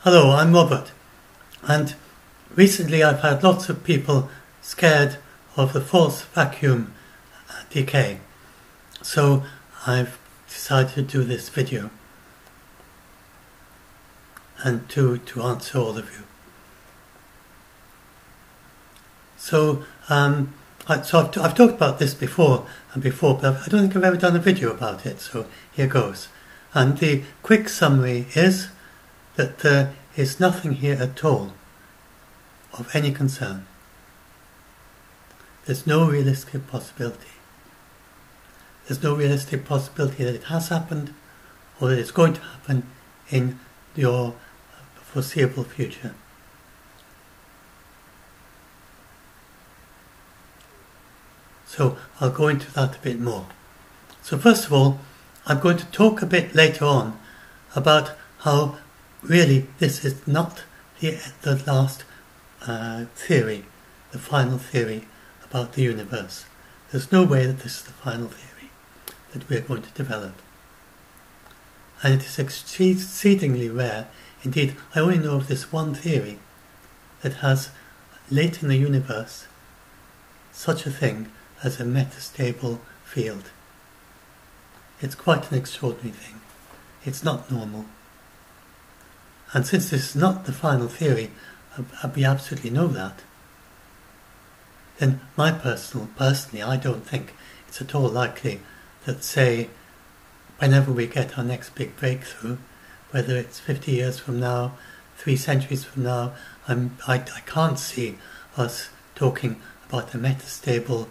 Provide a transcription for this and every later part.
Hello, I'm Robert, and recently I've had lots of people scared of the false vacuum decay, so I've decided to do this video and to answer all of you. So I've talked about this before, but I don't think I've ever done a video about it, so here goes. And the quick summary is that there is nothing here at all of any concern. There's no realistic possibility. There's no realistic possibility that it has happened or that it's going to happen in your foreseeable future. So I'll go into that a bit more. So first of all, I'm going to talk a bit later on about how really this is not the last theory, the final theory about the universe. There's no way that this is the final theory that we're going to develop. And it is exceedingly rare. Indeed, I only know of this one theory that has, late in the universe, such a thing as a metastable field. It's quite an extraordinary thing. It's not normal. And since this is not the final theory, we absolutely know that, then personally, I don't think it's at all likely that, say, whenever we get our next big breakthrough, whether it's 50 years from now, 3 centuries from now, I can't see us talking about a metastable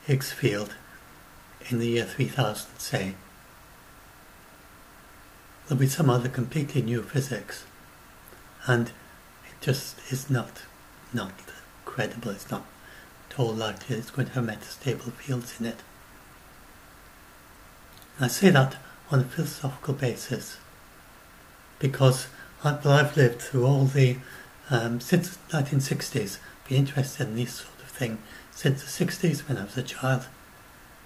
Higgs field in the year 3000, say. There'll be some other completely new physics, and it just is not credible. It's not at all likely it's going to have metastable fields in it. And I say that on a philosophical basis because I've lived through all the since the 1960s, been interested in this sort of thing since the 60s when I was a child,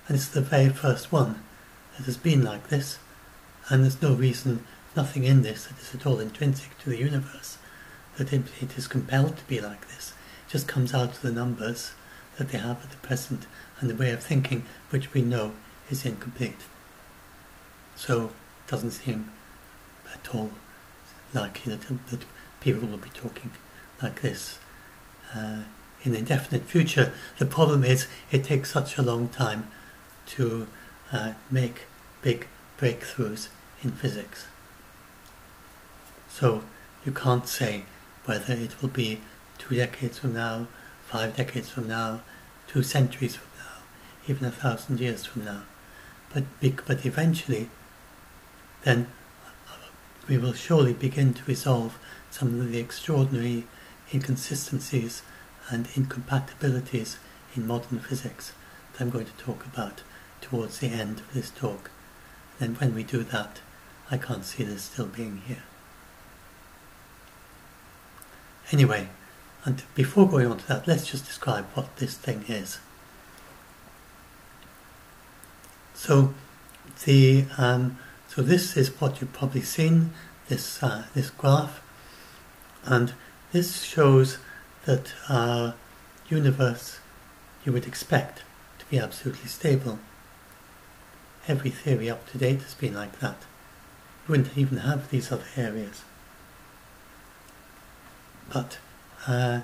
and it's the very first one that has been like this. And there's no reason, nothing in this that is at all intrinsic to the universe, that it is compelled to be like this. It just comes out of the numbers that they have at the present and the way of thinking which we know is incomplete. So it doesn't seem at all likely that people will be talking like this in the indefinite future. The problem is it takes such a long time to make big breakthroughs in physics. So you can't say whether it will be 2 decades from now, 5 decades from now, 2 centuries from now, even 1,000 years from now. But eventually, then we will surely begin to resolve some of the extraordinary inconsistencies and incompatibilities in modern physics that I'm going to talk about towards the end of this talk. And when we do that, I can't see this still being here. Anyway, and before going on to that, let's just describe what this thing is. So this is what you've probably seen, this graph, and this shows that our universe you would expect to be absolutely stable. Every theory up to date has been like that. You wouldn't even have these other areas. But with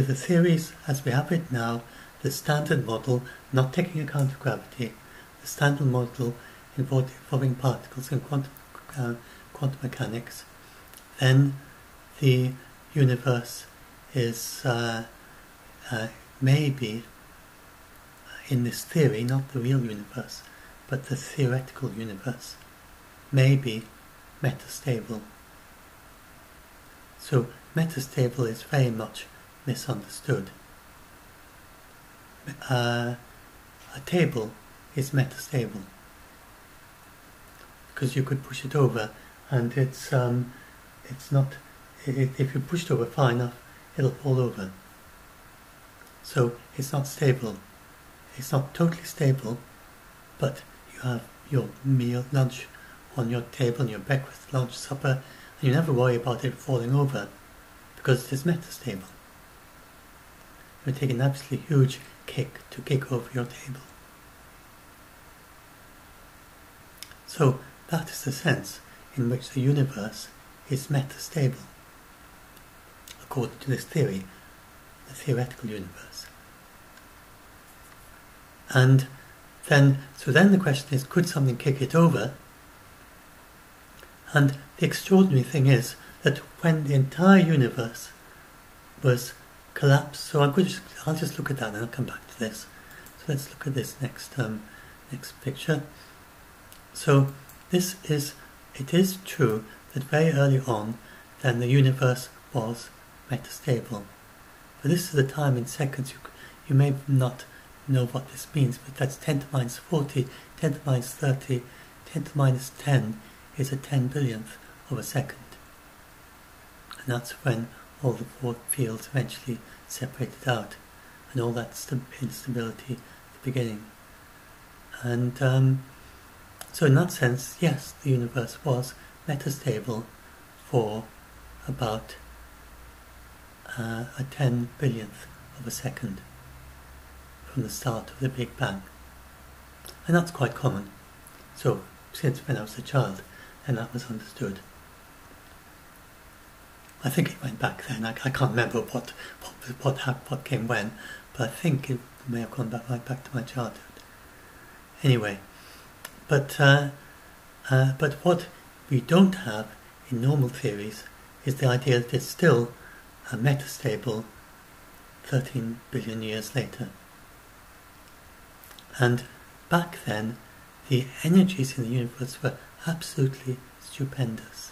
the theories as we have it now, the standard model, not taking account of gravity, the standard model involving particles and quantum mechanics, then the universe is maybe, in this theory, not the real universe, but the theoretical universe, may be metastable. So metastable is very much misunderstood. A table is metastable because you could push it over, and it's not. If you push it over far enough, it'll fall over. So it's not stable. It's not totally stable, but you have your meal, lunch, on your table, on your breakfast, lunch, supper, and you never worry about it falling over because it is metastable. It would take an absolutely huge kick to kick over your table. So that is the sense in which the universe is metastable, according to this theory, the theoretical universe. And then the question is, could something kick it over? And the extraordinary thing is that when the entire universe was collapsed, so I'll just look at that and I'll come back to this. So let's look at this next picture. So it is true that very early on then the universe was metastable. But this is the time in seconds. You may not know what this means, but that's 10 to the minus 40, 10 to the minus 30, 10 to the minus 10 is a 10 billionth of a second. And that's when all the four fields eventually separated out, and all that instability at the beginning. And so in that sense, yes, the universe was metastable for about a 10 billionth of a second from the start of the Big Bang. And that's quite common. So since when I was a child, and that was understood. I think it went back then. I can't remember what came when, but I think it may have gone right back to my childhood. Anyway, but what we don't have in normal theories is the idea that it's still metastable 13 billion years later. And back then, the energies in the universe were absolutely stupendous.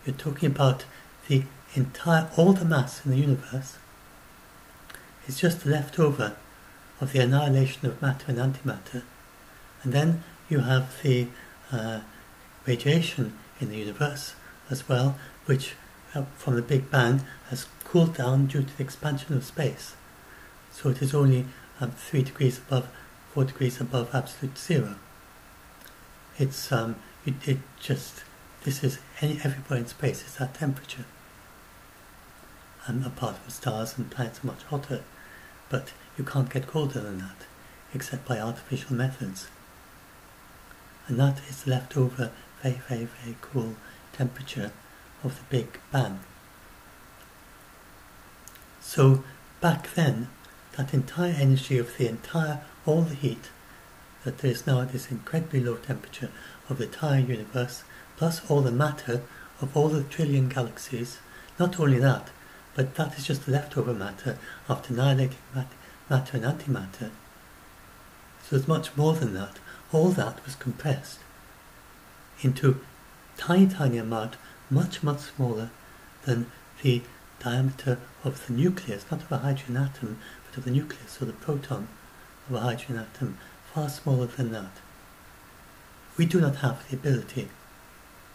You're talking about all the mass in the universe is just the leftover of the annihilation of matter and antimatter. And then you have the radiation in the universe as well, which from the Big Bang has cooled down due to the expansion of space. So it is only 3 degrees above, 4 degrees above absolute zero. It's this is everywhere in space is that temperature. And apart from stars and planets are much hotter, but you can't get colder than that, except by artificial methods. And that is the leftover very, very, very cool temperature of the Big Bang. So back then, that entire energy of all the heat, that there is now at this incredibly low temperature of the entire universe, plus all the matter of all the trillion galaxies. Not only that, but that is just the leftover matter after annihilating matter and antimatter. So it's much more than that. All that was compressed into tiny amount, much smaller than the diameter of the nucleus, not of a hydrogen atom, but of the nucleus or the proton of a hydrogen atom, far smaller than that. We do not have the ability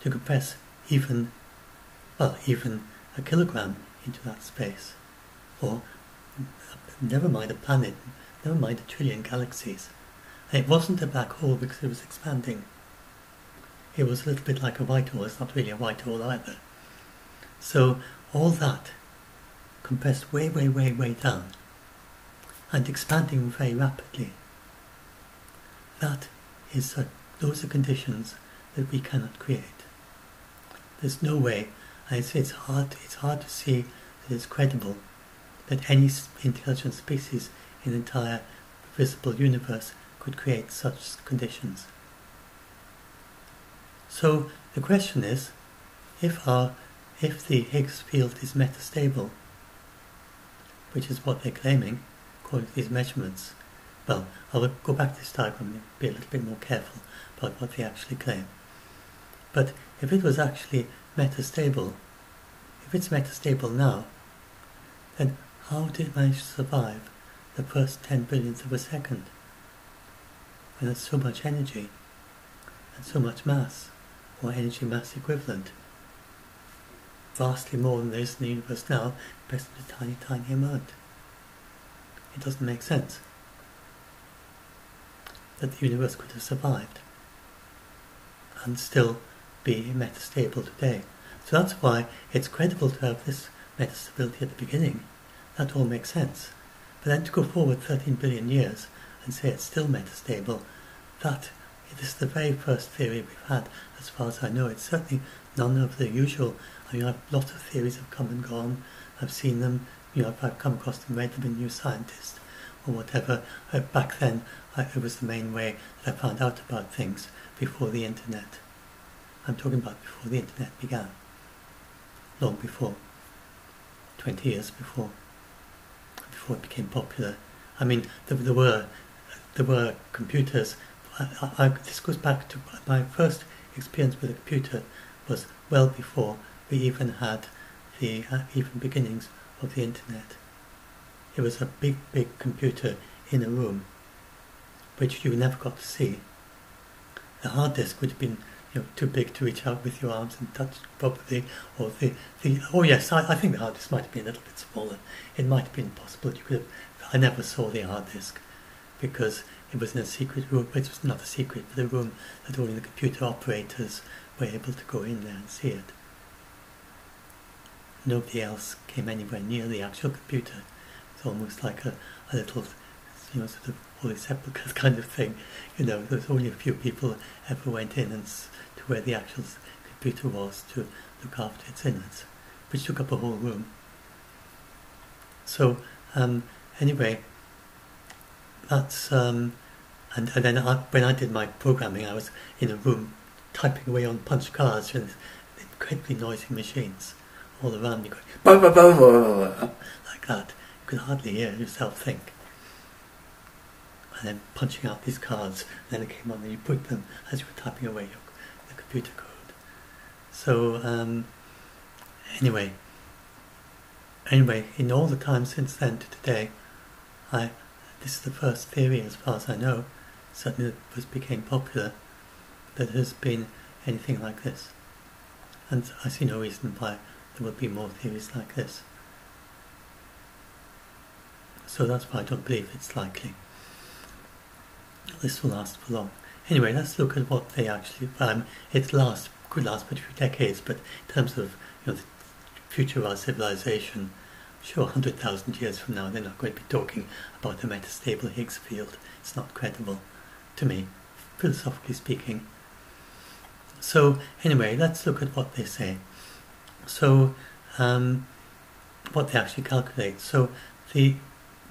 to compress even a kilogram into that space, or never mind a planet, never mind a trillion galaxies. And it wasn't a black hole because it was expanding. It was a little bit like a white hole. It's not really a white hole either. So all that compressed way down and expanding very rapidly. Those are conditions that we cannot create. There's no way, and it's hard to see that it's credible that any intelligent species in the entire visible universe could create such conditions. So the question is, if the Higgs field is metastable, which is what they're claiming, according to these measurements, well, I'll go back to this diagram and be a little bit more careful about what they actually claim. But if it was actually metastable, if it's metastable now, then how did it manage to survive the first 10 billionth of a second? When there's so much energy and so much mass, or energy mass equivalent, vastly more than there is in the universe now, compressed into a tiny amount. It doesn't make sense that the universe could have survived. and still be metastable today. So that's why it's credible to have this metastability at the beginning. That all makes sense. But then to go forward 13 billion years and say it's still metastable, this is the very first theory we've had, as far as I know. It's certainly none of the usual. I mean, lots of theories have come and gone. I've seen them, I've come across them, read them in New Scientist or whatever. Back then, it was the main way that I found out about things before the internet. I'm talking about before the internet began. Long before. 20 years before it became popular. I mean, there were computers. This goes back to my first experience with a computer was well before we even had the even beginnings of the internet. It was a big computer in a room, which you never got to see. The hard disk would have been too big to reach out with your arms and touch properly, or oh yes, I think the hard disk might have been a little bit smaller. It might have been possible I never saw the hard disk because it was in a secret room. It was not a secret, but a room that only the computer operators were able to go in there and see it. Nobody else came anywhere near the actual computer. It's almost like a little, sort of holy sepulchre kind of thing. There was only a few people ever went in and to where the actual computer was to look after its innards, which took up a whole room. So anyway, that's and then when I did my programming, I was in a room typing away on punch cards and incredibly noisy machines all around me going bah, bah, bah, bah, bah, like that. You could hardly hear yourself think. And then punching out these cards, and then it came on and you put them as you were typing away the computer code. So anyway, in all the time since then to today, this is the first theory, as far as I know, certainly that became popular, that has been anything like this. And I see no reason why there will be more theories like this. So that's why I don't believe it's likely this will last for long. Anyway, let's look at what they actually, could last for a few decades, but in terms of the future of our civilization, I'm sure 100,000 years from now they're not going to be talking about a metastable Higgs field. It's not credible to me, philosophically speaking. So anyway, let's look at what they say. So what they actually calculate. So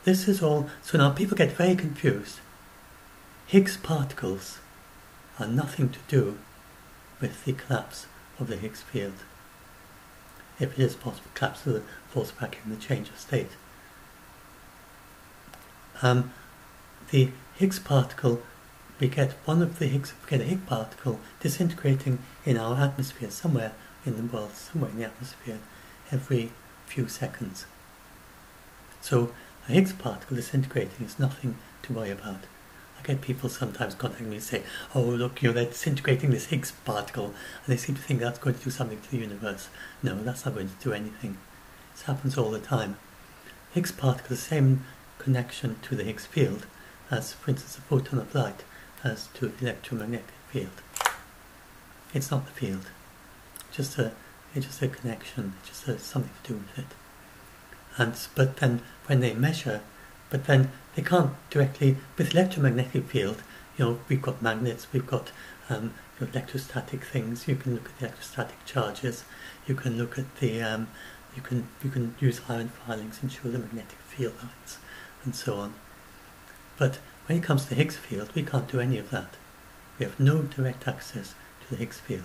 this is all. So now people get very confused. Higgs particles are nothing to do with the collapse of the Higgs field. If it is possible, collapse of the false vacuum, the change of state. The Higgs particle, we get a Higgs particle disintegrating in our atmosphere somewhere in the world, somewhere in the atmosphere, every few seconds. So a Higgs particle disintegrating is nothing to worry about. I get people sometimes contacting me and say, oh look, they're disintegrating this Higgs particle, and they seem to think that's going to do something to the universe. No, that's not going to do anything. This happens all the time. Higgs particle has the same connection to the Higgs field as, for instance, a photon of light has to the electromagnetic field. It's not the field. It's just a connection. It just has something to do with it. But then when they measure, but then they can't directly, with electromagnetic field, we've got magnets, we've got electrostatic things. You can look at the electrostatic charges. You can look at the, you can use iron filings and show the magnetic field lines, and so on. But when it comes to the Higgs field, we can't do any of that. We have no direct access to the Higgs field.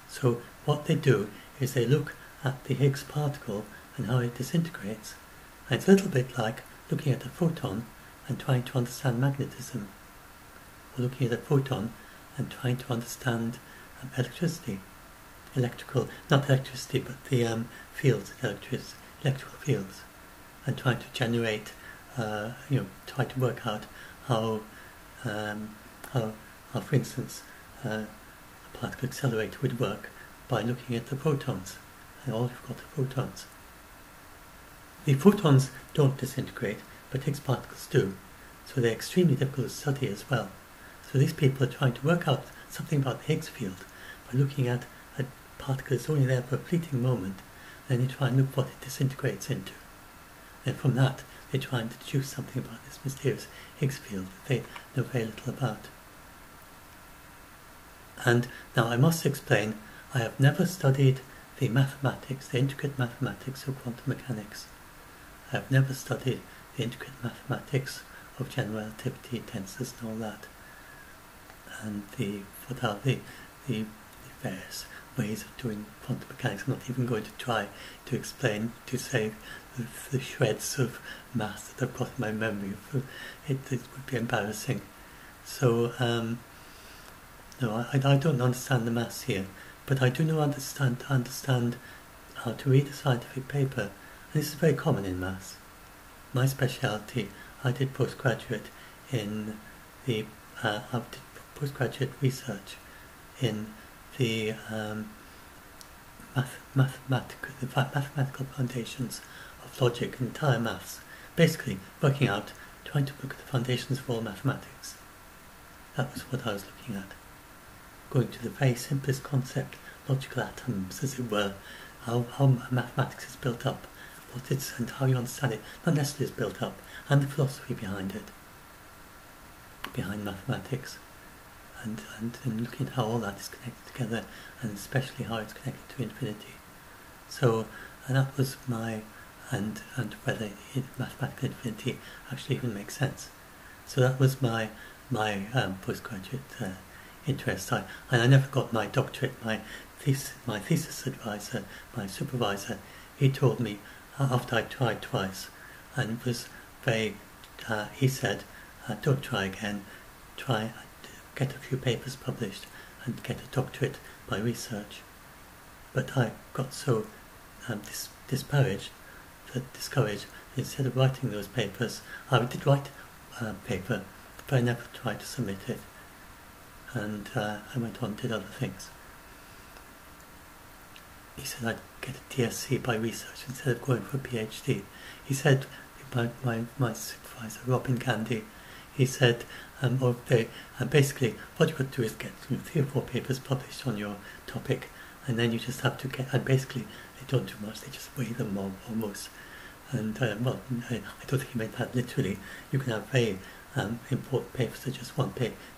So what they do is they look at the Higgs particle and how it disintegrates. And it's a little bit like looking at a photon and trying to understand magnetism, or looking at a photon and trying to understand electricity. Not electricity, but the fields, electrical fields, and trying to generate, try to work out how for instance, a particle accelerator would work by looking at the photons, and all you've got are photons. The photons don't disintegrate, but Higgs particles do, so they're extremely difficult to study as well. So these people are trying to work out something about the Higgs field by looking at a particle that's only there for a fleeting moment. Then they try and look what it disintegrates into. And from that, they try and deduce something about this mysterious Higgs field that they know very little about. And now I must explain, I have never studied the mathematics, the intricate mathematics of quantum mechanics. I have never studied the intricate mathematics of general relativity, tensors and all that. And the various ways of doing quantum mechanics. I'm not even going to try to explain, to say the shreds of math that I've got in my memory. It would be embarrassing. So, no, I don't understand the maths here, but I do understand how to read a scientific paper. And this is very common in maths. My speciality, I did postgraduate in the postgraduate research in the mathematical foundations of logic and entire maths. Basically, trying to look at the foundations of all mathematics. That was what I was looking at. Going to the very simplest concept, logical atoms, as it were, how mathematics is built up, what it's and how you understand it, not necessarily is built up, and the philosophy behind it, behind mathematics, and looking at how all that is connected together, and especially how it's connected to infinity. So, and that was and whether mathematical infinity actually even makes sense. So that was my postgraduate interest. And I never got my doctorate. My thesis advisor, my supervisor, he told me after I tried twice, and was very. He said, "Don't try again. Try get a few papers published and get a doctorate by research." But I got so discouraged that instead of writing those papers, I did write a paper, but I never tried to submit it. And I went on and did other things. He said I'd get a DSc by research instead of going for a PhD. He said, my supervisor, Robin Candy, he said, basically what you've got to do is get 3 or 4 papers published on your topic, and then you just have to get, and basically they don't do much, they just weigh them almost. And I don't think he meant that literally. You can have very important papers that are just 1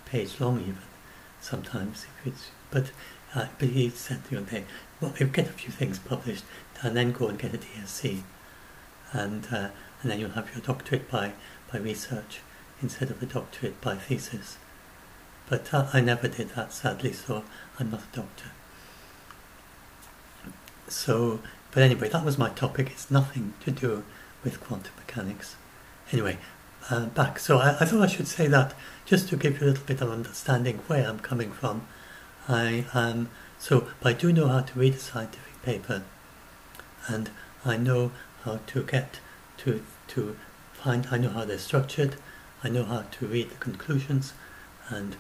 page long even, sometimes. But he said, you get a few things published, and then go and get a DSc, and then you'll have your doctorate by research instead of a doctorate by thesis. But I never did that, sadly, so I'm not a doctor. So, but anyway, that was my topic. It's nothing to do with quantum mechanics. Anyway, back. So I thought I should say that just to give you a little bit of understanding where I'm coming from. But I do know how to read a scientific paper, and I know how to get to find. I know how they're structured. I know how to read the conclusions and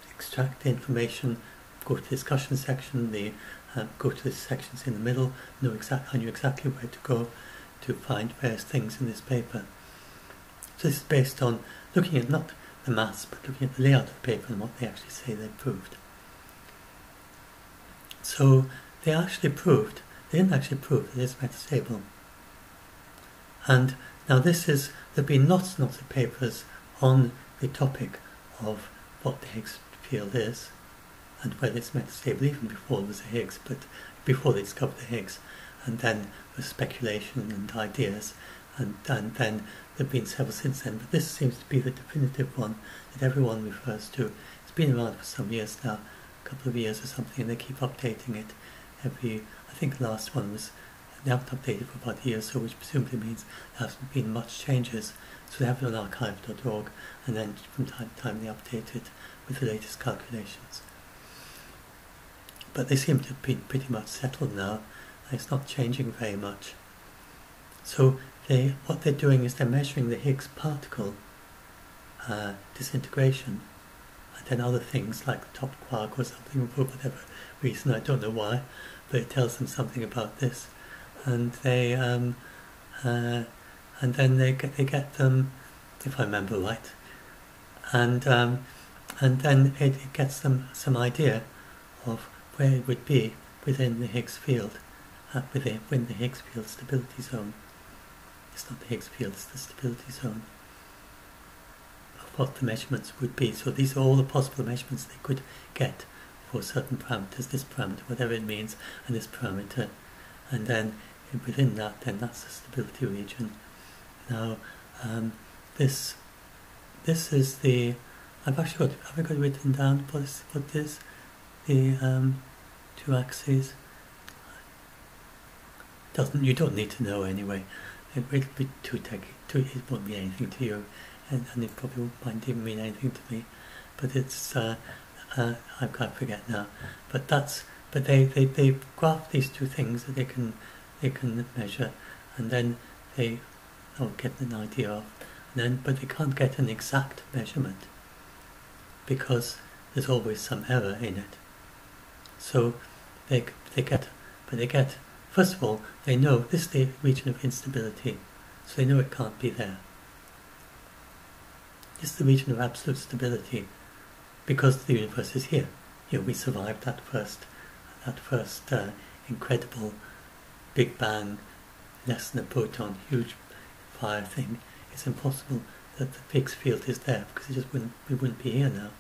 extract the information. Go to the discussion section. Go to the sections in the middle. I knew exactly where to go to find various things in this paper. So this is based on looking at not the maths, but looking at the layout of the paper and what they actually say they proved. So they didn't actually prove that it's metastable. And now there've been lots and lots of papers on the topic of what the Higgs field is and whether it's metastable, even before there was a Higgs, but before they discovered the Higgs. And then there was speculation and ideas, and then there have been several since then, but this seems to be the definitive one that everyone refers to. It's been around for some years now, a couple of years or something, and they keep updating it I think the last one was, they haven't updated for about a year or so, which presumably means there hasn't been much changes. So they have it on archive.org, and then from time to time they update it with the latest calculations. But they seem to have been pretty much settled now, and it's not changing very much. So what they're doing is they're measuring the Higgs particle disintegration, and then other things like the top quark or something, for whatever reason, I don't know why, but it tells them something about this, and then they get them, if I remember right, and and then it gets them some idea of where it would be within the Higgs field, within the Higgs field stability zone. It's not the Higgs field, it's the stability zone of what the measurements would be. So these are all the possible measurements they could get for certain parameters, this parameter, whatever it means, and this parameter. And then within that, then that's the stability region. Now, this is the, have I got it written down, what is the two axes? You don't need to know anyway. It will be too techy, it won't mean anything to you, and it probably won't even mean anything to me. But it's, I can't forget now. But they graph these two things that they can measure, and then they get an idea of, but they can't get an exact measurement because there's always some error in it. So they get, first of all, they know this is the region of instability, so they know it can't be there. This is the region of absolute stability, because the universe is here. We survived that first incredible Big Bang, less than a proton, huge fire thing. It's impossible that the Higgs field is there, because we wouldn't be here now.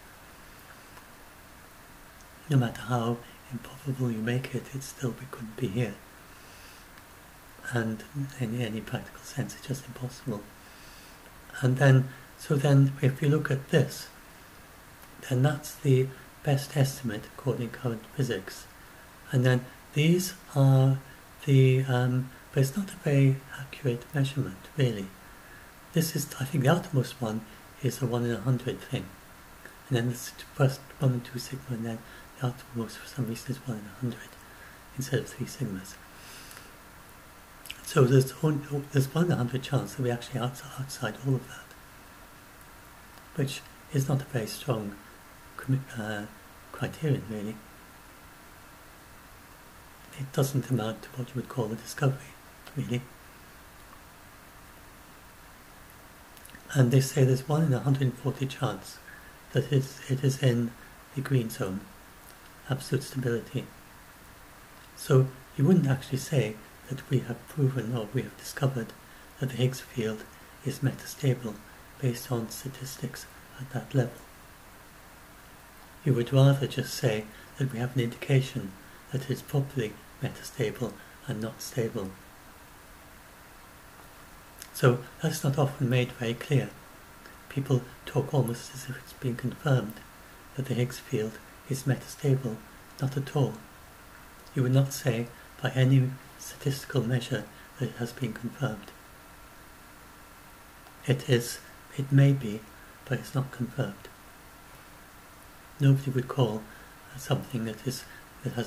No matter how improbable you make it, we couldn't be here. And in any practical sense, it's just impossible. And then, if you look at this, then that's the best estimate according to current physics. And then these are the, but it's not a very accurate measurement, really. This is, I think the outermost one is a 1 in 100 thing. And then the first 1 and 2 sigma, and then the outermost for some reason is 1 in 100 instead of 3 sigmas. So there's 1 in 100 chance that we actually outside all of that, which is not a very strong criterion, really. It doesn't amount to what you would call a discovery, really. And they say there's 1 in 140 chance that it is in the green zone, absolute stability. So you wouldn't actually say that we have proven or we have discovered that the Higgs field is metastable based on statistics at that level. You would rather just say that we have an indication that it is properly metastable and not stable. So that's not often made very clear. People talk almost as if it's been confirmed that the Higgs field is metastable. Not at all. You would not say by any statistical measure that it has been confirmed. It may be, but it's not confirmed. Nobody would call something that has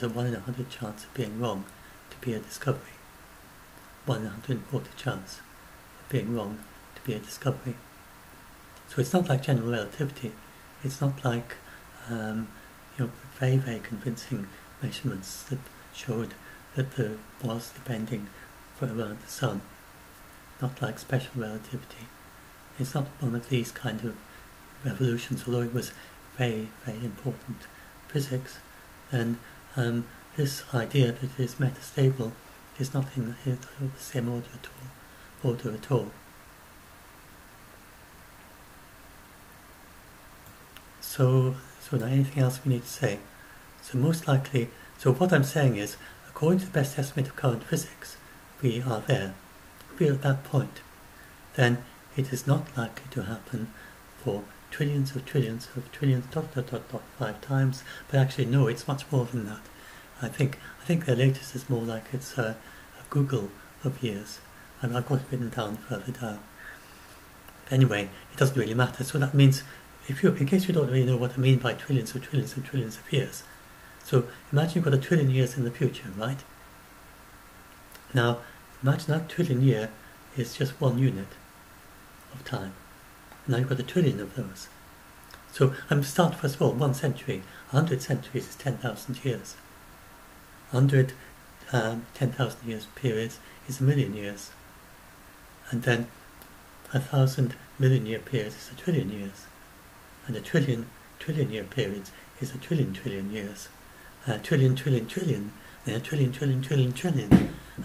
a 1 in 100 chance of being wrong to be a discovery. 1 in 140 chance of being wrong to be a discovery. So it's not like general relativity. It's not like very, very convincing measurements that showed that there was the bending around the sun. Not like special relativity. It's not one of these kind of revolutions, although it was very, very important physics. And this idea that it is metastable is not in the same order at all. So now anything else we need to say? So most likely, so what I'm saying is, according to the best estimate of current physics, we are there. If we are at that point, then it is not likely to happen for trillions of trillions of trillions ... 5 times, but actually no, it's much more than that. I think their latest is more like it's a Google of years, and I've got it written down further down. Anyway, it doesn't really matter. So that means, in case you don't really know what I mean by trillions of trillions of trillions of years, so imagine you've got 1 trillion years in the future, right? Now, imagine that trillion year is just 1 unit of time. Now you've got 1 trillion of those. So I'm start first of all, 1 century. 100 centuries is 10,000 years. 100 10,000 years periods is 1 million years. And then 1,000 million year periods is 1 trillion years. And 1 trillion trillion-year periods is a trillion years. Trillion, then a trillion.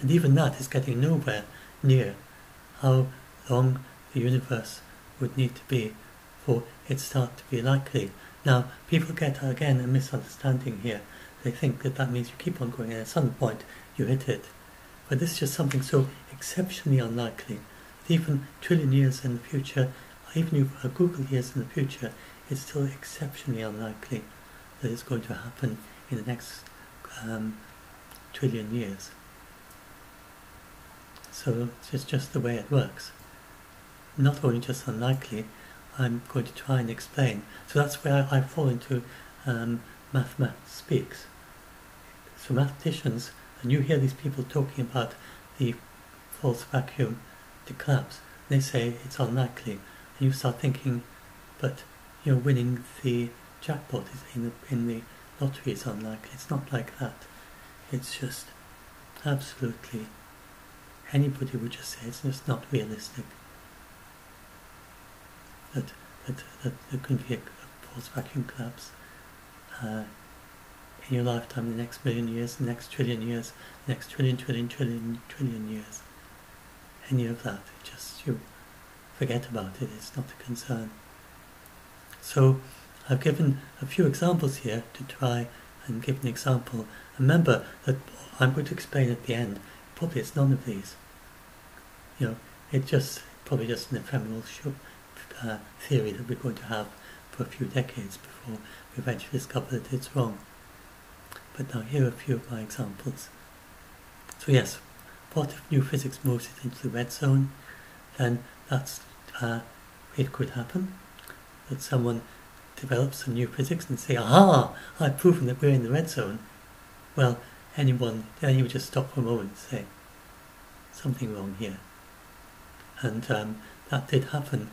And even that is getting nowhere near how long the universe would need to be for it start to be likely. Now, people get, again, a misunderstanding here. They think that that means you keep on going, and at some point you hit it. But this is just something so exceptionally unlikely that even trillion years in the future, even if a Google years in the future, it's still exceptionally unlikely that it's going to happen in the next trillion years. So it's just the way it works. Not only just unlikely, I'm going to try and explain. So that's where I fall into mathematics speaks. So mathematicians, and you hear these people talking about the false vacuum to collapse, they say it's unlikely, and you start thinking, but winning the jackpot is in the lottery is unlikely. It's not like that. It's just absolutely, anybody would just say it's just not realistic that there can be a false vacuum collapse in your lifetime, the next million years, the next trillion years, the next trillion years. Any of that, you forget about it. It's not a concern. So I've given a few examples here to try and give an example. Remember that I'm going to explain at the end. Probably it's none of these. It's probably just an ephemeral theory that we're going to have for a few decades before we eventually discover that it's wrong. But now here are a few of my examples. So yes, what if new physics moves it into the red zone? Then that's it could happen that someone develops some new physics and say, aha, I've proven that we're in the red zone. Well, then you would just stop for a moment and say, something wrong here. And that did happen.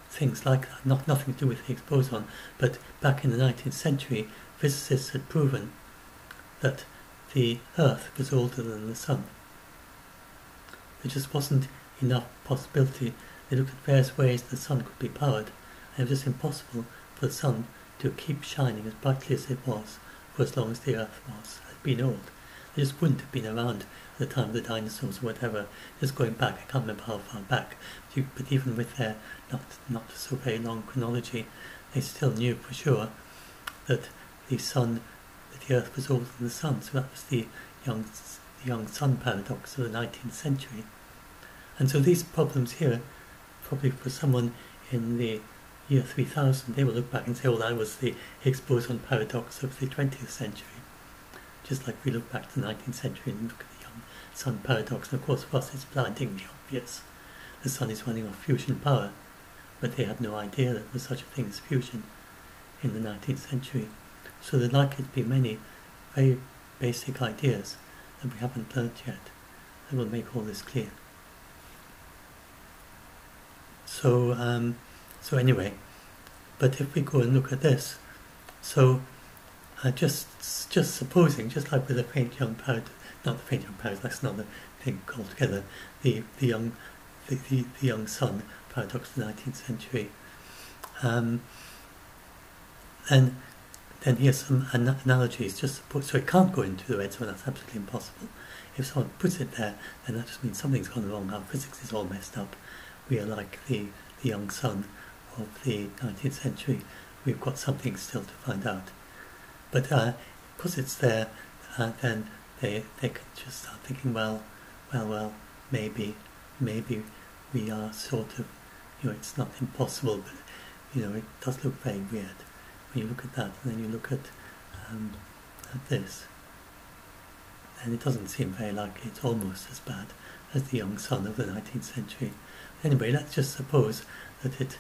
Things like that, nothing to do with Higgs boson, but back in the 19th century, physicists had proven that the Earth was older than the Sun. There just wasn't enough possibility. They looked at various ways the Sun could be powered, and it was just impossible for the Sun to keep shining as brightly as it was for as long as the Earth had been old. They just wouldn't have been around at the time of the dinosaurs or whatever. Just going back, I can't remember how far back, but even with their not so very long chronology, they still knew for sure that the Earth was older than the Sun. So that was the young Sun paradox of the 19th century. And so these problems here, probably for someone in the year 3000, they will look back and say, oh, that was the Higgs boson paradox of the 20th century. Just like we look back to the 19th century and look at the young Sun paradox. And of course, for us, it's blindingly obvious. The Sun is running off fusion power, but they had no idea that there was such a thing as fusion in the 19th century. So there are likely to be many very basic ideas that we haven't learnt yet that will make all this clear. So anyway, but if we go and look at this, so just supposing, just like with the faint young paradox, not the faint young paradox, that's another thing altogether, the young Sun paradox of the 19th century. Then here's some analogies. Just suppose, so it can't go into the red zone. That's absolutely impossible. If someone puts it there, then that just means something's gone wrong. Our physics is all messed up. We are like the young Sun of the 19th century. We've got something still to find out. But because it's there, then they can just start thinking, well, maybe we are sort of, it's not impossible, but it does look very weird when you look at that, and then you look at this, and it doesn't seem very likely. It's almost as bad as the young Sun of the 19th century. Anyway, let's just suppose that it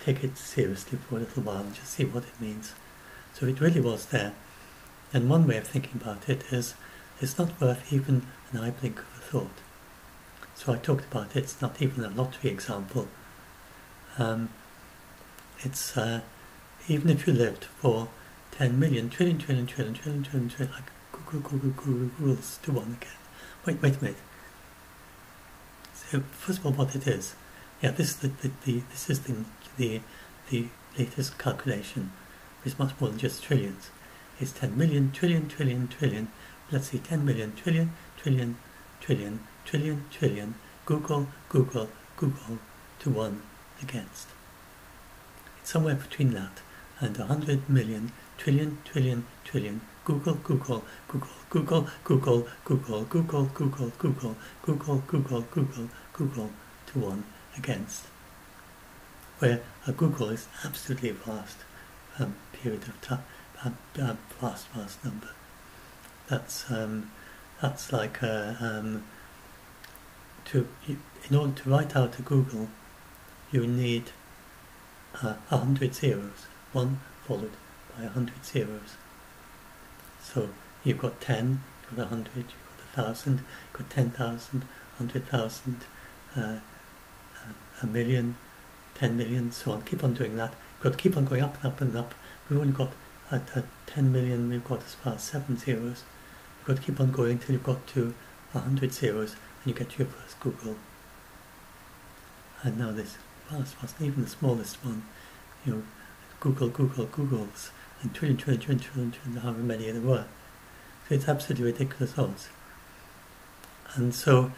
take it seriously for a little while and just see what it means. So if it really was there, then one way of thinking about it is it's not worth even an eye blink of a thought. So I talked about it. It's not even a lottery example. It's even if you lived for 10 million, trillion, like rules to one again. Wait a minute. So first of all, what it is? Yeah, this is the latest calculation. It's much more than just trillions. It's 10 million, trillion, trillion, trillion. Let's see, 10 million, trillion, trillion, trillion, trillion, trillion. Google, Google, Google to 1 against. It's somewhere between that and 100 million, trillion, trillion, trillion. Google, Google, Google, Google, Google, Google, Google, Google, Google, Google, Google, Google, Google to 1 against. Where a Google is absolutely vast period of time, vast number. That's like in order to write out a Google, you need 100 zeros, 1 followed by 100 zeros. So you've got 10, you've got 100, you've got 1,000, you've got 10,000, 100,000, a million, 10 million, so on. Keep on doing that. You've got to keep on going up and up and up. We've only got at 10 million, we've got as far as 7 zeros. You've got to keep on going until you've got to 100 zeros and you get to your first Google. And now this vast, even the smallest one, you know, Google, Google, Googles, and trillion, trillion, trillion, trillion, trillion, however many there were. So it's absolutely ridiculous odds. And so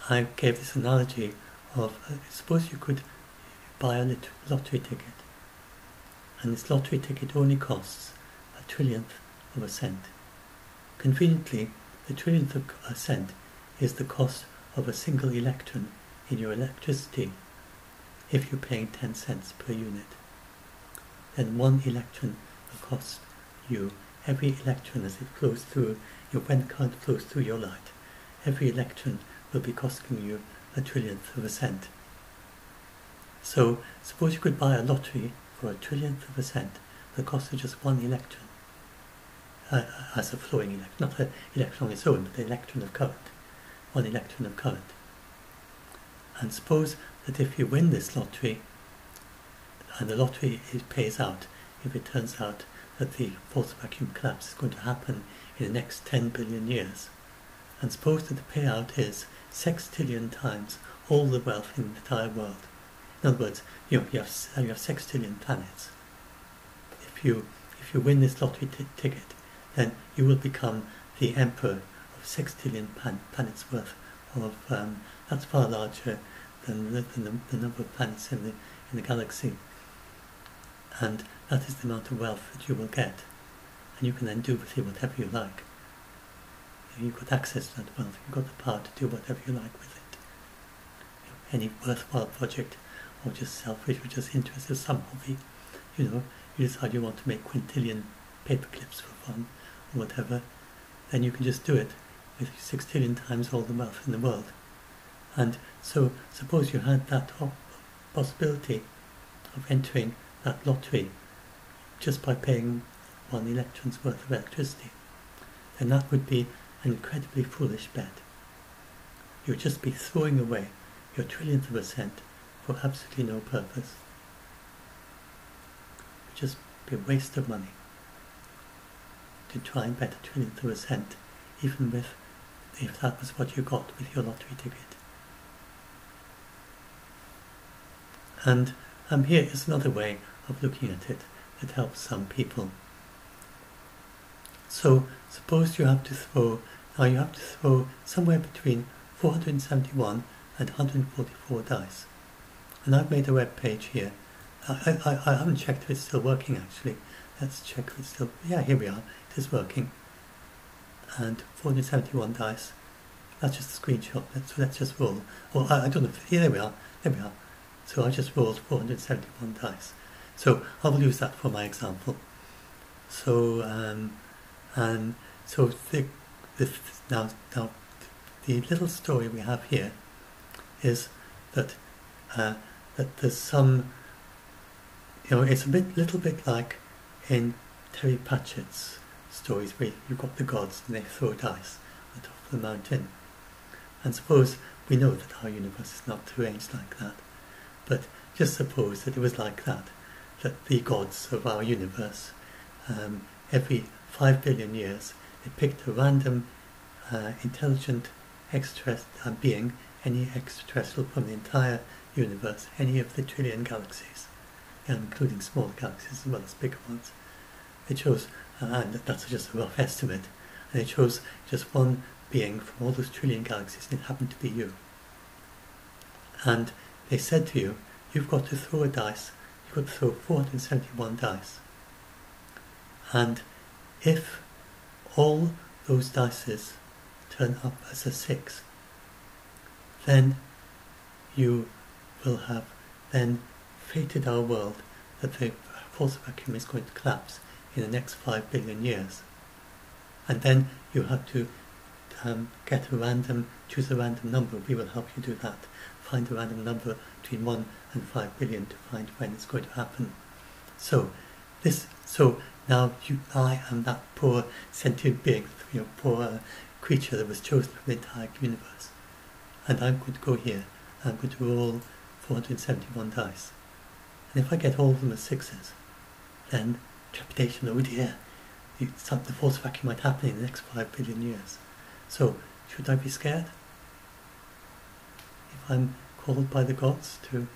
I gave this analogy of, suppose you could buy a lottery ticket, and this lottery ticket only costs 1/trillionth of a cent. Conveniently, the 1/trillionth of a cent is the cost of a single electron in your electricity if you're paying 10 cents per unit. Then 1 electron will cost you, every electron as it flows through, when current flows through your light, every electron will be costing you 1/trillionth of a cent. So suppose you could buy a lottery for 1/trillionth of a cent, the cost of just 1 electron, as a flowing electron, not an electron on its own, but the electron of current, 1 electron of current. And suppose that if you win this lottery, and the lottery pays out, if it turns out that the false vacuum collapse is going to happen in the next 10 billion years, and suppose that the payout is sextillion times all the wealth in the entire world. In other words, you have sextillion planets. If you win this lottery ticket, then you will become the emperor of sextillion planets worth of. That's far larger than the number of planets in the galaxy, and that is the amount of wealth that you will get, and you can then do with it whatever you like. You've got access to that wealth. You've got the power to do whatever you like with it. Any worthwhile project, or just selfish, or just interested, some hobby, you decide you want to make quintillion paper clips for fun, or whatever, then you can just do it with 6 trillion times all the wealth in the world. And so, suppose you had that possibility of entering that lottery just by paying 1 electron's worth of electricity, then that would be an incredibly foolish bet. You would just be throwing away your 1/trillionth of a cent for absolutely no purpose. It would just be a waste of money to try and bet 1/trillionth of a cent, even if that was what you got with your lottery ticket. And here is another way of looking at it that helps some people. So suppose you have to throw somewhere between 471 and 144 dice. And I've made a web page here. I haven't checked if it's still working actually. Let's check if it's still, yeah, here we are, it is working. And 471 dice, that's just a screenshot, so let's just roll. Or I don't know, yeah, there we are. So I just rolled 471 dice. So I will use that for my example. So now the little story we have here is that there's some, it's a little bit like in Terry Pratchett's stories where you've got the gods and they throw dice on top of the mountain. And suppose we know that our universe is not arranged like that, but just suppose that it was like that the gods of our universe, every 5 billion years, they picked a random intelligent extraterrestrial being, any extraterrestrial from the entire universe, any of the 1 trillion galaxies, including smaller galaxies as well as bigger ones, it shows, and that's just a rough estimate, and it shows just one being from all those trillion galaxies, and it happened to be you. And they said to you, you've got to throw a dice, you've got to throw 471 dice. And if all those dices turn up as a 6, then you will have then fated our world that the force vacuum is going to collapse in the next 5 billion years. And then you have to choose a random number. We will help you do that. Find a random number between 1 and 5 billion to find when it's going to happen. So now I am that poor sentient being, poor creature that was chosen from the entire universe. And I'm going to go here, I'm going to roll 471 dice. And if I get all of them as 6s, then trepidation, oh dear, the force vacuum might happen in the next 5 billion years. So, should I be scared? If I'm called by the gods to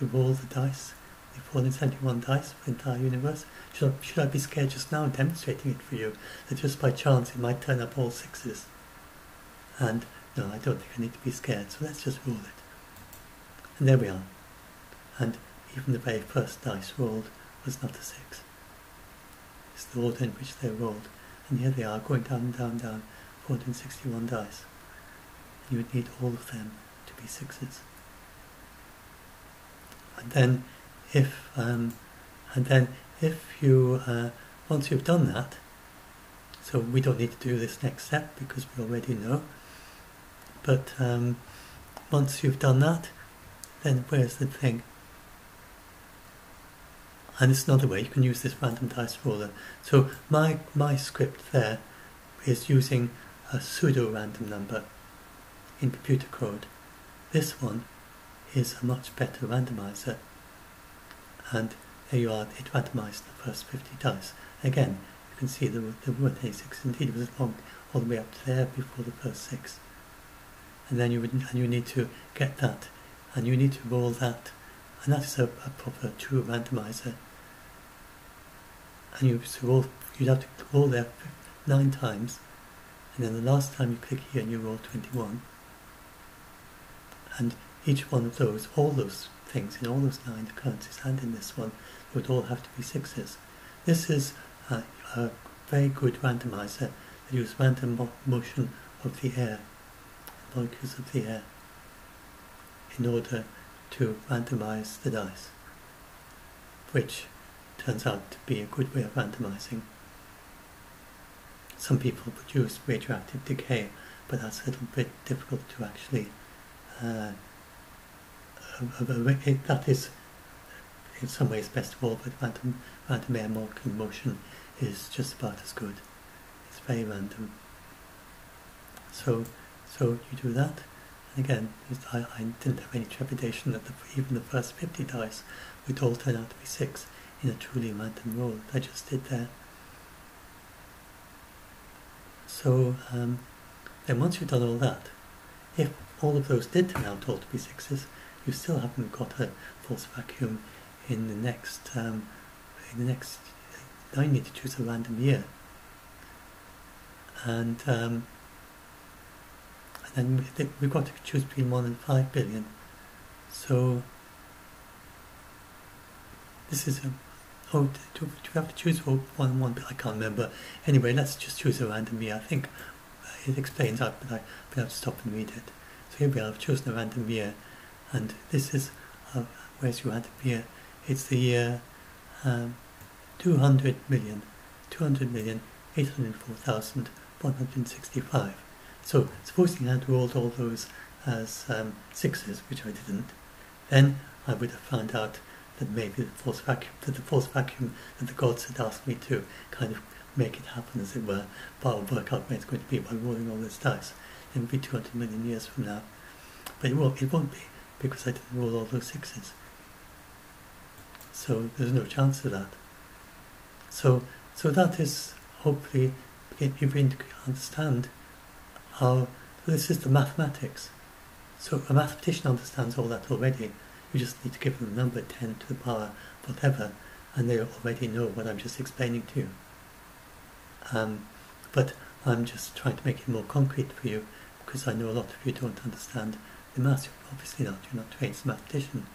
roll the dice, the 471 dice for the entire universe, should I be scared just now demonstrating it for you, that just by chance it might turn up all 6s? And no, I don't think I need to be scared, so let's just roll it. And there we are. And even the very first dice rolled was not a 6. It's the order in which they rolled. And here they are, going down, down, down, 461 dice. And you would need all of them to be 6s. And then if you, once you've done that, so we don't need to do this next step because we already know, but once you've done that, then where's the thing? And it's another way you can use this random dice roller. So my script there is using a pseudo-random number in computer code. This one is a much better randomizer. And there you are, it randomized the first 50 dice. Again, you can see there weren't any 6s, indeed it was long all the way up to there before the first 6. And then you need to get that, and you need to roll that, and that is a proper true randomizer. And you'd have to roll there 9 times, and then the last time you click here and you roll 21. And each one of those, all those things in all those 9 occurrences and in this one, would all have to be 6s. This is a very good randomizer that uses random motion of the air, molecules of the air, in order to randomize the dice, which turns out to be a good way of randomizing. Some people produce radioactive decay, but that's a little bit difficult to actually that is in some ways best of all, but random air molecule motion is just about as good. It's very random. So you do that, and again, I didn't have any trepidation that even the first 50 dice would all turn out to be 6 in a truly random roll that I just did there. So then once you've done all that, if all of those did turn out all to be 6s, you still haven't got a false vacuum in the next, now you need to choose a random year. And then we've got to choose between 1 and 5 billion. So this is do we have to choose 1 and 1? I can't remember. Anyway, let's just choose a random year. I think it explains that, but I have to stop and read it. So here we are, I've chosen a random year, and this is where's your random year? It's the year 200,804,165. So supposing I had rolled all those as 6s, which I didn't, then I would have found out that maybe the force vacuum that the gods had asked me to kind of make it happen, as it were, but I'll work out where it's going to be by rolling all those dice. It will be 200 million years from now. But it won't be, because I didn't roll all those 6s. So there's no chance of that. So that is, hopefully, you begin to understand how this is the mathematics. So a mathematician understands all that already. You just need to give them the number 10 to the power whatever, and they already know what I'm just explaining to you. But I'm just trying to make it more concrete for you, because I know a lot of you don't understand the maths. You're obviously not. You're not trained as a mathematician.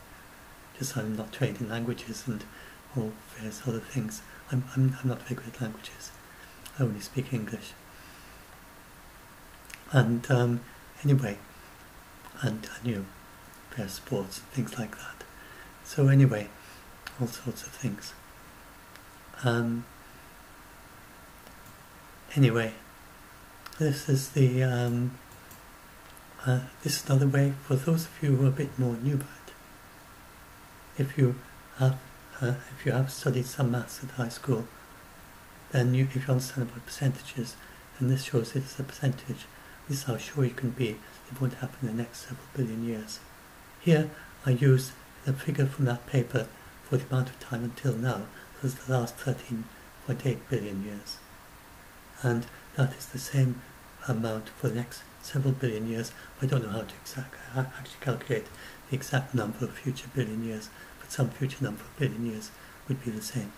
Just I'm not trained in languages and all various other things. I'm not very good at languages. I only speak English. And anyway, and you know, various sports and things like that. So anyway, all sorts of things. Anyway, this is the this is another way for those of you who are a bit more new at it. If you have studied some maths at high school, then if you understand about percentages, then this shows it as a percentage. This is how sure you can be it won't happen in the next several billion years. Here I used the figure from that paper for the amount of time until now. This is the last 13.8 billion years. And that is the same amount for the next several billion years. I don't know how to actually calculate the exact number of future billion years, but some future number of billion years would be the same.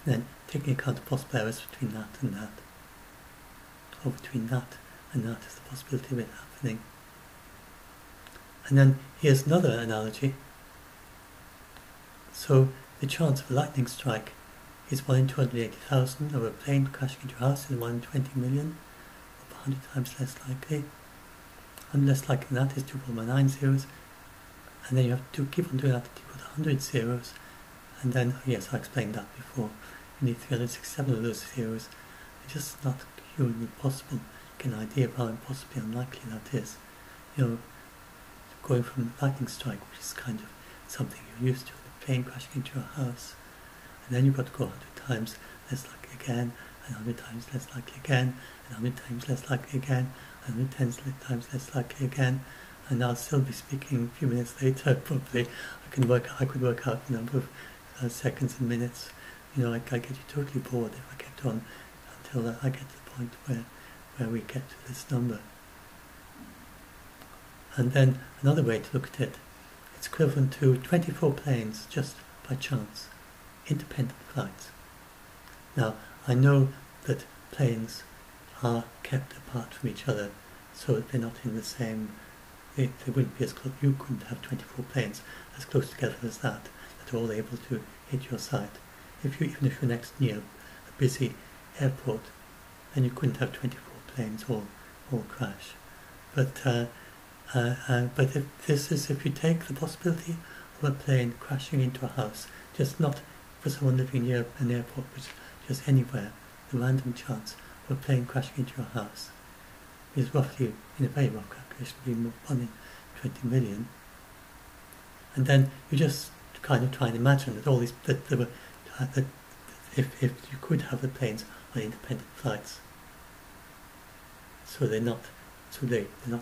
Then taking account of possible errors between that and that, or between that and that is the possibility of it happening. And then here's another analogy. So the chance of a lightning strike is 1 in 280,000, or a plane crashing into your house is 1 in 20 million, or 100 times less likely. And less likely than that is 2.9 zeros, and then you have to keep on doing that until you put 100 zeros, and then, yes, I explained that before, you need 367 of those zeros. It's just not humanly possible to get an idea of how impossibly unlikely that is. You know, going from a lightning strike, which is kind of something you're used to, the plane crashing into your house, and then you've got to go 100 times less likely again, and 100 times less likely again, and 100 times less likely again, and 100 times less likely again, and I'll still be speaking a few minutes later. Probably I could work out the number of seconds and minutes. You know, I get you totally bored if I kept on until I get to the point where we get to this number. And then another way to look at it, it's equivalent to 24 planes just by chance, independent flights. Now, I know that planes are kept apart from each other, so that they're not in the same, they wouldn't be as close, you couldn't have 24 planes as close together as that are all able to hit your site. Even if you're next near a busy airport, then you couldn't have 24 planes all crash. But if you take the possibility of a plane crashing into a house, just not for someone living near an airport, but just anywhere, the random chance of a plane crashing into your house is roughly, in a very rough calculation, be 1 in 20 million. And then you just kind of try and imagine that all these, that if you could have the planes on independent flights, so they're not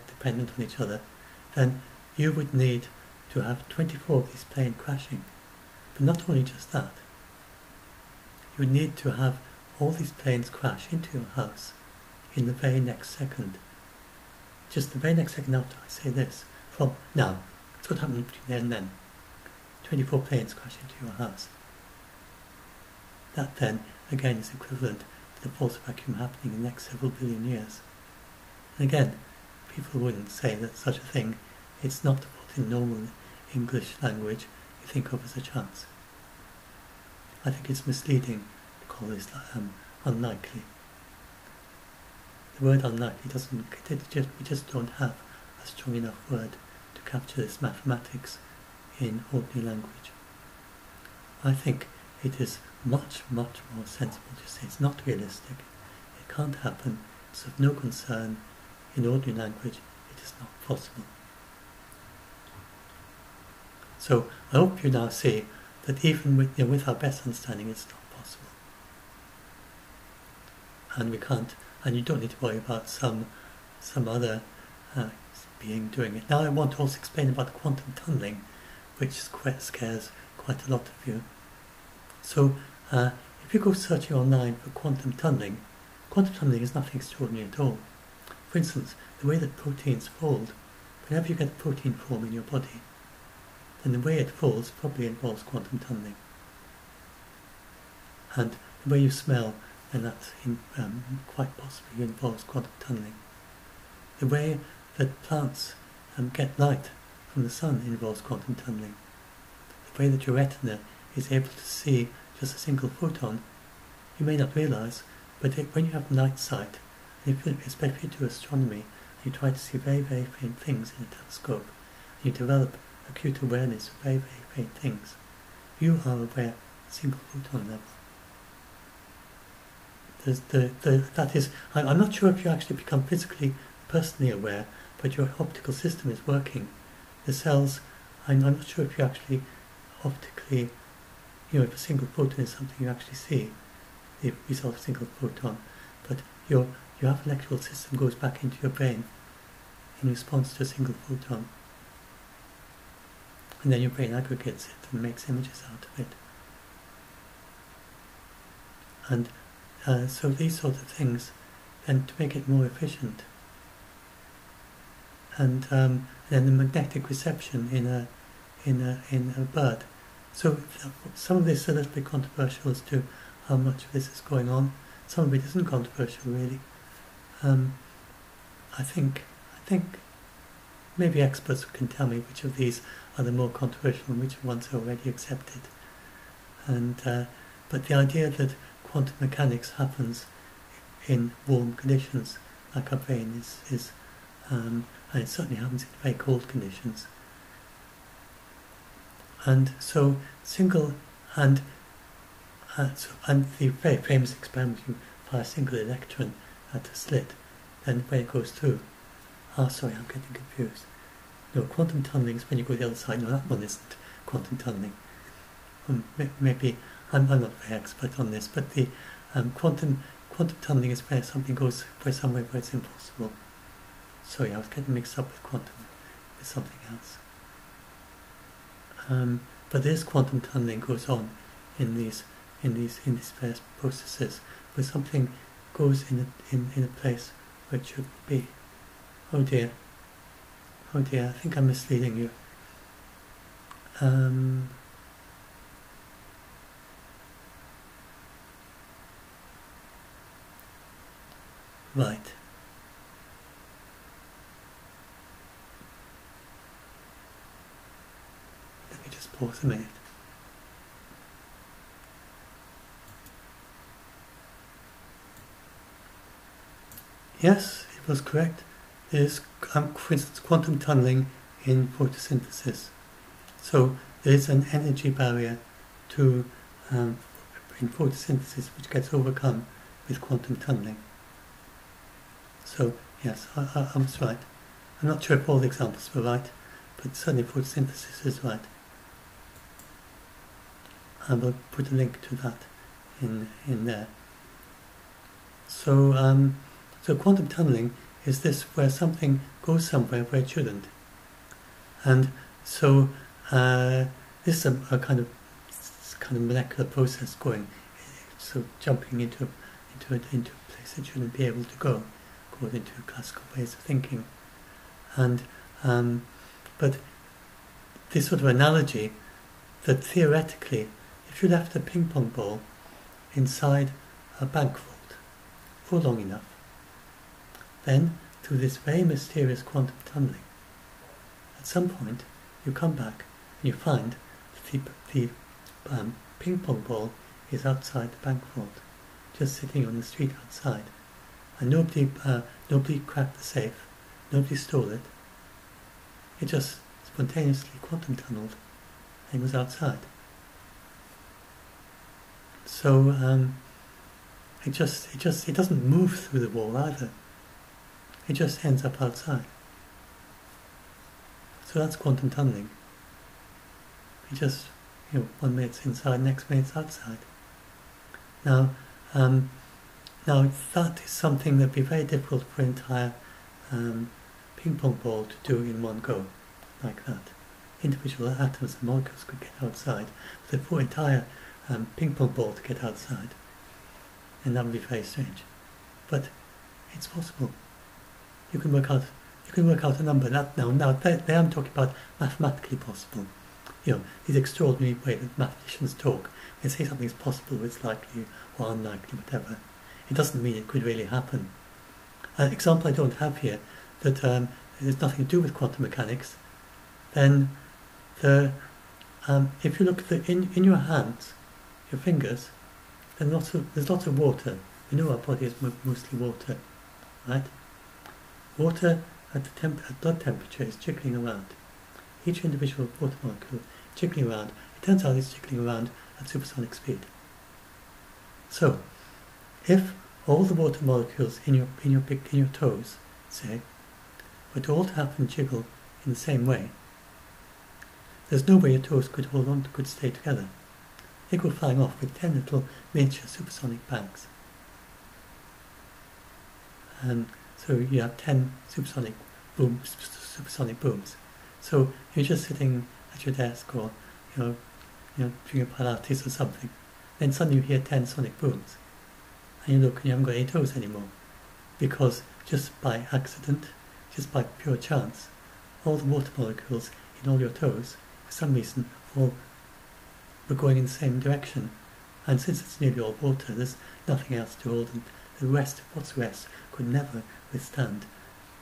dependent on each other, then you would need to have 24 of these planes crashing. But not only just that, you would need to have all these planes crash into your house in the very next second. Just the very next second after I say this. From now, it's what happened between there and then. 24 planes crash into your house. That then, again, is equivalent to the force vacuum happening in the next several billion years. And again, people wouldn't say that such a thing, it's not what in normal English language you think of as a chance. I think it's misleading to call this unlikely. The word unlikely we just don't have a strong enough word to capture this mathematics in ordinary language. I think it is much, much more sensible to say it's not realistic, it can't happen, it's of no concern, in ordinary language it is not possible. So I hope you now see that even with our best understanding it's not possible. And we can't, and you don't need to worry about some other being doing it. Now I want to also explain about quantum tunneling, which scares quite a lot of you. So if you go searching online for quantum tunneling is nothing extraordinary at all. For instance, the way that proteins fold, whenever you get a protein form in your body, then the way it folds probably involves quantum tunneling. And the way you smell, and that quite possibly involves quantum tunneling. The way that plants get light from the sun involves quantum tunneling. The way that your retina is able to see just a single photon, you may not realize, but when you have night sight, especially if you do astronomy, and you try to see very, very faint things in a telescope, and you develop acute awareness of very, very faint things, you are aware at a single photon level. That is, I'm not sure if you actually become physically, personally aware, but your optical system is working. The cells, I'm not sure if you actually optically, if a single photon is something you actually see, the result of a single photon, but your electrical system goes back into your brain in response to a single photon. And then your brain aggregates it and makes images out of it. And so these sort of things, then to make it more efficient. And then the magnetic reception in a bird. So some of this is a little bit controversial as to how much of this is going on. Some of it isn't controversial, really. I think maybe experts can tell me which of these are the more controversial and which ones are already accepted. And but the idea that quantum mechanics happens in warm conditions, like our brain, is and it certainly happens in very cold conditions. And so and the very famous experiment, you fire a single electron at a slit, then when it goes through. Sorry, I'm getting confused. No, quantum tunneling is when you go the other side. No, that one isn't quantum tunneling. Maybe I'm not very expert on this, but the quantum tunneling is where something goes somewhere where it's impossible. Sorry, I was getting mixed up with quantum with something else. But this quantum tunneling goes on in these various processes, where something goes in a place where it shouldn't be. Oh dear, I think I'm misleading you. Right. Let me just pause a minute. Yes, it was correct. There is, for instance, quantum tunneling in photosynthesis. So there is an energy barrier to in photosynthesis which gets overcome with quantum tunneling. So yes, I was right. I'm not sure if all the examples were right, but certainly photosynthesis is right. I will put a link to that in there. So so quantum tunneling is this, where something goes somewhere where it shouldn't. And so this is a kind of molecular process going, so jumping into a place it shouldn't be able to go, according to classical ways of thinking. And but this sort of analogy that theoretically, if you left a ping pong ball inside a bank vault for long enough, then through this very mysterious quantum tunneling, at some point you come back and you find that the ping pong ball is outside the bank vault, just sitting on the street outside, and nobody cracked the safe, nobody stole it. It just spontaneously quantum tunneled and was outside. So it doesn't move through the wall either. It just ends up outside. So that's quantum tunneling. It just, 1 minute's inside, next minute's outside. Now that is something that'd be very difficult for an entire ping pong ball to do in one go, like that. Individual atoms and molecules could get outside, but for an entire ping pong ball to get outside, and that would be very strange. But it's possible. You can work out a number. Now there I'm talking about mathematically possible. these extraordinary way that mathematicians talk. They say something's possible, it's likely or unlikely, whatever. It doesn't mean it could really happen. An example I don't have here, that there's nothing to do with quantum mechanics, then if you look at in your hands, your fingers, then there's lots of water. We know our body is mostly water, right? Water at blood temperature is jiggling around. Each individual water molecule jiggling around. It turns out it's jiggling around at supersonic speed. So, if all the water molecules in your toes, say, were to all happen jiggle in the same way, there's no way your toes could stay together. They go flying off with 10 little miniature supersonic bangs. And so you have 10 supersonic booms. So you're just sitting at your desk or doing a Pilates or something. Then suddenly you hear 10 sonic booms. And you look and you haven't got any toes anymore. Because just by accident, just by pure chance, all the water molecules in all your toes, for some reason, all were going in the same direction. And since it's nearly all water, there's nothing else to hold, and the rest, what's the rest, could never withstand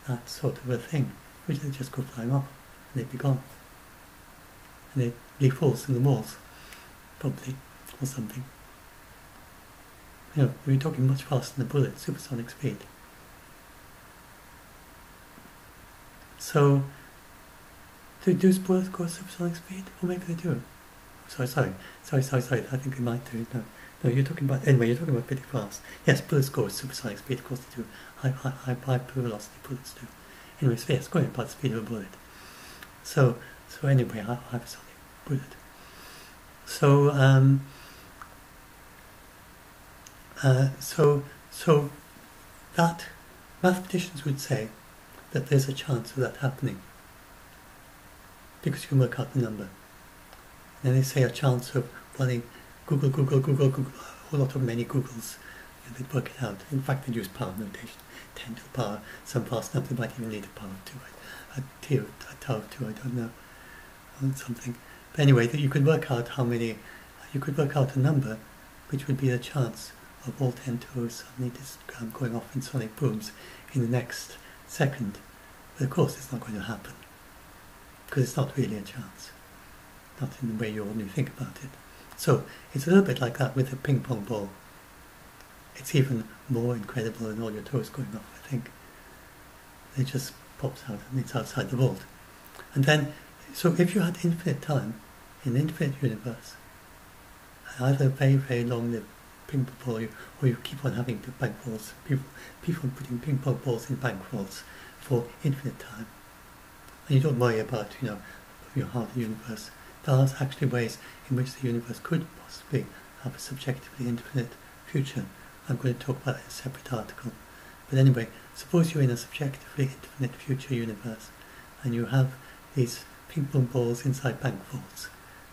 that sort of a thing, which they just go flying off, and they'd be gone. And they'd leave holes in the walls, probably, or something. We're talking much faster than a bullet, supersonic speed. So, do bullets go at supersonic speed? Or maybe they do. Sorry. I think they might do. No, you're talking about pretty fast. Yes, bullets go at supersonic speed, of course they do. High velocity bullets do. Anyway, so yes, going about the speed of a bullet. So anyway, hypersonic bullet. So that mathematicians would say that there's a chance of that happening because you can work out the number. And then they say a chance of running Google, a whole lot of many Googles, and they'd work it out. In fact, they'd use power notation, 10 to the power, some fast enough, they might even need a power of 2, a tau of 2, I don't know, or something. But anyway, that you could work out you could work out a number which would be the chance of all 10 toes suddenly going off in sonic booms in the next second. But of course it's not going to happen, because it's not really a chance, not in the way you ordinarily think about it. So it's a little bit like that with a ping pong ball. It's even more incredible than all your toes going off, I think. It just pops out and it's outside the vault. And then, so if you had infinite time in an infinite universe, either very, very long-lived ping pong ball, or you keep on having bank balls, people putting ping pong balls in bank vaults for infinite time, and you don't worry about, how the universe. There are actually ways in which the universe could possibly have a subjectively infinite future. I'm going to talk about it in a separate article. But anyway, suppose you're in a subjectively infinite future universe, and you have these ping pong balls inside bank vaults,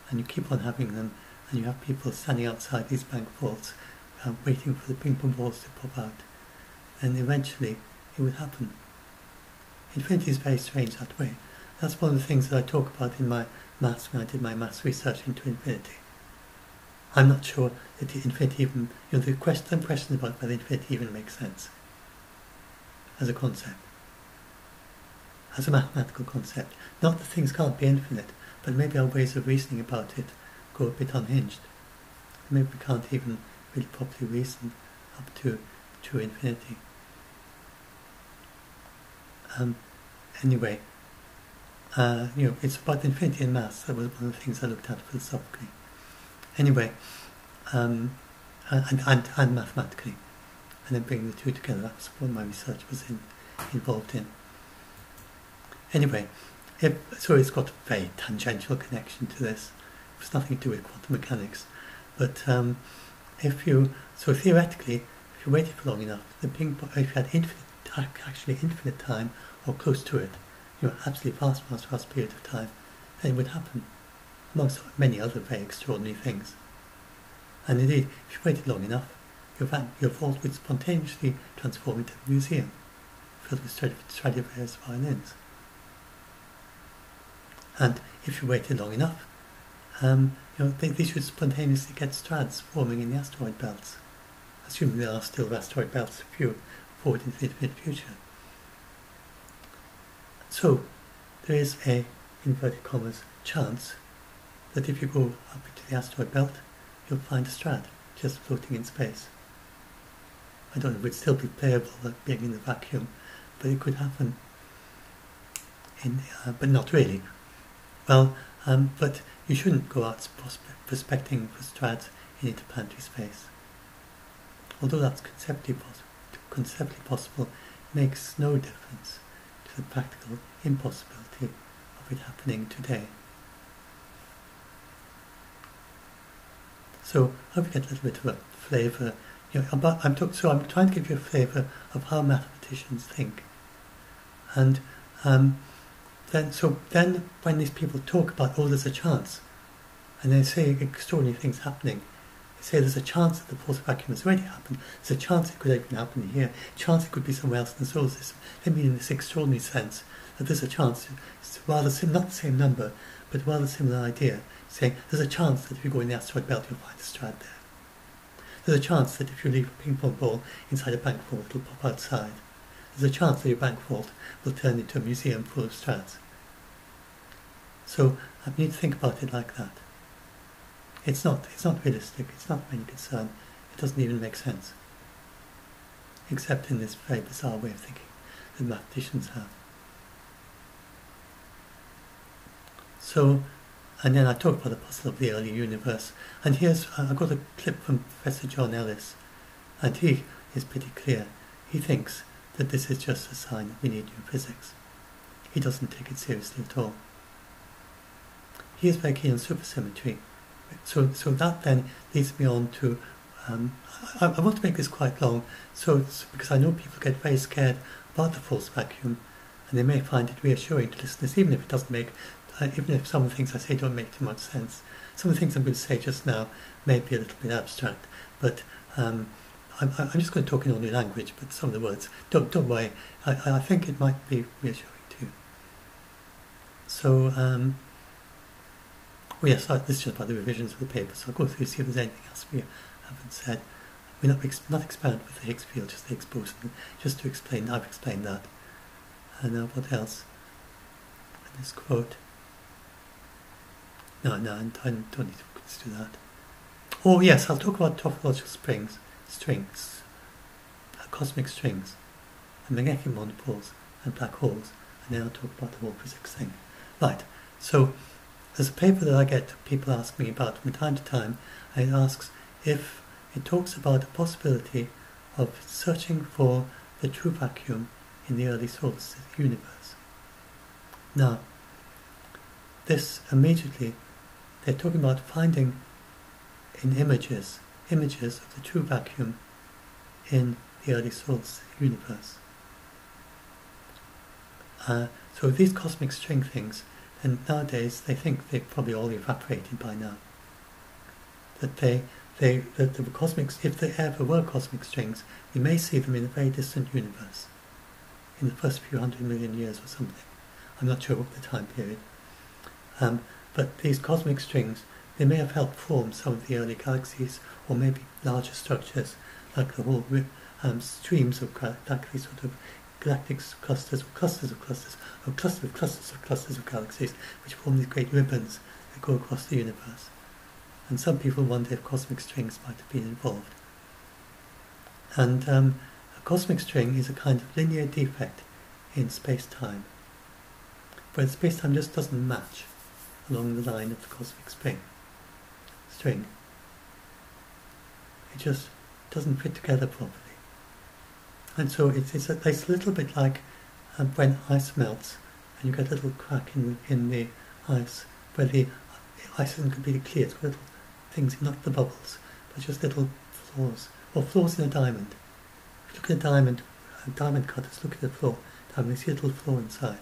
and you keep on having them, and you have people standing outside these bank vaults waiting for the ping pong balls to pop out. And eventually it would happen. Infinity is very strange that way. That's one of the things that I talk about in my maths when I did my maths research into infinity. I'm not sure that the infinity even, the question about whether infinity even makes sense as a concept, as a mathematical concept. Not that things can't be infinite, but maybe our ways of reasoning about it go a bit unhinged. Maybe we can't even really properly reason up to infinity. Anyway, it's about infinity in maths. That was one of the things I looked at philosophically. Anyway, and mathematically, and then bringing the two together. That's what my research was involved in. Anyway, so it's got a very tangential connection to this. It's nothing to do with quantum mechanics, but theoretically, if you waited for long enough, if you had infinite time or close to it, absolutely fast period of time, then it would happen, amongst many other very extraordinary things. And indeed, if you waited long enough, your vault would spontaneously transform into a museum filled with Stradivarius violins. And if you waited long enough, they should spontaneously get strads forming in the asteroid belts, assuming there are still asteroid belts a few forward into the infinite future. So there is a, inverted commas, chance that if you go up into the asteroid belt, you'll find a strad just floating in space. I don't know if it would still be playable, like being in the vacuum, but it could happen. But not really. Well, but you shouldn't go out prospecting for strads in interplanetary space. Although that's conceptually possible, makes no difference to the practical impossibility of it happening today. So I hope you get a little bit of a flavour. I'm trying to give you a flavour of how mathematicians think, and then when these people talk about, oh, there's a chance, and they say extraordinary things happening, they say there's a chance that the force vacuum has already happened, there's a chance it could even happen here, a chance it could be somewhere else in the solar system. They mean in this extraordinary sense that there's a chance, it's rather not the same number, but rather similar idea, saying there's a chance that if you go in the asteroid belt you'll find a strad there. There's a chance that if you leave a ping pong ball inside a bank vault it'll pop outside. There's a chance that your bank vault will turn into a museum full of strads. So I need to think about it like that. It's not realistic, it's not of any concern, it doesn't even make sense. Except in this very bizarre way of thinking that mathematicians have. So, and then I talk about the puzzle of the early universe, and here's, I've got a clip from Professor John Ellis, and he is pretty clear. He thinks that this is just a sign that we need new physics. He doesn't take it seriously at all. He is very keen on supersymmetry. So that then leads me on to, I want to make this quite long, because I know people get very scared about the false vacuum, and they may find it reassuring to listeners, even if it doesn't make, even if some of the things I say don't make too much sense. Some of the things I'm going to say just now may be a little bit abstract, but I'm just going to talk in ordinary language, but some of the words, don't worry, I think it might be reassuring too. So, well, yes, this is just about the revisions of the paper, so I'll go through and see if there's anything else we haven't said. We're not expand with the Higgs field, just the Higgs boson, just to explain, I've explained that. And what else? And this quote. No, I don't need to do that. Oh yes, I'll talk about topological strings, cosmic strings, and magnetic monopoles, and black holes, and then I'll talk about the whole physics thing. Right, so there's a paper that I get people ask me about from time to time, and it asks if it talks about the possibility of searching for the true vacuum in the early solar universe. Now, this immediately, they're talking about finding in images of the true vacuum in the early solar universe. So these cosmic string things, and nowadays they think they've probably all evaporated by now. That the cosmics, if they ever were cosmic strings, we may see them in a very distant universe, in the first few 100 million years or something. I'm not sure what the time period. But these cosmic strings, they may have helped form some of the early galaxies, or maybe larger structures, like the whole streams of galactic sort of galactic clusters, or clusters of clusters, or clusters of clusters of clusters of galaxies, which form these great ribbons that go across the universe. And some people wonder if cosmic strings might have been involved. And a cosmic string is a kind of linear defect in space-time, where space-time just doesn't match along the line of the cosmic string. It just doesn't fit together properly. And so it's a little bit like when ice melts and you get a little crack in the ice where the ice isn't completely clear. It's got little things, not the bubbles, but just little flaws, or flaws in a diamond. If you look at a diamond cutters look at the flaw, they see a little flaw inside,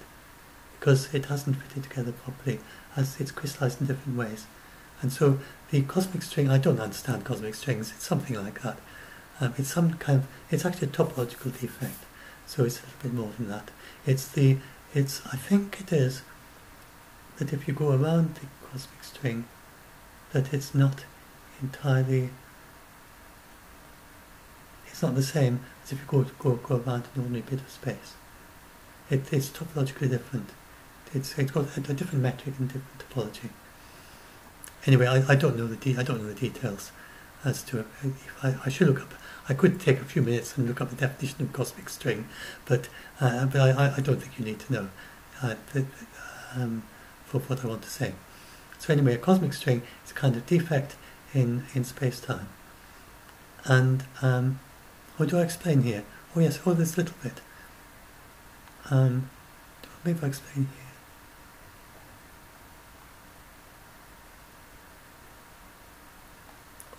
because it hasn't fitted together properly, as it's crystallized in different ways. And so the cosmic string, I don't understand cosmic strings, it's something like that. It's some kind of, it's actually a topological defect, so it's a little bit more than that. I think it is that if you go around the cosmic string that it's not entirely, it's not the same as if you go around an ordinary bit of space. It's topologically different. It's got a different metric and different topology. Anyway, I don't know the details as to if I should look up. I could take a few minutes and look up the definition of cosmic string, but I don't think you need to know for what I want to say. So anyway, a cosmic string is a kind of defect in space-time. And what do I explain here? Oh yes, this little bit. Maybe I explain here.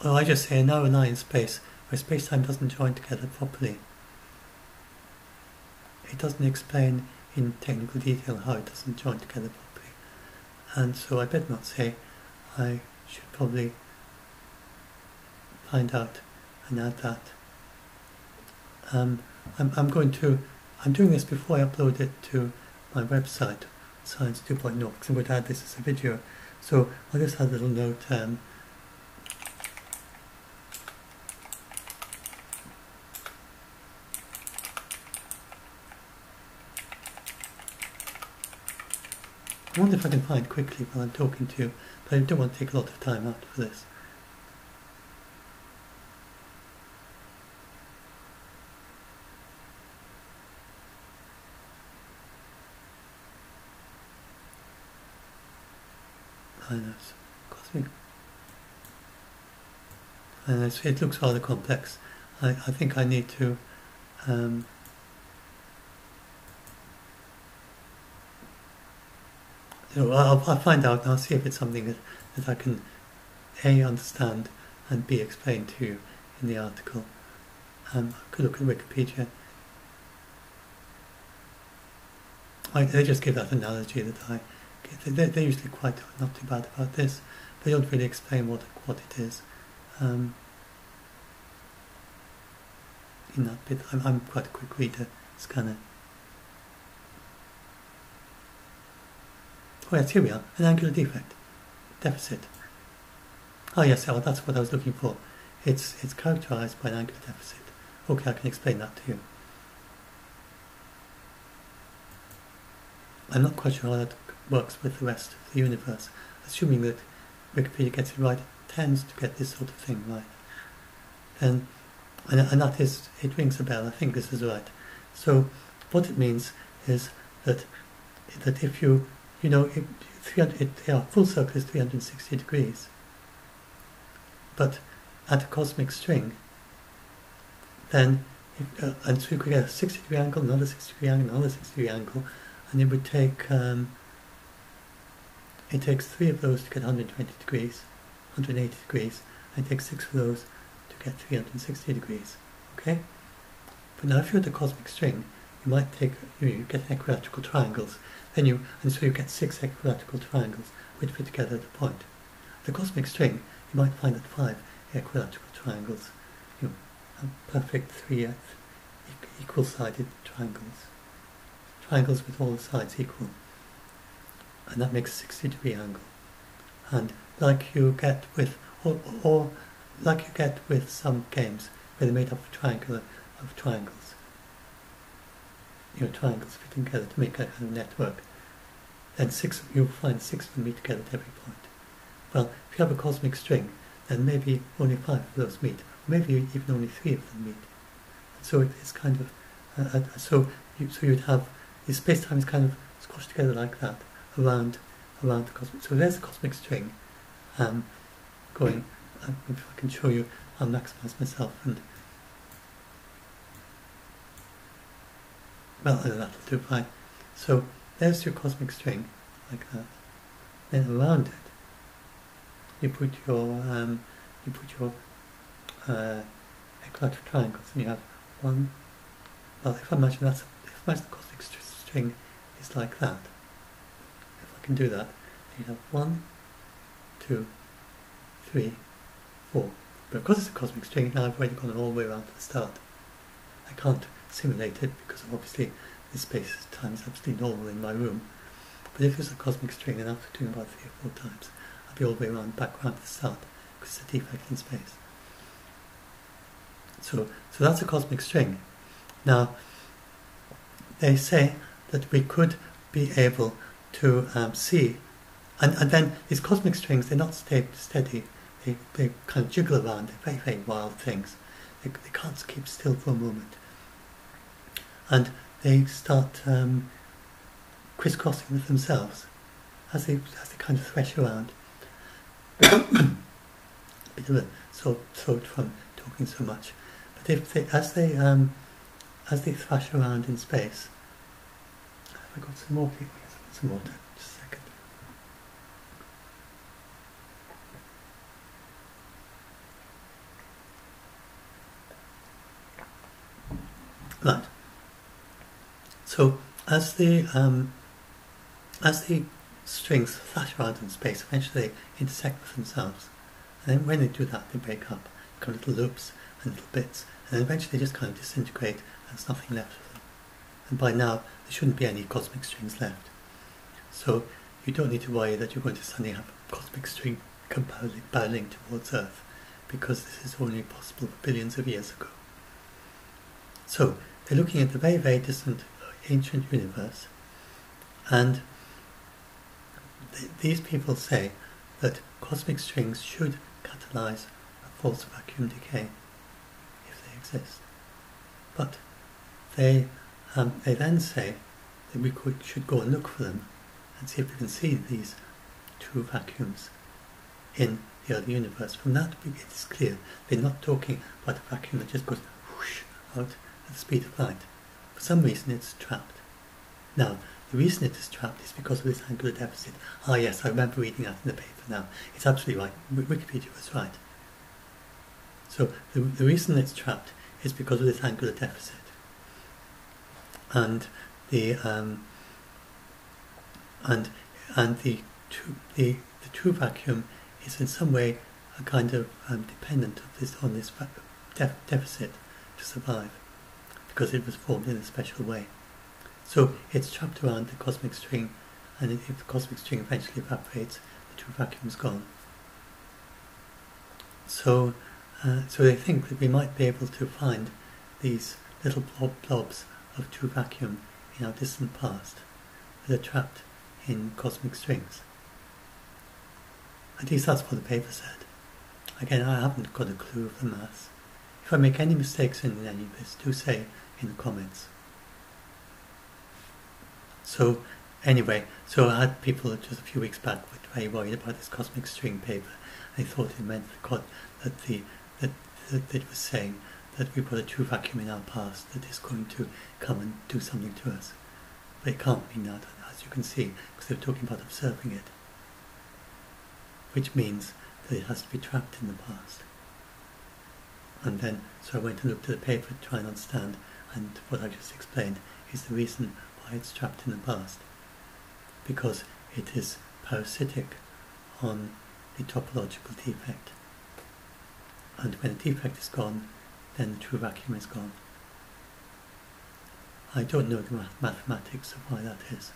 Or I just say a narrow line in space where space-time doesn't join together properly. It doesn't explain in technical detail how it doesn't join together properly. And so I better not say. I should probably find out and add that. I'm doing this before I upload it to my website, Science 2.0, because I'm going to add this as a video. So I'll just add a little note. I wonder if I can find quickly while I'm talking to you, but I don't want to take a lot of time out for this. Cosmic. It looks rather complex. I think I need to I'll find out and I'll see if it's something that I can A, understand, and B, explain to you in the article. I could look at Wikipedia. They just give that analogy that I give. They're usually quite not too bad about this. They don't really explain what it is. In that bit, I'm quite a quick reader, scanner. Oh yes, here we are, an angular defect, deficit. Oh yes, that's what I was looking for. It's characterized by an angular deficit. Okay, I can explain that to you. I'm not quite sure how that works with the rest of the universe. Assuming that Wikipedia gets it right, it tends to get this sort of thing right. And that is, it rings a bell. I think this is right. So what it means is that if full circle is 360 degrees, but at a cosmic string, then and so you could get a 60-degree angle, another 60-degree angle, another 60-degree angle, and it would take it takes 3 of those to get 120 degrees, 180 degrees, and it takes 6 of those to get 360 degrees. Okay? But now if you're at a cosmic string, you might take you get equilateral triangles, and so you get 6 equilateral triangles which fit together at a point. The cosmic string, you might find that 5 equilateral triangles, perfect 3 equal-sided triangles with all the sides equal, and that makes a 60-degree angle. And like you get with or like you get with some games where they're made up of triangles, triangles fitting together to make a kind of network, then you'll find 6 of them meet together at every point. Well, if you have a cosmic string, then maybe only 5 of those meet, or maybe even only 3 of them meet. And so it's kind of so you'd have the space-time is kind of squashed together like that around the cosmic. So there's a cosmic string going. If I can show you, I'll maximize myself and. Well, that'll do fine. So there's your cosmic string, like that. Then around it, you put your equilateral triangles, and you have one. Well, if I imagine the cosmic string is like that, if I can do that, you have 1, 2, 3, 4. But because it's a cosmic string, now I've already gone all the way around to the start. I can't simulate it because obviously the space-time is absolutely normal in my room. But if it's a cosmic string, then after doing about 3 or 4 times, be all the way around, back around to the start, because it's a defect in space. So that's a cosmic string. Now, they say that we could be able to see, and then these cosmic strings, they're not steady. They kind of jiggle around. They're very, very wild things. They can't keep still for a moment. And they start crisscrossing with themselves as they kind of thresh around. A bit of a sore throat from talking so much. But as they thrash around in space, have I got some more people? Yes, I've got some water. Just a second. Right. So as the strings flash around in space, eventually they intersect with themselves, and then when they do that, they break up, become little loops and little bits, and then eventually they just kind of disintegrate, and there's nothing left of them. And by now, there shouldn't be any cosmic strings left. So you don't need to worry that you're going to suddenly have a cosmic string come barreling towards Earth, because this is only possible for billions of years ago. So they're looking at the very, very distant ancient universe, and these people say that cosmic strings should catalyze a false vacuum decay if they exist. But they then say that we should go and look for them and see if we can see these two vacuums in the early universe. From that it is clear they're not talking about a vacuum that just goes whoosh out at the speed of light. For some reason it's trapped. Now, the reason it is trapped is because of this angular deficit. Ah yes, I remember reading that in the paper now. It's absolutely right. Wikipedia was right. So the reason it's trapped is because of this angular deficit. And the true vacuum is in some way a kind of dependent on this deficit to survive, because it was formed in a special way. So it's trapped around the cosmic string, and if the cosmic string eventually evaporates, the true vacuum is gone. So they think that we might be able to find these little blobs of true vacuum in our distant past that are trapped in cosmic strings. At least that's what the paper said. Again, I haven't got a clue of the maths. If I make any mistakes in any of this, do say in the comments. So anyway, so I had people just a few weeks back were very worried about this cosmic string paper. They thought it meant that it was saying that we've got a true vacuum in our past that is going to come and do something to us. But it can't mean that, as you can see, because they're talking about observing it, which means that it has to be trapped in the past. And then, so I went and looked at the paper to try and understand, and what I just explained is the reason why it's trapped in the past, because it is parasitic on the topological defect, and when the defect is gone, then the true vacuum is gone. I don't know the mathematics of why that is.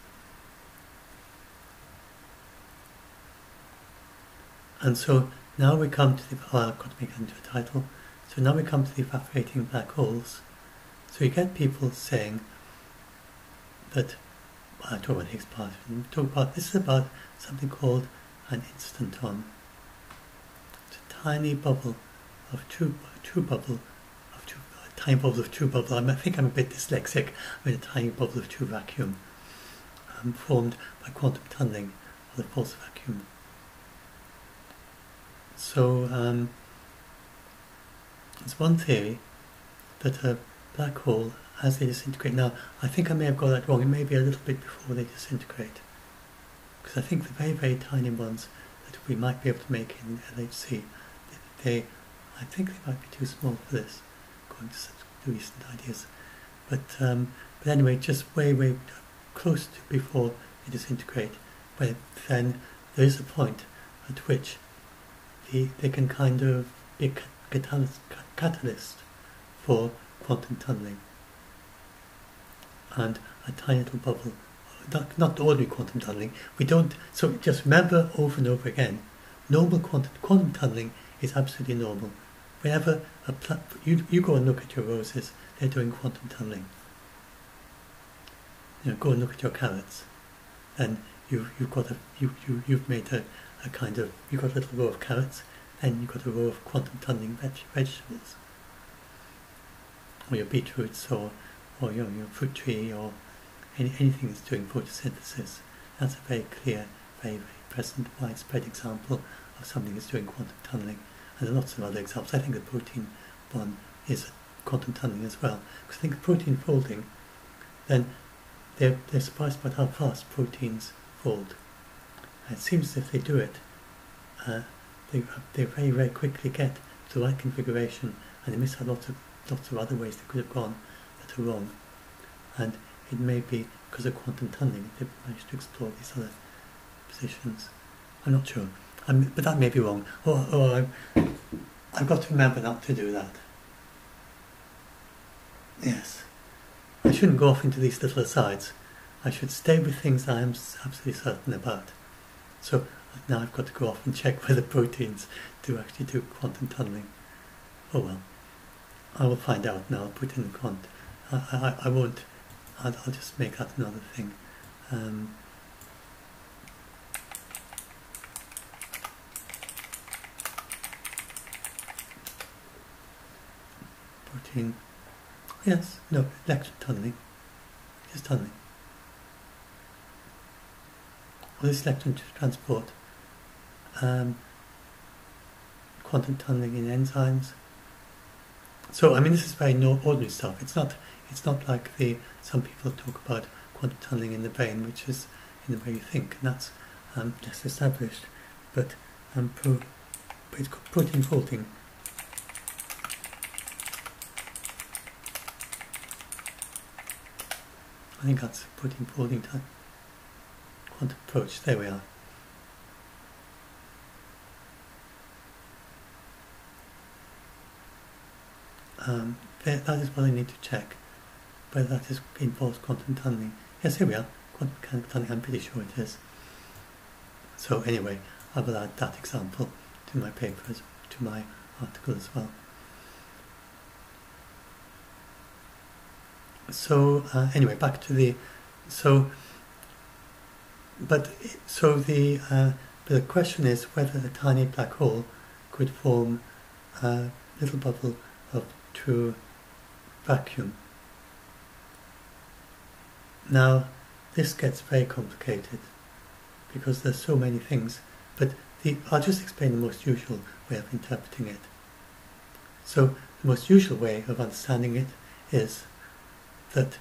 And so now we come to the, I've got to make it into a title, so now we come to the evaporating black holes. So you get people saying that, well, I talk about Higgs partition, this is about something called an instanton. It's a tiny bubble of true bubble, tiny bubbles of true bubble. I think I'm a bit dyslexic. I mean a tiny bubble of true vacuum formed by quantum tunneling of the false vacuum. So there's one theory that a black hole, as they disintegrate, now I think I may have got that wrong, it may be a little bit before they disintegrate, because I think the very, very tiny ones that we might be able to make in LHC, I think they might be too small for this, according to such recent ideas. But anyway, just way, way close to before they disintegrate, but then there is a point at which they can kind of be a catalyst for quantum tunneling. And a tiny little bubble, not ordinary quantum tunneling. We don't, so just remember over and over again, normal quantum tunneling is absolutely normal. Whenever you go and look at your roses, they're doing quantum tunneling. Go and look at your carrots, and you've made a kind of, you've got a little row of carrots, and you've got a row of quantum tunneling vegetables, or your beetroots, or your fruit tree, or anything that's doing photosynthesis. That's a very clear, very, very present, widespread example of something that's doing quantum tunneling. And there are lots of other examples. I think the protein one is quantum tunneling as well, because I think the protein folding, then they're surprised about how fast proteins fold. And it seems as if they do it, they very, very quickly get to the right configuration, and they miss out lots of other ways they could have gone that are wrong. And it may be because of quantum tunneling they've managed to explore these other positions. I'm not sure, but that may be wrong. Or I've got to remember not to do that. Yes, I shouldn't go off into these little asides. I should stay with things I am absolutely certain about. So now I've got to go off and check whether proteins do actually do quantum tunneling. Oh well, I will find out now. I'll put in the quant. I won't. I'll just make that another thing. Protein. Yes. No. Electron tunneling. Just tunneling. Well, this electron transport. Quantum tunneling in enzymes. So I mean, this is very ordinary stuff. It's not like some people talk about quantum tunneling in the brain, which is in the way you think, and that's less established. But it's called protein folding. I think that's protein folding type quantum approach. There we are. That is what I need to check, whether that involves quantum tunneling. Yes, here we are. Quantum tunneling, I'm pretty sure it is. So anyway, I will add that example to my papers, to my article as well. So anyway, back to the the question is whether a tiny black hole could form a little bubble of true vacuum. Now, this gets very complicated because there's so many things, but I'll just explain the most usual way of interpreting it. So, the most usual way of understanding it is that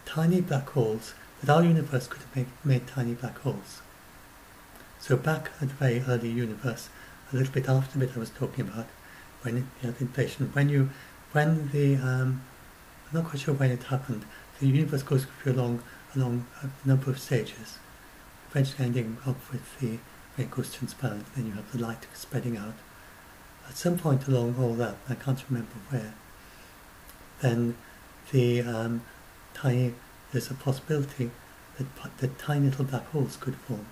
tiny black holes, that our universe could have made tiny black holes. So back at the very early universe, a little bit after the bit I was talking about, when you had inflation, I'm not quite sure when it happened, the universe goes through along a number of stages, eventually ending up with when it goes transparent, then you have the light spreading out. At some point along all that, I can't remember where, then there's a possibility that tiny little black holes could form.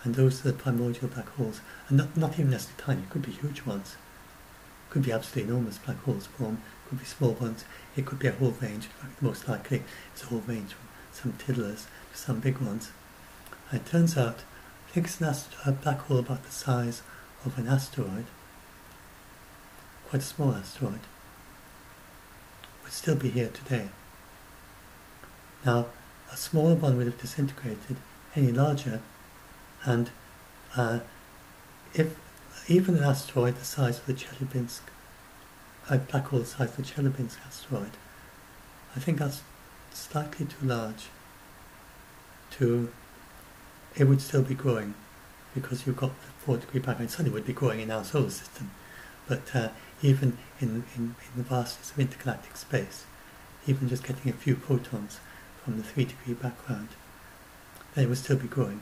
And those are the primordial black holes, and not even necessarily tiny, it could be huge ones. Could be absolutely enormous black holes form, could be small ones, it could be a whole range. In fact, most likely it's a whole range from some tiddlers to some big ones. And it turns out, I think it's a black hole about the size of an asteroid, quite a small asteroid, would still be here today. Now, a smaller one would have disintegrated, any larger, and if even an asteroid the size of the Chelyabinsk, a black hole the size of the Chelyabinsk asteroid, I think that's slightly too large it would still be growing, because you've got the 4-degree background. It certainly would be growing in our solar system, but even in the vastness of intergalactic space, even just getting a few photons from the 3-degree background, then it would still be growing.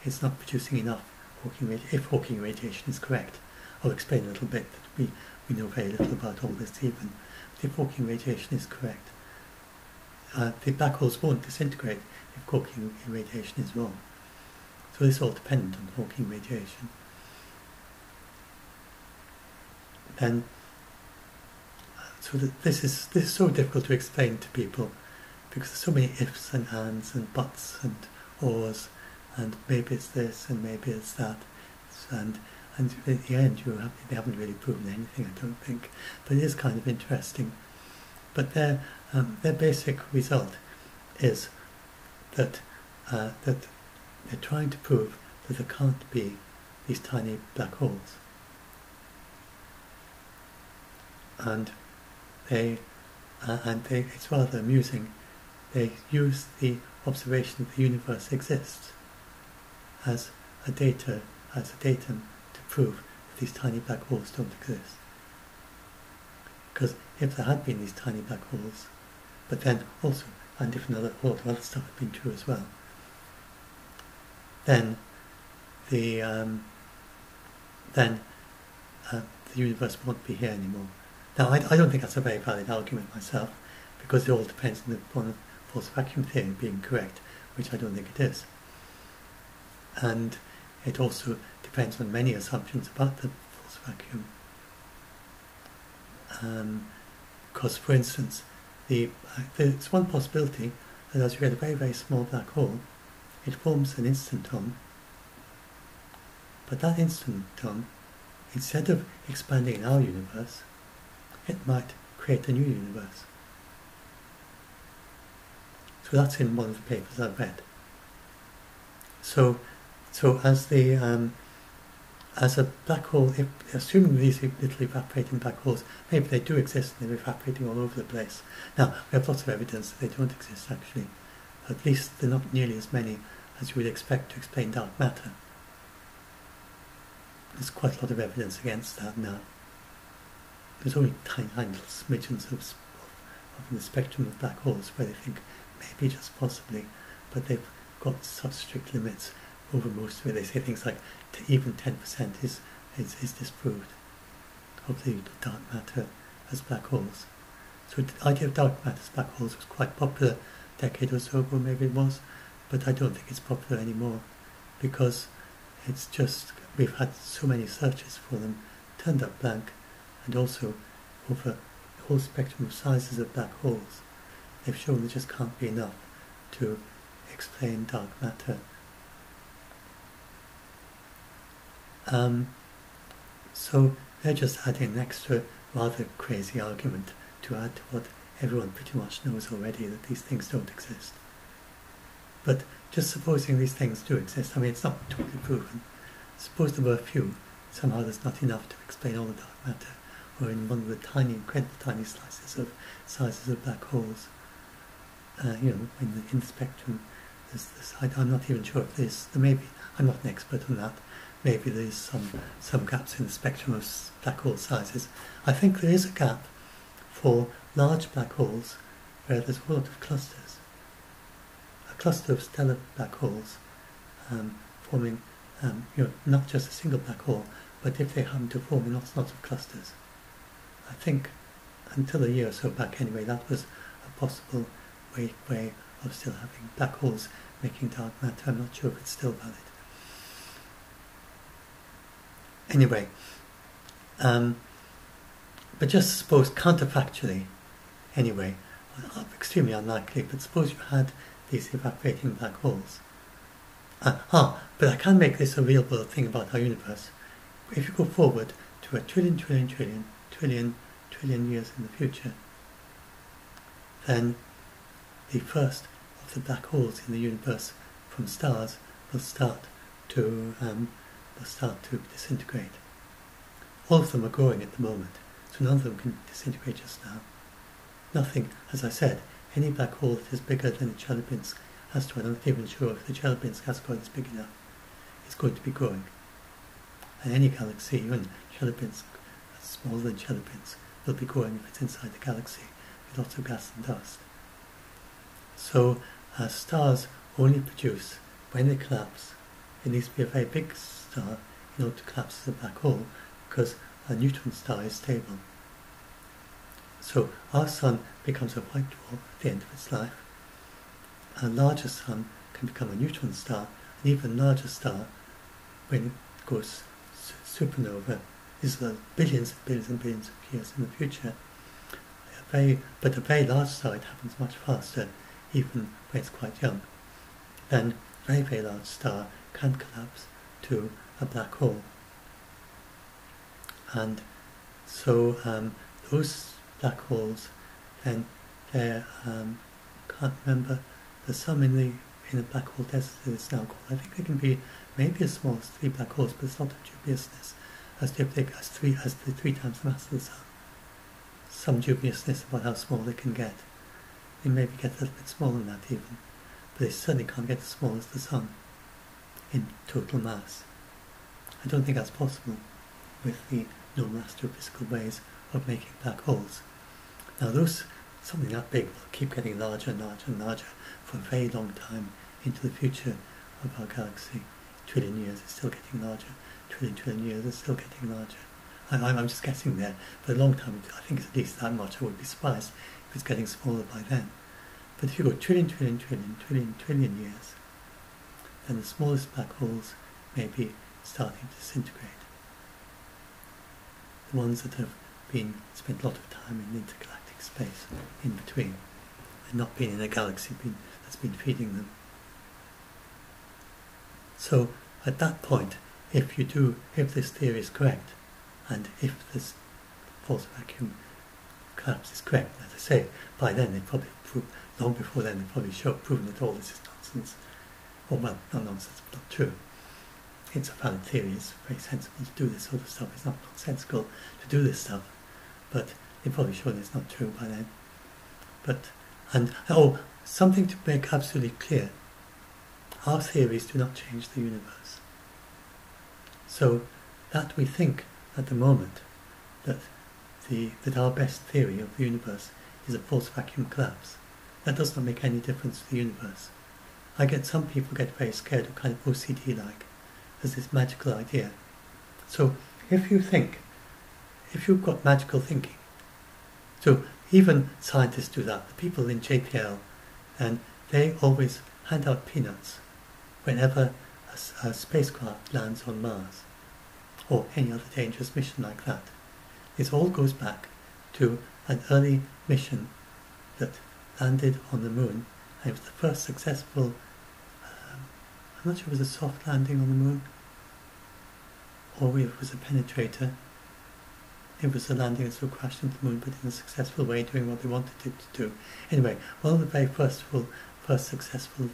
It's not producing enough Hawking radiation. If Hawking radiation is correct, I'll explain a little bit that we know very little about all this even. But if Hawking radiation is correct, the black holes won't disintegrate if Hawking radiation is wrong. So So this is all dependent on Hawking radiation. Then, so this is so difficult to explain to people because there's so many ifs and ands and buts and ors, and maybe it's this and maybe it's that, and in the end they haven't really proven anything, I don't think, but it is kind of interesting. But their basic result is that that they're trying to prove that there can't be these tiny black holes, and it's rather amusing. They use the observation that the universe exists as a datum to prove that these tiny black holes don't exist. Because if there had been these tiny black holes, but then also, and if all the other stuff had been true as well, then the universe won't be here anymore. Now, I don't think that's a very valid argument myself, because it all depends on the false vacuum theory being correct, which I don't think it is. And it also depends on many assumptions about the false vacuum. Because, for instance, there's one possibility that as you get a very, very small black hole, it forms an instanton, but that instanton, instead of expanding in our universe, it might create a new universe. So that's in one of the papers I've read. So as a black hole, assuming these little evaporating black holes, maybe they do exist and they're evaporating all over the place. Now, we have lots of evidence that they don't exist actually. At least they're not nearly as many as you would expect to explain dark matter. There's quite a lot of evidence against that now. There's only tiny little smidgens of in the spectrum of black holes where they think maybe just possibly, but they've got such strict limits over most of it. They say things like even 10% is disproved of the dark matter as black holes. So the idea of dark matter as black holes was quite popular a decade or so ago, maybe it was, but I don't think it's popular anymore because it's just, we've had so many searches for them, turned up blank, and also over the whole spectrum of sizes of black holes, they've shown there just can't be enough to explain dark matter. So they're just adding an extra rather crazy argument to add to what everyone pretty much knows already, that these things don't exist. But just supposing these things do exist, I mean it's not totally proven, suppose there were a few, somehow there's not enough to explain all the dark matter, or in one of the tiny, incredibly tiny sizes of black holes, in the spectrum. I'm not even sure if there may be, I'm not an expert on that, maybe there's some gaps in the spectrum of black hole sizes. I think there is a gap for large black holes where there's a whole lot of clusters. A cluster of stellar black holes forming, not just a single black hole, but if they happen to form in lots of clusters. I think until a year or so back anyway, that was a possible way of still having black holes making dark matter. I'm not sure if it's still valid. Anyway, but just suppose counterfactually, anyway, extremely unlikely, but suppose you had these evaporating black holes. But I can make this a real world thing about our universe. If you go forward to a trillion years in the future, then the first of the black holes in the universe from stars will start to disintegrate. All of them are growing at the moment, so none of them can disintegrate just now. Nothing, as I said, any black hole that is bigger than the Chelyabinsk asteroid, I'm not even sure if the Chelyabinsk asteroid is big enough, is going to be growing. And any galaxy, even Chelyabinsk, that's smaller than Chelyabinsk, will be growing if it's inside the galaxy with lots of gas and dust. So stars only produce, when they collapse, it needs to be a very big star in order to collapse as a black hole, because a neutron star is stable. So our sun becomes a white dwarf at the end of its life. A larger sun can become a neutron star an even larger star, when it goes supernova, is billions and billions and billions of years in the future. But a very large star, it happens much faster, even when it's quite young. Then a very, very large star can collapse to a black hole. And so those black holes, then they're, can't remember, there's some in a black hole desert it's now called. I think they can be maybe as small as 3 black holes, but it's not a dubiousness as big as 3 times the mass of the Sun. Some dubiousness about how small they can get. They maybe get a little bit smaller than that even, but they certainly can't get as small as the Sun in total mass. I don't think that's possible with the normal astrophysical ways of making black holes. Now something that big will keep getting larger and larger and larger for a very long time into the future of our galaxy. Trillion years is still getting larger. Trillion years is still getting larger. I'm just guessing there. For a long time, I think it's at least that much. I would be surprised if it's getting smaller by then. But if you go trillion years, then the smallest black holes may be starting to disintegrate. The ones that have spent a lot of time in intergalactic space in between, and not been in a galaxy that's been feeding them. So at that point, if this theory is correct, and if this false vacuum collapse is correct, as I say, by then they probably long before then they probably proven that all this is nonsense. Or well, not nonsense, but not true. It's a valid theory, it's very sensible to do this sort of stuff. It's not nonsensical to do this stuff, but they've probably shown it's not true by then. Something to make absolutely clear. Our theories do not change the universe. So that we think at the moment that our best theory of the universe is a false vacuum collapse, that does not make any difference to the universe. I get some people get very scared or kind of OCD-like. There's this magical idea. So if you've got magical thinking, so even scientists do that, the people in JPL, and they always hand out peanuts whenever a spacecraft lands on Mars, or any other dangerous mission like that. This all goes back to an early mission that landed on the moon, and it was the first successful, I'm not sure if it was a soft landing on the moon, or if it was a penetrator. It was a landing that sort of crashed into the moon, but in a successful way, doing what they wanted it to do. Anyway, one of the very first successful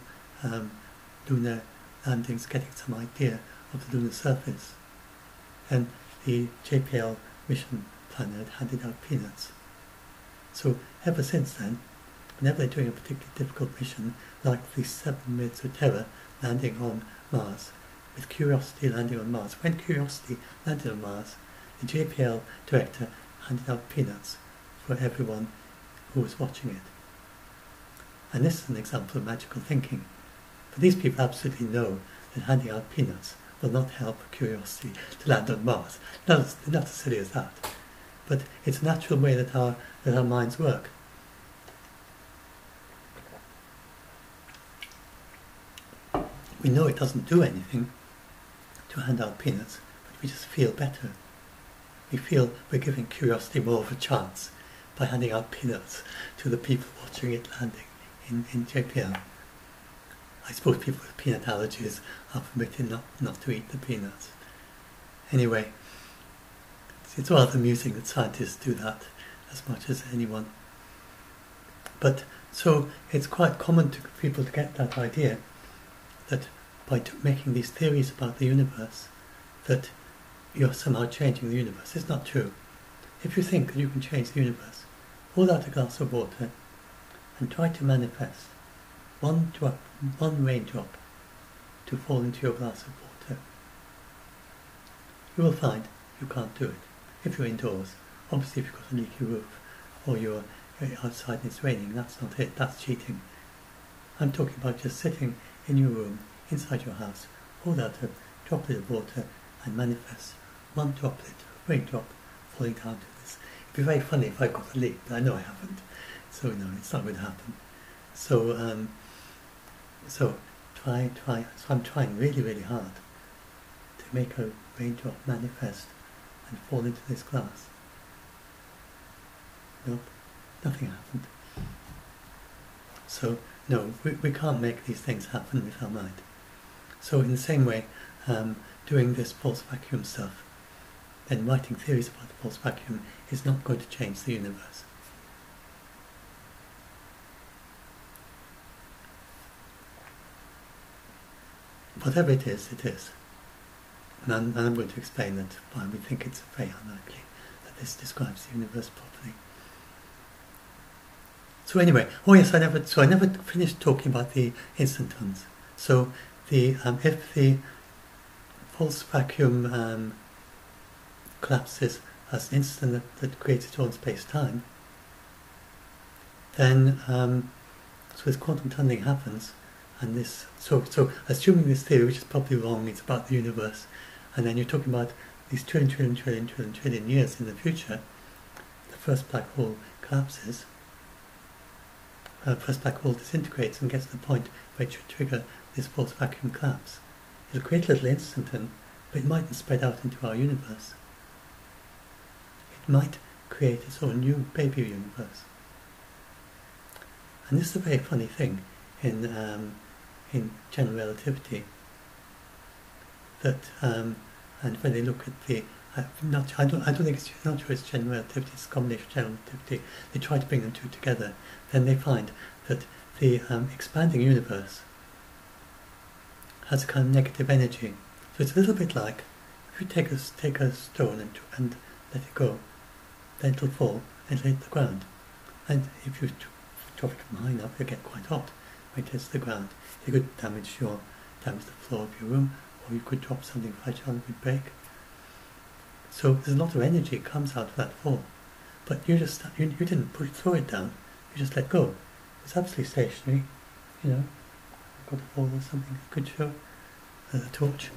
lunar landings, getting some idea of the lunar surface. And the JPL mission planner had handed out peanuts. So ever since then, whenever they're doing a particularly difficult mission, like the 7 minutes of terror landing on Mars, with Curiosity landing on Mars, when Curiosity landed on Mars, the JPL director handed out peanuts for everyone who was watching it. And this is an example of magical thinking. But these people absolutely know that handing out peanuts will not help Curiosity to land on Mars. Not as silly as that. But it's a natural way that our minds work. We know it doesn't do anything to hand out peanuts, but we just feel better. We feel we're giving Curiosity more of a chance by handing out peanuts to the people watching it landing in JPL. I suppose people with peanut allergies are permitted not to eat the peanuts. Anyway, it's rather amusing that scientists do that as much as anyone. But so it's quite common to people to get that idea that by making these theories about the universe, that you're somehow changing the universe. It's not true. If you think that you can change the universe, hold out a glass of water and try to manifest one raindrop to fall into your glass of water. You will find you can't do it if you're indoors. Obviously, if you've got a leaky roof or you're outside and it's raining, that's not it, that's cheating. I'm talking about just sitting in your room, inside your house, hold out a droplet of water and manifest one droplet, raindrop, falling down to this. It'd be very funny if I got a leak, but I know I haven't. So no, it's not going to happen. So try. So I'm trying really, really hard to make a raindrop manifest and fall into this glass. Nope, nothing happened. So no, we can't make these things happen with our mind. So in the same way, doing this false vacuum stuff, then writing theories about the false vacuum is not going to change the universe. Whatever it is, it is. And I'm going to explain that why we think it's very unlikely that this describes the universe properly. So anyway, oh yes, I never finished talking about the instantons. So the if the false vacuum collapses as an instant that creates its own space-time, then so this quantum tunneling happens, and this so assuming this theory, which is probably wrong, it's about the universe, and then you're talking about these trillion years in the future, the first black hole collapses. First black hole disintegrates and gets to the point where it should trigger this false vacuum collapse. It'll create a little instanton, but it mightn't spread out into our universe. It might create its own new baby universe. And this is a very funny thing in general relativity. That and when they look at the I don't think it's not sure it's general relativity, it's a combination of general relativity. They try to bring them two together. Then they find that the expanding universe has a kind of negative energy. So it's a little bit like if you take a stone and let it go, then it'll fall and it'll hit the ground. And if you drop it from high enough, it'll get quite hot when it hits the ground. You could damage the floor of your room, or you could drop something fragile and it would break. So there's a lot of energy that comes out of that fall, but you didn't throw it down. You just let go. It's absolutely stationary. You know, I've got a fall or something I could show. A torch.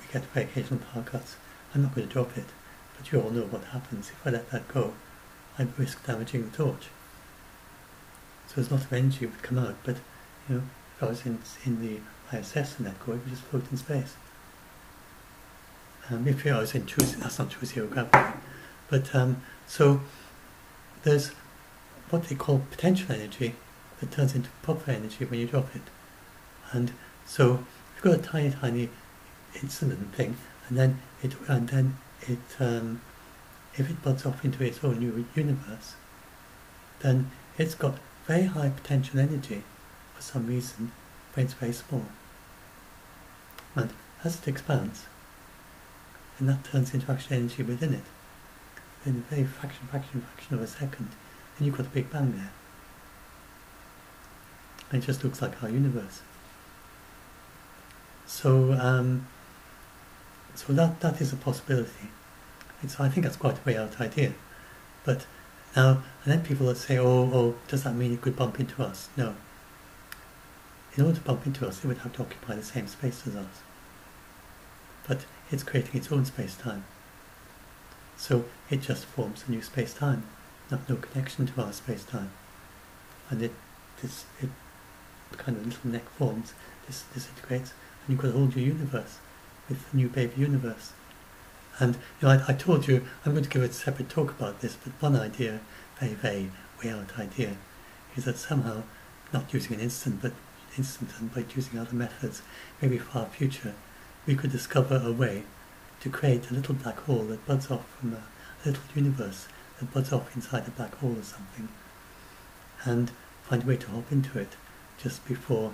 We get very occasional power cuts. I'm not going to drop it, but you all know what happens if I let that go. I risk damaging the torch. So there's a lot of energy would come out, but you know, if I was in the ISS and let go, it would just float in space. If I was in that's not true zero gravity, but so there's what they call potential energy that turns into proper energy when you drop it, and so you've got a tiny incident thing, and then it if it buds off into its own new universe, then it's got very high potential energy for some reason when it's very small, and as it expands, and that turns into actual energy within it. In a very fraction of a second, and you've got a Big Bang there. And it just looks like our universe. So, so that is a possibility. I think that's quite a way out idea. But now, and then people will say, oh, does that mean it could bump into us? No. In order to bump into us, it would have to occupy the same space as us. But it's creating its own space-time. So it just forms a new space-time, no connection to our space-time. And it kind of little neck forms, disintegrates, and you've got a whole new universe with a new baby universe. And you know, I told you I'm going to give a separate talk about this, but one idea, very way out idea, is that somehow, not using an instant, but using other methods, maybe far future, we could discover a way to create a little black hole that buds off from a little universe that buds off inside a black hole or something, and find a way to hop into it just before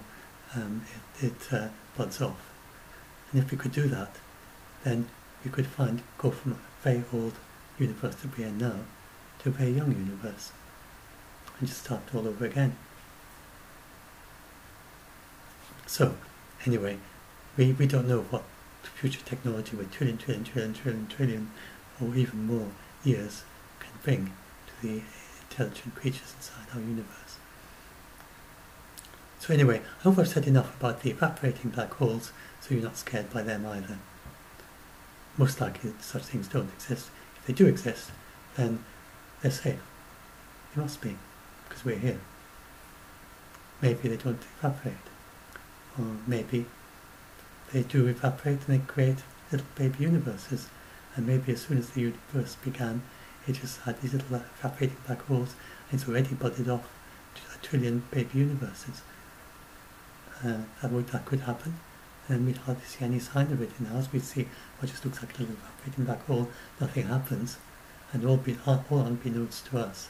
it buds off. And if we could do that, then we could go from a very old universe that we're in now to a very young universe, and just start all over again. So, anyway, we don't know what future technology with trillion or even more years can bring to the intelligent creatures inside our universe. So anyway, I hope I've said enough about the evaporating black holes so you're not scared by them either. Most likely such things don't exist. If they do exist, then they're safe. They must be, because we're here. maybe they don't evaporate. Or maybe they do evaporate and they create little baby universes. And maybe as soon as the universe began, it just had these little evaporating black holes, and it's already budded off to 1 trillion baby universes. That could happen, and we'd hardly see any sign of it in ours. We'd see what just looks like a little evaporating black hole, nothing happens, and all unbeknownst to us,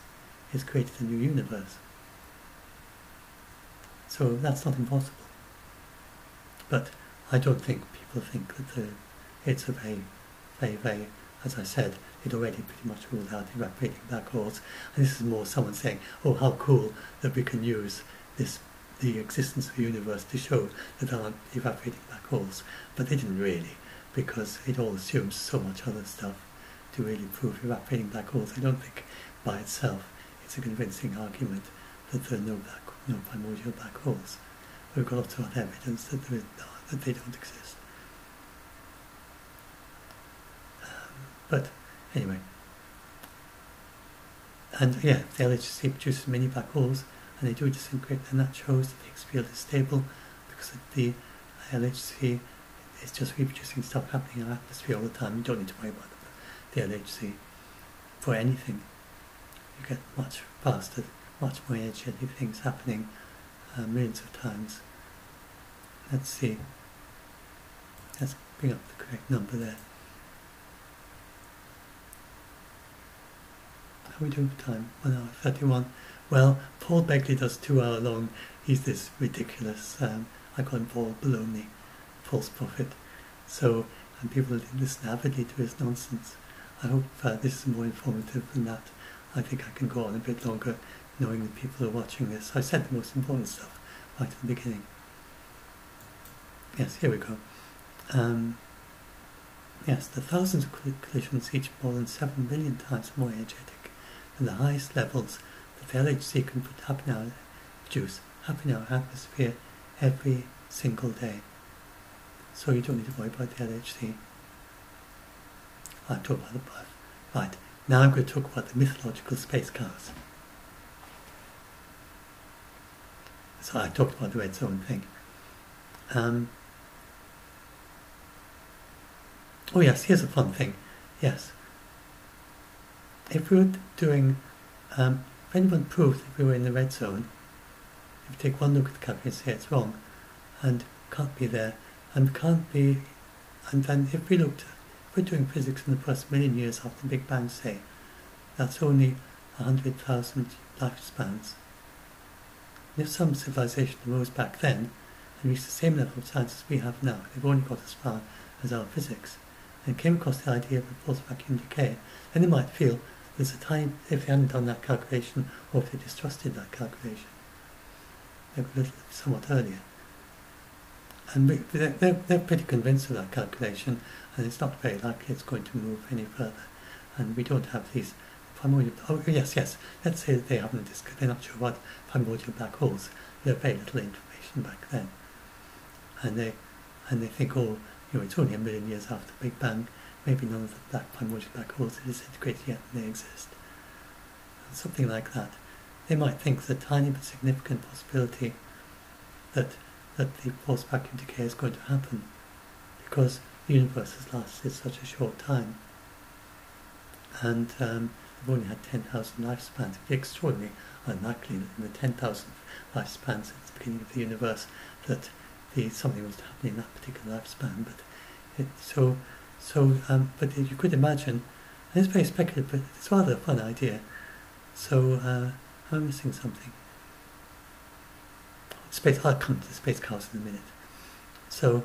it's created a new universe. So that's not impossible. But I don't think people think that it's a very, as I said, it already pretty much ruled out evaporating black holes. And this is more someone saying, oh, how cool that we can use the existence of the universe to show that there aren't evaporating black holes. But they didn't really, because it all assumes so much other stuff to really prove evaporating black holes. I don't think by itself it's a convincing argument that there are no primordial black holes. We've got lots of other evidence that they don't exist. But anyway, and yeah, the LHC produces many black holes, and they do disintegrate, and that shows that the Higgs field is stable, because the LHC is just reproducing stuff happening in our atmosphere all the time. You don't need to worry about the LHC for anything. You get much faster, much more energetic things happening millions of times. Let's see. Let's bring up the correct number there. How are we doing for time? 1 hour 31. Well, Paul Begley does 2 hour long. He's this ridiculous, I call him Paul Baloney, false prophet. So, and people listen avidly to his nonsense. I hope this is more informative than that. I think I can go on a bit longer knowing that people are watching this. I said the most important stuff right at the beginning. Yes, here we go. Yes, the thousands of collisions, each more than 7 million times more energetic than the highest levels that the LHC can produce happen in our atmosphere every single day. So you don't need to worry about the LHC. I've talked about the birth. Right, now I'm going to talk about the mythological space cows. So I talked about the red zone thing. Oh yes, here's a fun thing. Yes. If we were doing, if anyone proved that we were in the red zone, if you take one look at the calculator and say it's wrong, and can't be there, and can't be, and then if we looked, if we're doing physics in the first million years after the Big Bang, say, that's only 100,000 lifespans. And if some civilization arose back then and reached the same level of science as we have now, they've only got as far as our physics, and came across the idea of a false vacuum decay, then they might feel there's a time, if they hadn't done that calculation, or if they distrusted that calculation, they would have lived somewhat earlier. And they're pretty convinced of that calculation, and it's not very likely it's going to move any further. And we don't have these primordial... Oh, yes, let's say that they haven't... They're not sure what primordial black holes. There's very little information back then. And they think, oh, you know, it's only 1 million years after the Big Bang. Maybe none of the primordial black holes are disintegrated yet, and they exist. And something like that. They might think there's a tiny but significant possibility that the false vacuum decay is going to happen, because the universe has lasted such a short time, and we've only had 10,000 lifespans. It'd be extraordinarily unlikely that in the 10,000th lifespan since the beginning of the universe that something was happening in that particular lifespan. But you could imagine, and it's very speculative, but it's rather a fun idea. So I'm missing something. I'll come to the space cows in a minute. So,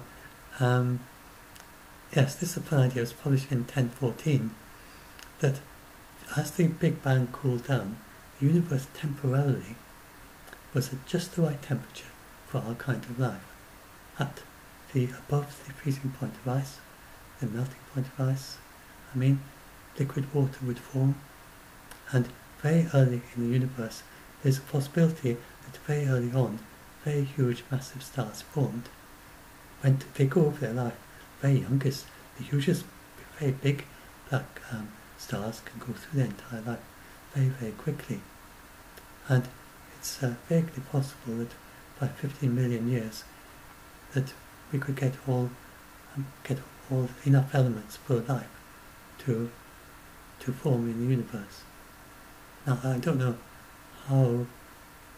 yes, this is a fun idea. It was published in 1014, that as the Big Bang cooled down, the universe temporarily was at just the right temperature for our kind of life. At above the freezing point of ice, the melting point of ice, liquid water would form, and very early in the universe, there's a possibility that very early on, very huge, massive stars formed. When they go over their life, very youngest, the hugest, very big black stars can go through their entire life very, very quickly. And it's vaguely possible that by 15 million years, that we could get all enough elements for life to form in the universe. Now, I don't know how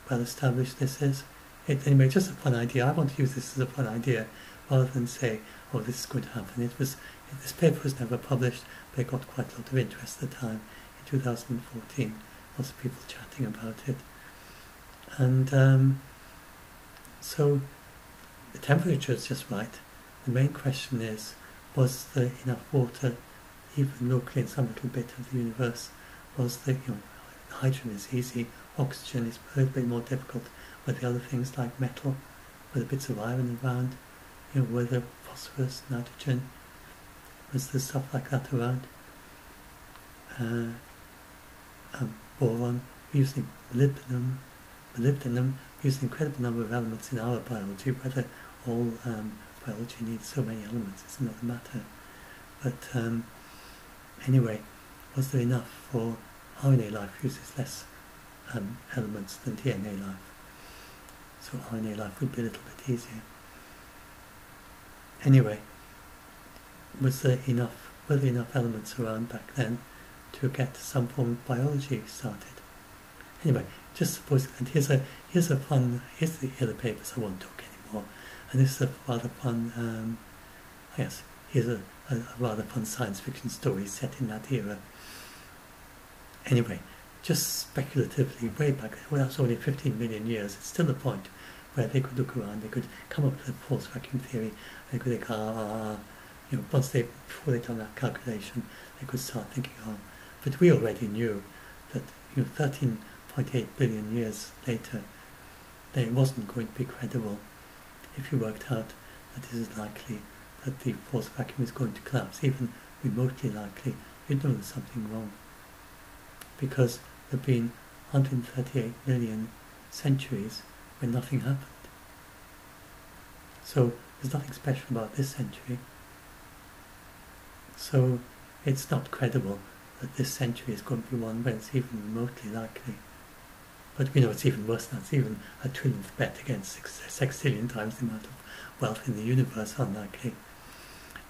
well established this is. Anyway, just a fun idea. I want to use this as a fun idea rather than say, oh, this is going to happen. This paper was never published, but it got quite a lot of interest at the time in 2014. Lots of people chatting about it. And so the temperature is just right. The main question is, was there enough water, even locally in some little bit of the universe? Was there, hydrogen is easy, oxygen is a little bit more difficult. Were there other things like metal? Were there bits of iron around? Were there phosphorus, nitrogen? Was there stuff like that around? Boron, using molybdenum. Molybdenum used an incredible number of elements in our biology. Whether all biology needs so many elements is another matter. But anyway, was there enough for RNA life? Uses less elements than DNA life. So RNA life would be a little bit easier. Anyway, were there enough elements around back then to get some form of biology started? Anyway, just suppose, and here's the other papers, I won't talk anymore. And this is a rather fun, here's a rather fun science fiction story set in that era. Anyway, just speculatively, way back then, well, that's only 15 million years, it's still a point where they could look around, they could come up with a false vacuum theory, they could think, before they'd done that calculation, they could start thinking, but we already knew that 13.8 billion years later, that it wasn't going to be credible if you worked out that it is likely that the false vacuum is going to collapse, even remotely likely. You'd know there's something wrong, because there have been 138 million centuries when nothing happened. So there's nothing special about this century. So it's not credible that this century is going to be one when it's even remotely likely. But we know it's even worse than that. It's even a trillionth bet against sextillion times the amount of wealth in the universe, unlikely.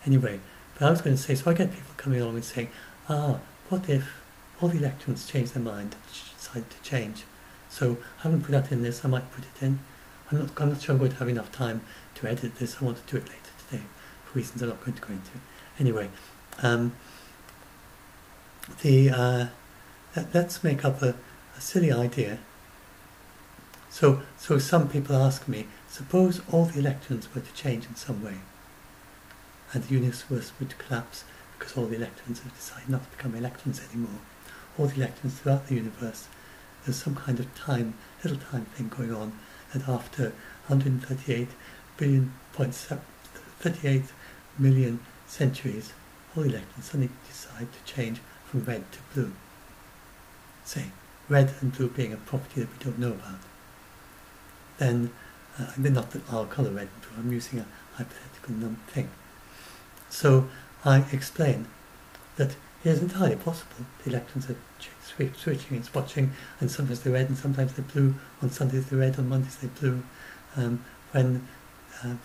Anyway, but I was going to say, so I get people coming along and saying, what if all the electrons change their mind and decide to change? So I haven't put that in this, I might put it in. I'm not sure I'm going to have enough time to edit this. I want to do it later today for reasons I'm not going to go into. Anyway, let's make up a silly idea. So some people ask me, suppose all the electrons were to change in some way, and the universe would collapse because all the electrons have decided not to become electrons anymore. All the electrons throughout the universe, there's some kind of little time thing going on, that after 138 million centuries, all the electrons suddenly decide to change from red to blue. Say, red and blue being a property that we don't know about. Then, not that I'll colour red and blue, I'm using a hypothetical thing. So I explain that it is entirely possible the electrons are switching and swatching, and sometimes they're red and sometimes they're blue. On Sundays they're red, on Mondays they're blue.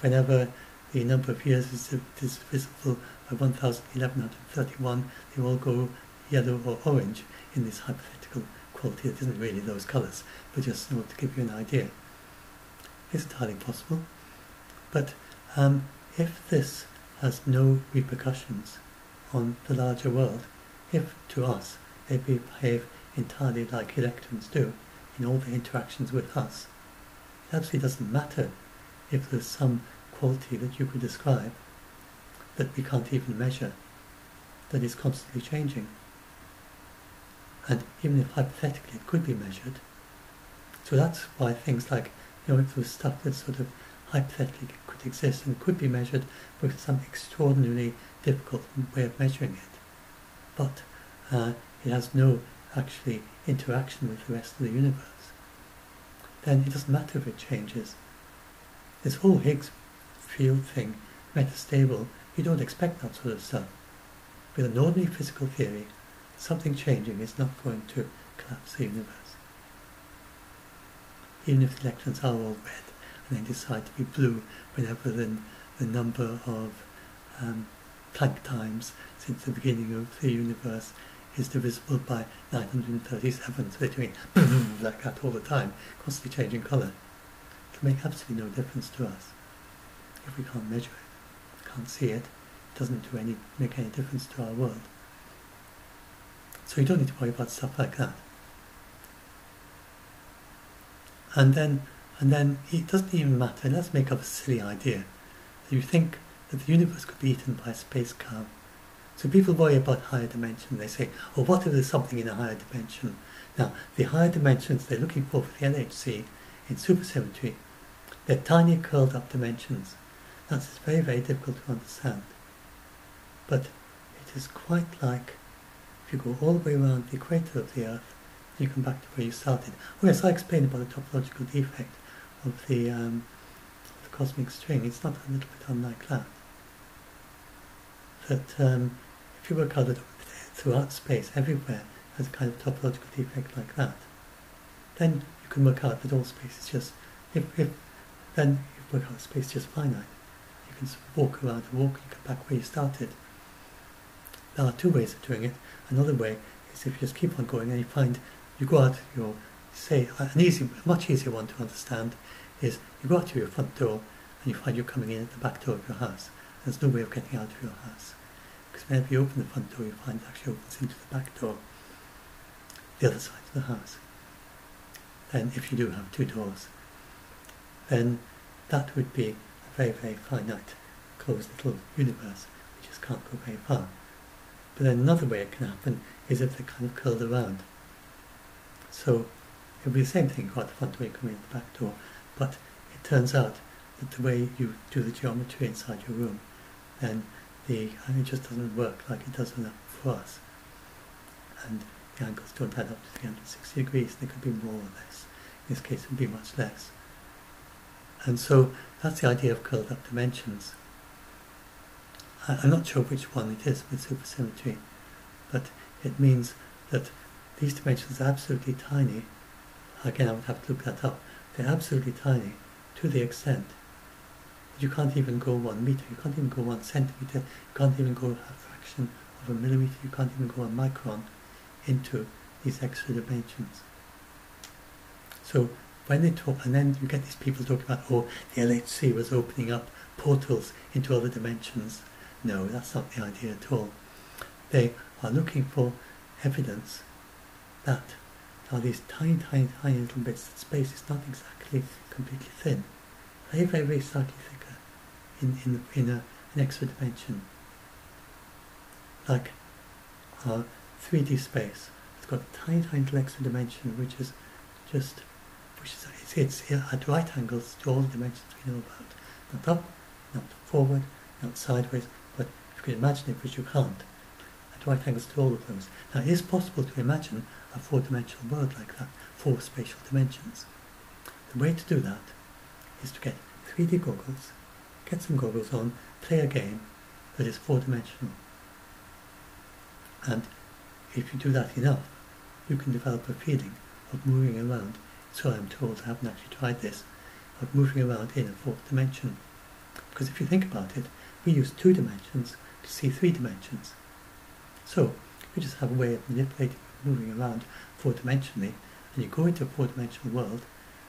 Whenever the number of years is divisible by 1131, they all go yellow or orange in this hypothetical quality that isn't really those colours, but just to give you an idea. It's entirely possible. But if this has no repercussions on the larger world, if to us they behave entirely like electrons do in all their interactions with us, it absolutely doesn't matter if there's some quality that you could describe that we can't even measure, that is constantly changing. And even if hypothetically it could be measured, so that's why things like, if there was stuff that sort of hypothetically could exist and could be measured with some extraordinarily difficult way of measuring it, but it has no actually interaction with the rest of the universe, then it doesn't matter if it changes. This whole Higgs field thing, metastable, you don't expect that sort of stuff. With an ordinary physical theory, something changing is not going to collapse the universe. Even if the electrons are all red and then decide to be blue whenever the number of Planck times since the beginning of the universe is divisible by 937. So they're doing like that all the time, constantly changing colour. It'll make absolutely no difference to us if we can't measure it, can't see it. It doesn't make any difference to our world. So you don't need to worry about stuff like that. And then it doesn't even matter. Let's make up a silly idea. You think that the universe could be eaten by a space cow. So people worry about higher dimension. They say, oh, what if there's something in a higher dimension? Now, the higher dimensions they're looking for the LHC in supersymmetry, they're tiny curled up dimensions. That's very, very difficult to understand. But it is quite like if you go all the way around the equator of the Earth, you come back to where you started. Oh yes, I explained about the topological defect of the cosmic string. It's not a little bit unlike that. That if you work out that throughout space, everywhere has a kind of topological defect like that, then you can work out that all space is just, then you work out space is just finite. You can sort of walk around and walk, you come back where you started. There are two ways of doing it. Another way is if you just keep on going and you find, you go out your, say, a much easier one to understand is you go out to your front door and you find you're coming in at the back door of your house. There's no way of getting out of your house. Because whenever you open the front door, you find it actually opens into the back door, the other side of the house. Then if you do have two doors, then that would be a very, very finite, closed little universe, which just can't go very far. But then another way it can happen is if they're kind of curled around. So it would be the same thing, you go out the front door, you come in the back door, but it turns out that the way you do the geometry inside your room, then it just doesn't work like it does for us. And the angles don't add up to 360 degrees, they could be more or less. In this case it would be much less. And so that's the idea of curled up dimensions. I'm not sure which one it is with supersymmetry, but it means that these dimensions are absolutely tiny. Again, I would have to look that up. They're absolutely tiny to the extent that you can't even go 1 meter, you can't even go 1 centimeter, you can't even go a fraction of a millimeter, you can't even go a micron into these extra dimensions. So when they talk, and then you get these people talking about, oh, the LHC was opening up portals into other dimensions. No, that's not the idea at all. They are looking for evidence that now these tiny, tiny, tiny little bits that space is not exactly completely thin. Very, very, very slightly thicker in an extra dimension. Like our 3D space. It's got a tiny, tiny little extra dimension which is just it's at right angles to all the dimensions we know about. Not up, not forward, not sideways, but if you can imagine it, which you can't, at right angles to all of those. Now it is possible to imagine a four-dimensional world like that, 4 spatial dimensions. The way to do that is to get 3D goggles, get some goggles on, play a game that is 4-dimensional. And if you do that enough, you can develop a feeling of moving around. So I'm told, I haven't actually tried this, of moving around in a 4th dimension. Because if you think about it, we use 2 dimensions to see 3 dimensions. So you just have a way of manipulating, moving around 4-dimensionally, and you go into a 4-dimensional world,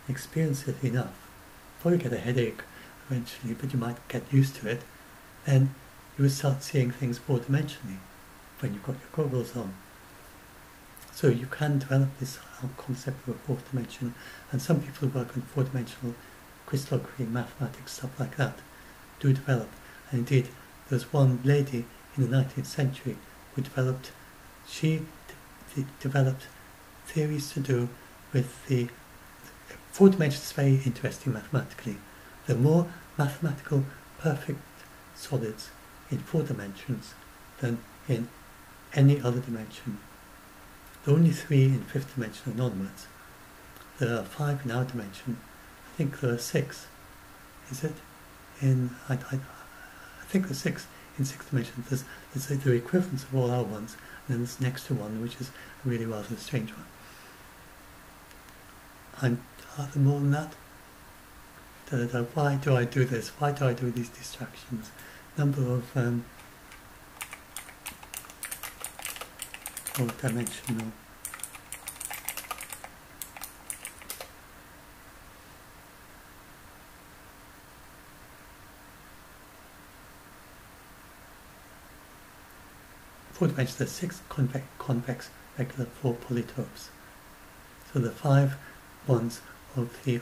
and experience it enough, probably get a headache eventually, but you might get used to it, then you will start seeing things 4-dimensionally when you've got your goggles on. So you can develop this concept of a 4th dimension, and some people who work on 4-dimensional crystallography, mathematics, stuff like that, do develop. And indeed, there's one lady in the 19th century who developed, developed theories to do with the 4 dimensions. Is very interesting mathematically. There are more mathematical perfect solids in 4 dimensions than in any other dimension. There are only 3 in 5th dimension and onwards. There are 5 in our dimension. I think there are 6. Is it? I think there's 6 in 6th dimension. There's the equivalents of all our ones, and then there's an extra one, which is a really rather strange one. Are there more than that? Why do I do this? Why do I do these distractions? Number of dimensional. Four dimensions, there's 6 convex regular 4 polytopes. So the 5 ones of the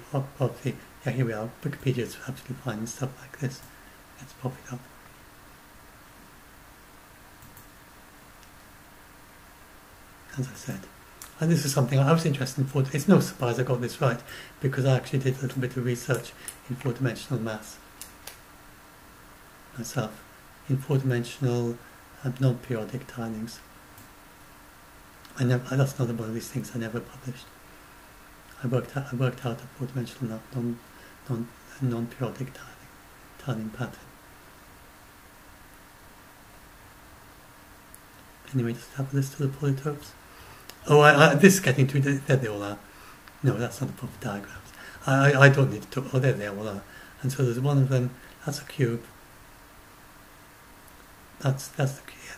yeah, here we are. Wikipedia is absolutely fine and stuff like this. Let's pop it up. As I said, and this is something I was interested in. It's no surprise I got this right, because I actually did a little bit of research in 4-dimensional maths myself, in 4-dimensional non-periodic tilings. That's another one of these things I never published. I worked out a 4-dimensional non-periodic tiling pattern. Anyway, just have a list of the polytopes. Oh, this is getting too. There they all are. No, that's not the proper diagrams. I don't need to talk. Oh, there they all are. And so there's one of them. That's a cube. That's the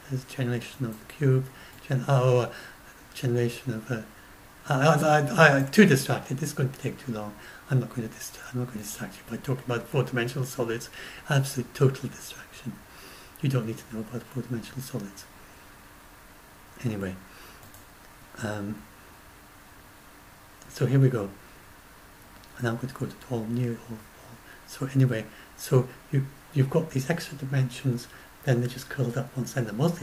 there's a generation of the cube. Generation of I'm too distracted. This is going to take too long. I'm not going to distract you by talking about 4-dimensional solids. Absolute total distraction. You don't need to know about 4-dimensional solids. Anyway, so here we go. And I'm going to go to all new. So anyway, so you've got these extra dimensions. Then they're just curled up one side. And there's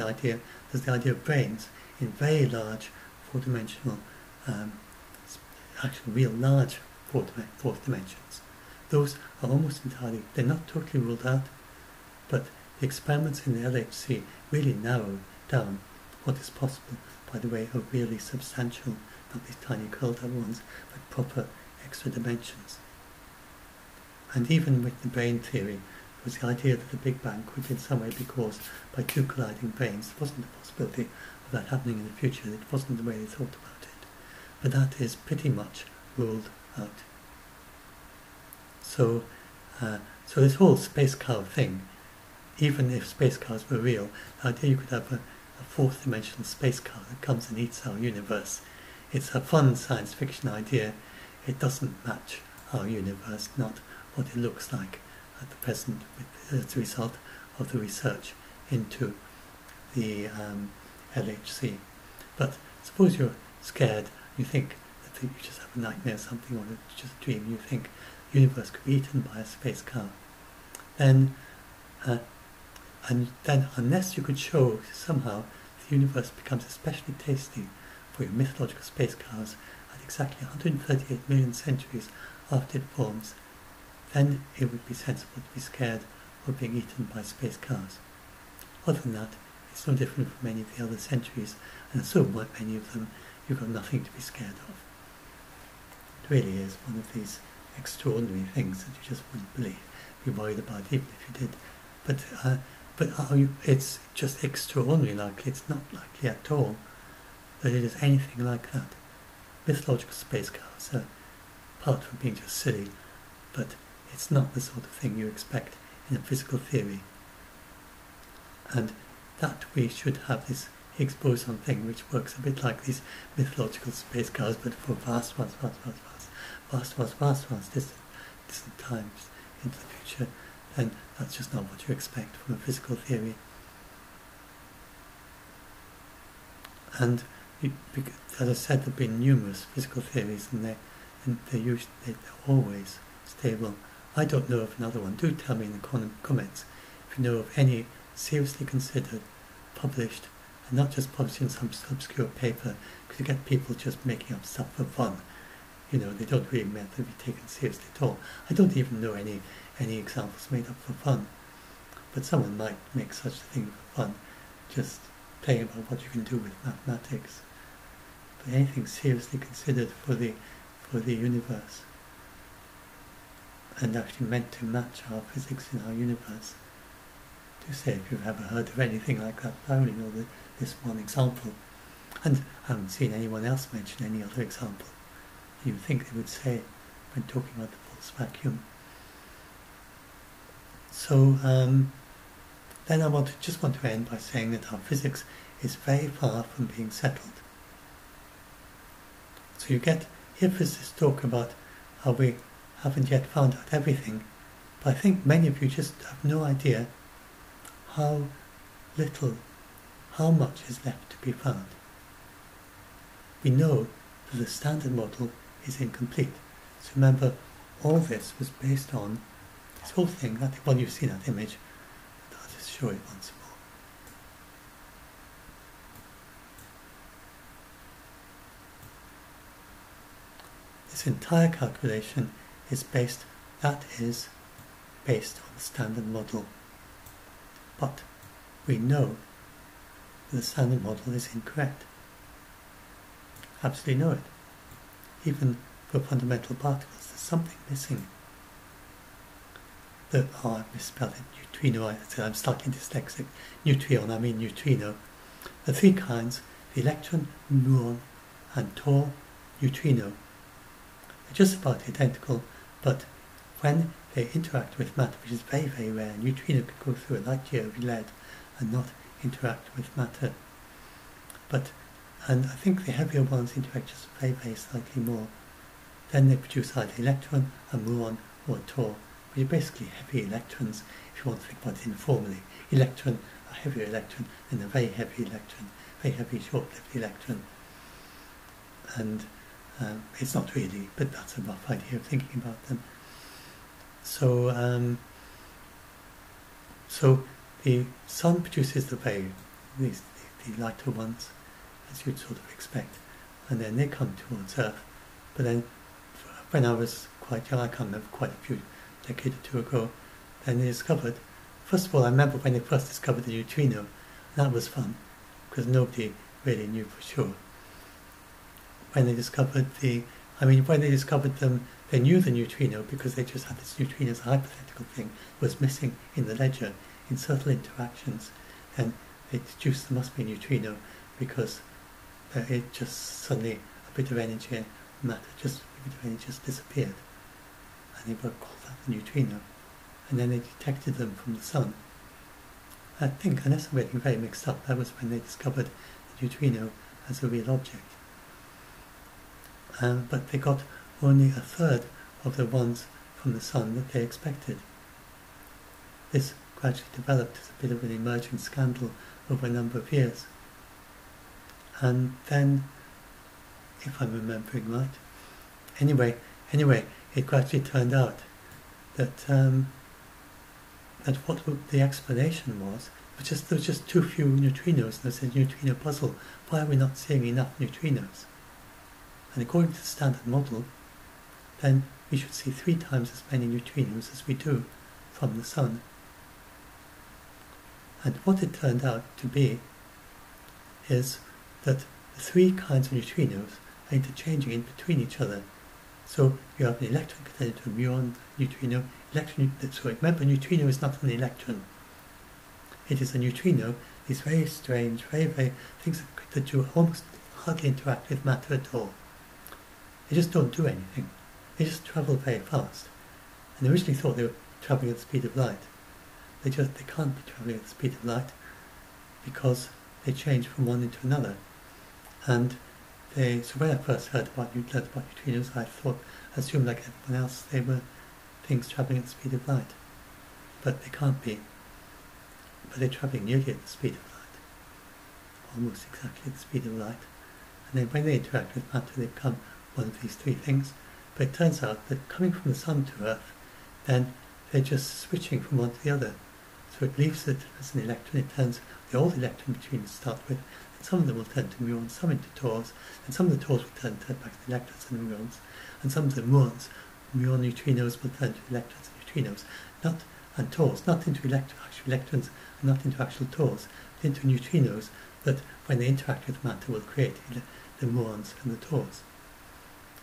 the idea of brains in very large 4-dimensional, actually real large fourth dimensions. Those are almost entirely, they're not totally ruled out, but the experiments in the LHC really narrow down what is possible by the way of really substantial, not these tiny curled up ones, but proper extra dimensions. And even with the brain theory, there was the idea that the Big Bang could in some way be caused by 2 colliding brains. There wasn't a possibility of that happening in the future. It wasn't the way they thought about it. But that is pretty much ruled out. So, so this whole space car thing, even if space cars were real, the idea you could have a 4th-dimensional space car that comes and eats our universe, it's a fun science fiction idea. It doesn't match our universe, not what it looks like at the present as a result of the research into the LHC. But suppose you're scared, you think that you just have a nightmare or something, or it's just a dream, you think the universe could be eaten by a space car. Then, and then unless you could show somehow the universe becomes especially tasty for your mythological space cars at exactly 138 million centuries after it forms, then it would be sensible to be scared of being eaten by space cars. Other than that, it's no different from many of the other centuries, and so many of them you've got nothing to be scared of. It really is one of these extraordinary things that you just wouldn't be worried about, even if you did. But it's just extraordinarily likely, it's not likely at all, that it is anything like that. Mythological space cars are, apart from being just silly, but it's not the sort of thing you expect in a physical theory. And that we should have this Higgs boson thing, which works a bit like these mythological space cars, but for vast distant times into the future, then that's just not what you expect from a physical theory. And as I said, there have been numerous physical theories, and they're always stable. I don't know of another one. Do tell me in the comments if you know of any seriously considered, published, and not just published in some obscure paper, because you get people just making up stuff for fun. You know, they don't really meant to be taken seriously at all. I don't even know any examples made up for fun, but someone might make such a thing for fun, just playing about what you can do with mathematics. But anything seriously considered for the universe, and actually meant to match our physics in our universe, do say if you've ever heard of anything like that. I only know this one example, and I haven't seen anyone else mention any other example. You would think they would say when talking about the false vacuum. So then I just want to end by saying that our physics is very far from being settled. So you get here physicists talk about how we haven't yet found out everything, but I think many of you just have no idea how much is left to be found. We know that the standard model is incomplete. So remember, all this was based on this whole thing, well, you've seen that image, but I'll just show it once more. This entire calculation is based on the standard model. But we know that the standard model is incorrect. Absolutely know it. Even for fundamental particles, there's something missing. I misspelled it, neutrino, I'm slightly dyslexic. Neutrion, I mean neutrino. The three kinds, the electron, muon, and tor, neutrino, are just about identical, but when they interact with matter, which is very, very rare, neutrino could go through a light year of lead and not interact with matter. And I think the heavier ones interact just very, very slightly more. Then they produce either electron, a muon, or a tor, which are basically heavy electrons, if you want to think about it informally. Electron, a heavier electron, and a very heavy electron, very heavy short-lived electron. And it's not really, but that's a rough idea of thinking about them. So, so the sun produces the lighter ones, as you'd sort of expect, and then they come towards Earth. But then, when I was quite young, I can't remember, quite a few decades or two ago, then they discovered, first of all, I remember when they first discovered the neutrino, and that was fun, because nobody really knew for sure. When they discovered when they discovered them, they knew the neutrino because they just had this neutrino as a hypothetical thing, was missing in the ledger in subtle interactions, and they deduced there must be a neutrino because it just suddenly, a bit of energy, matter, just a bit of energy just disappeared, and they called that the neutrino, and then they detected them from the sun. I think, unless I'm getting very mixed up, that was when they discovered the neutrino as a real object. But they got only a third of the ones from the sun that they expected. This gradually developed as a bit of an emerging scandal over a number of years. And then, if I'm remembering right, anyway, it gradually turned out that that what the explanation was there was just too few neutrinos, and there's a neutrino puzzle. Why are we not seeing enough neutrinos? And according to the standard model, then we should see 3 times as many neutrinos as we do from the sun. And what it turned out to be is that the 3 kinds of neutrinos are interchanging in between each other. So you have an electron connected to a muon neutrino. So remember, neutrino is not an electron. It is a neutrino. These very strange, very things that do almost hardly interact with matter at all. They just don't do anything. They just travel very fast. And they originally thought they were travelling at the speed of light. They can't be travelling at the speed of light because they change from one into another. And so when I first learned about neutrinos, I assumed like everyone else, they were things travelling at the speed of light. But they can't be. But they're travelling nearly at the speed of light. Almost exactly at the speed of light. And then when they interact with matter, they become one of these 3 things. But it turns out that coming from the sun to Earth, then they're just switching from one to the other. So it leaves it as an electron. It turns the old electron neutrinos to start with, and some of them will turn to muons, some into tors, and some of the tors will turn back to electrons and muons, and some of the muon neutrinos will turn to electrons and neutrinos, and tors, not into actual electrons and not into actual tors, but into neutrinos that, when they interact with matter, will create the muons and the tors.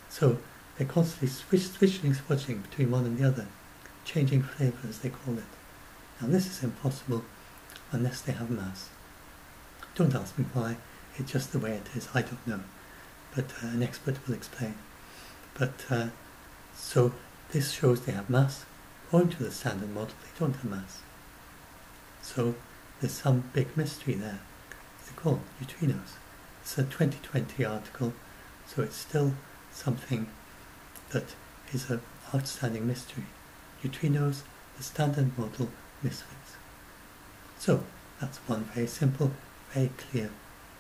So they're constantly switching between one and the other, changing flavour, as they call it. Now this is impossible unless they have mass. Don't ask me why, it's just the way it is, I don't know. But an expert will explain. But so this shows they have mass, according to the standard model, they don't have mass. So there's some big mystery there. They're called neutrinos. It's a 2020 article, so it's still something that is an outstanding mystery. Neutrinos, the standard model misfits. So that's one very simple, very clear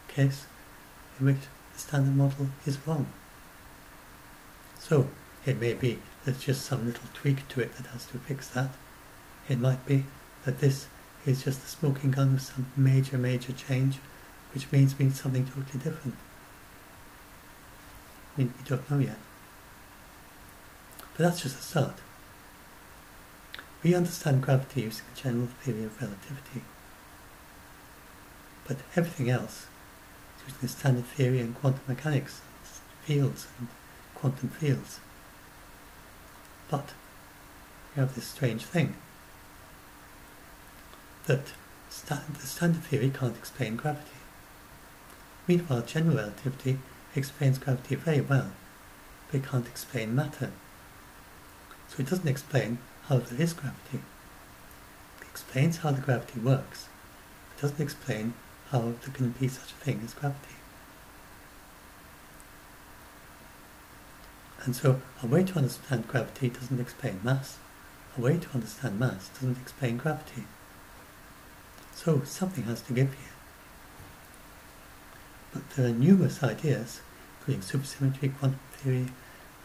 case in which the standard model is wrong. So it may be there's just some little tweak to it that has to fix that. It might be that this is just the smoking gun with some major change, which means we need something totally different. We don't know yet. But that's just a start. We understand gravity using the general theory of relativity. But everything else, using the standard theory and quantum mechanics, fields and quantum fields. But we have this strange thing that the standard theory can't explain gravity. Meanwhile, general relativity explains gravity very well, but it can't explain matter. So it doesn't explain how there is gravity. It explains how the gravity works. It doesn't explain how there can be such a thing as gravity. And so a way to understand gravity doesn't explain mass. A way to understand mass doesn't explain gravity. So something has to give here. But there are numerous ideas, including supersymmetry, quantum theory,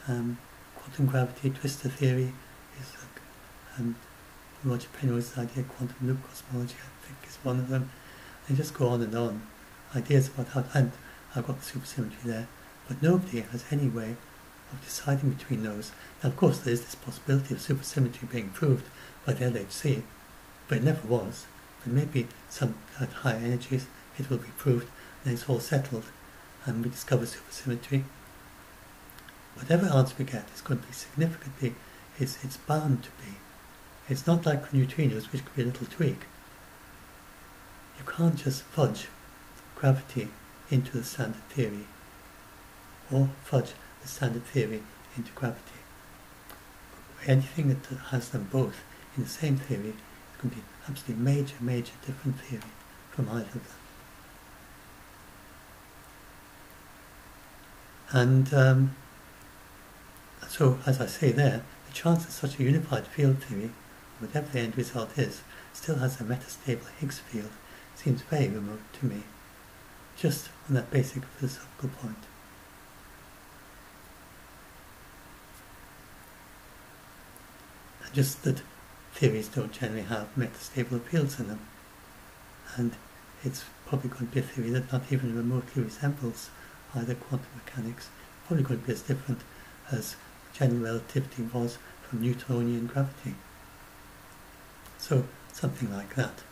quantum gravity, twistor theory, is Roger Penrose's idea, quantum loop cosmology, I think is one of them. They just go on and on. Ideas about how, and I've got the supersymmetry there, but nobody has any way of deciding between those. Now, of course, there is this possibility of supersymmetry being proved by the LHC, but it never was. But maybe some at higher energies it will be proved, and it's all settled, and we discover supersymmetry. Whatever answer we get is going to be significantly, it's bound to be. It's not like the neutrinos, which could be a little tweak. You can't just fudge gravity into the standard theory, or fudge the standard theory into gravity. Anything that has them both in the same theory is going to be absolutely major different theory from either of them. And so, as I say there, the chance that such a unified field theory, whatever the end result is, still has a metastable Higgs field seems very remote to me, just on that basic philosophical point. And just that theories don't generally have metastable fields in them, and it's probably going to be a theory that not even remotely resembles either quantum mechanics, probably going to be as different as general relativity was from Newtonian gravity. So something like that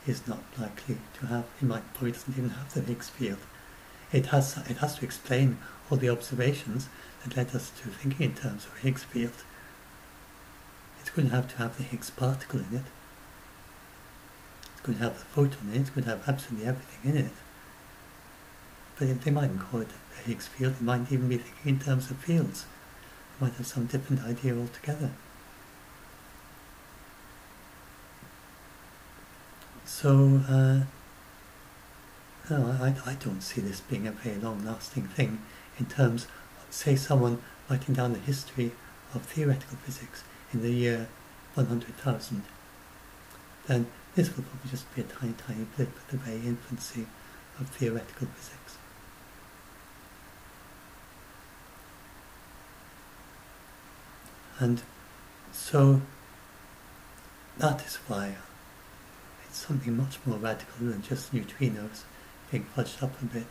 is not likely to have, it probably doesn't even have the Higgs field. It has to explain all the observations that led us to thinking in terms of a Higgs field. It's going to have the Higgs particle in it. It's going to have the photon in it. It's going to have absolutely everything in it. But they mightn't call it a Higgs field. They might even be thinking in terms of fields. They might have some different idea altogether. So, no, I don't see this being a very long-lasting thing in terms of, say, someone writing down the history of theoretical physics in the year 100,000. Then this will probably just be a tiny blip at the very infancy of theoretical physics. And so that is why it's something much more radical than just neutrinos being fudged up a bit.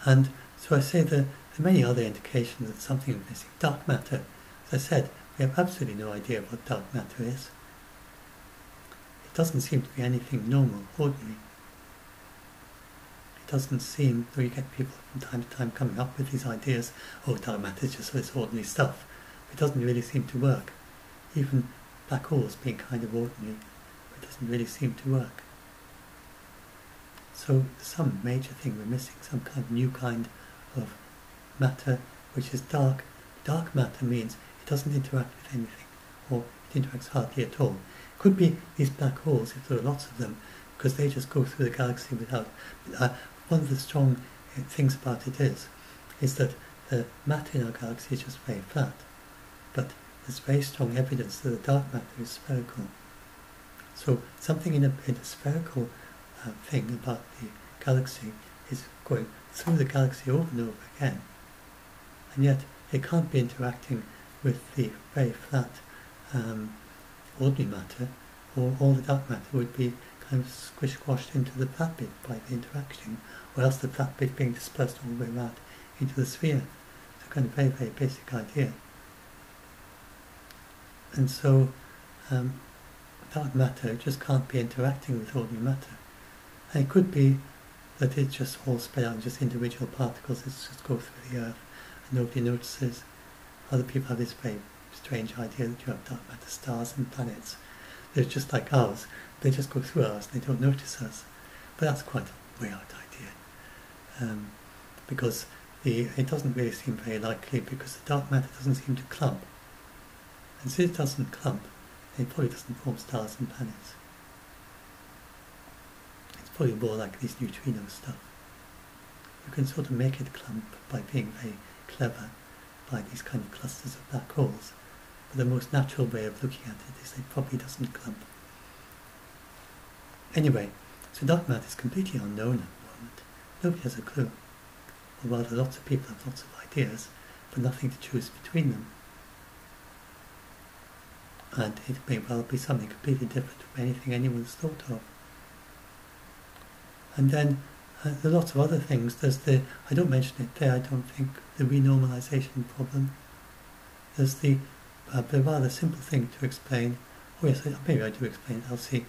And so I say there are many other indications that something is missing. Dark matter, as I said, we have absolutely no idea what dark matter is. It doesn't seem to be anything normal, ordinary. It doesn't seem, though you get people from time to time coming up with these ideas, oh, dark matter is just this ordinary stuff. It doesn't really seem to work. Even black holes being kind of ordinary, but it doesn't really seem to work. So there's some major thing we're missing, some kind of new kind of matter which is dark. Dark matter means it doesn't interact with anything, or it interacts hardly at all. It could be these black holes, if there are lots of them, because they just go through the galaxy without... one of the strong things about it is that the matter in our galaxy is just very flat, but there's very strong evidence that the dark matter is spherical. So something in a spherical thing about the galaxy is going through the galaxy over and over again, and yet it can't be interacting with the very flat ordinary matter, or all the dark matter would be kind of squashed into the flat bit by the interaction, or else the flat bit being dispersed all the way around into the sphere. It's a kind of very, very basic idea. And so dark matter just can't be interacting with ordinary matter. And it could be that it's just all spread out in just individual particles that just go through the Earth and nobody notices. Other people have this very strange idea that you have dark matter stars and planets. They're just like ours. They just go through ours and they don't notice us. But that's quite a way out idea. Because it doesn't really seem very likely, because the dark matter doesn't seem to clump. And since it doesn't clump, it probably doesn't form stars and planets. It's probably more like these neutrino stuff. You can sort of make it clump by being very clever, by these kind of clusters of black holes. But the most natural way of looking at it is that it probably doesn't clump. Anyway, so dark matter is completely unknown at the moment. Nobody has a clue. Or rather, lots of people have lots of ideas, but nothing to choose between them. And it may well be something completely different from anything anyone's thought of. And then there are lots of other things. There's I don't mention it there, I don't think, the renormalization problem. There's the rather simple thing to explain. Oh yes, maybe I do explain it, I'll see.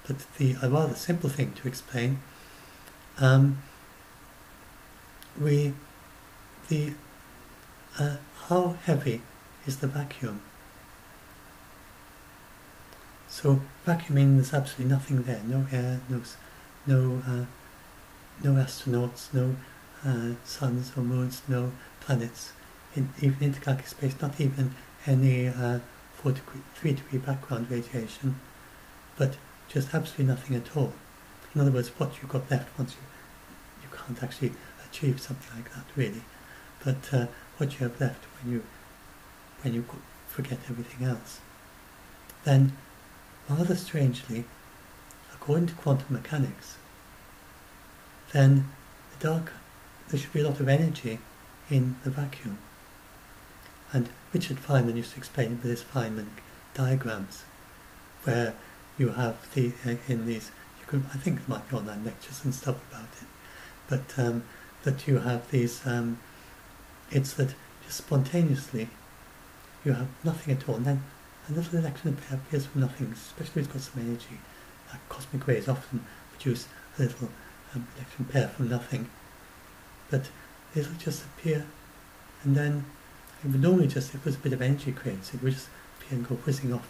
But a rather simple thing to explain, how heavy is the vacuum? So vacuuming, there's absolutely nothing there. No air, no astronauts, no suns or moons, no planets, even intergalactic space, not even any 3-degree background radiation, but just absolutely nothing at all. In other words, what you've got left once you can't actually achieve something like that really, but what you have left when you forget everything else. Then, rather strangely, according to quantum mechanics, then there should be a lot of energy in the vacuum. And Richard Feynman used to explain it with his Feynman diagrams, where you have I think there might be online lectures and stuff about it, but that you have these, it's that just spontaneously you have nothing at all, and then a little electron appears from nothing, especially if it's got some energy. Cosmic rays often produce a little electron pair from nothing, but it'll just appear, and then it would normally just, if there's a bit of energy creates, it would just appear and go whizzing off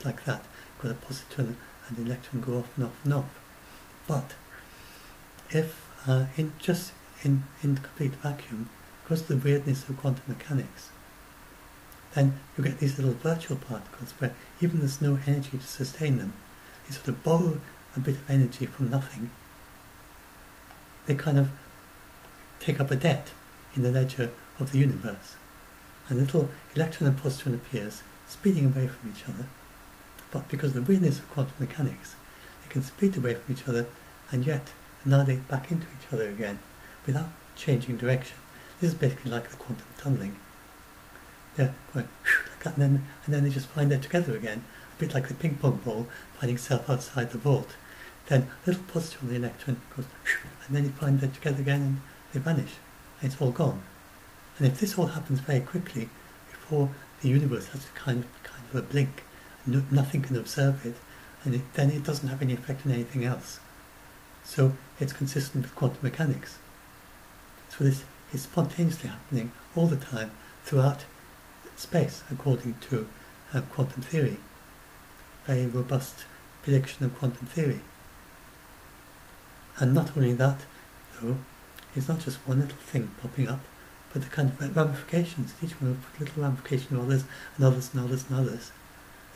like that. Got a positive and the electron go off and off and off. But if in complete vacuum, because of the weirdness of quantum mechanics, then you get these little virtual particles where even there's no energy to sustain them. They sort of borrow a bit of energy from nothing. They kind of take up a debt in the ledger of the universe. And a little electron and positron appears, speeding away from each other. But because of the weirdness of quantum mechanics, they can speed away from each other and yet annihilate back into each other again without changing direction. This is basically like the quantum tunneling. They're going like that, and then they just find they're together again, a bit like the ping pong ball finding itself outside the vault. Then a little positron on the electron goes, and then you find they're together again and they vanish, and it's all gone. And if this all happens very quickly, before the universe has kind of a blink, nothing can observe it, and then it doesn't have any effect on anything else. So it's consistent with quantum mechanics. So this is spontaneously happening all the time throughout space, according to quantum theory. Very robust prediction of quantum theory. And not only that, though, it's not just one little thing popping up. but the kind of ramifications, each one will put little ramification of others, and others, and others, and others.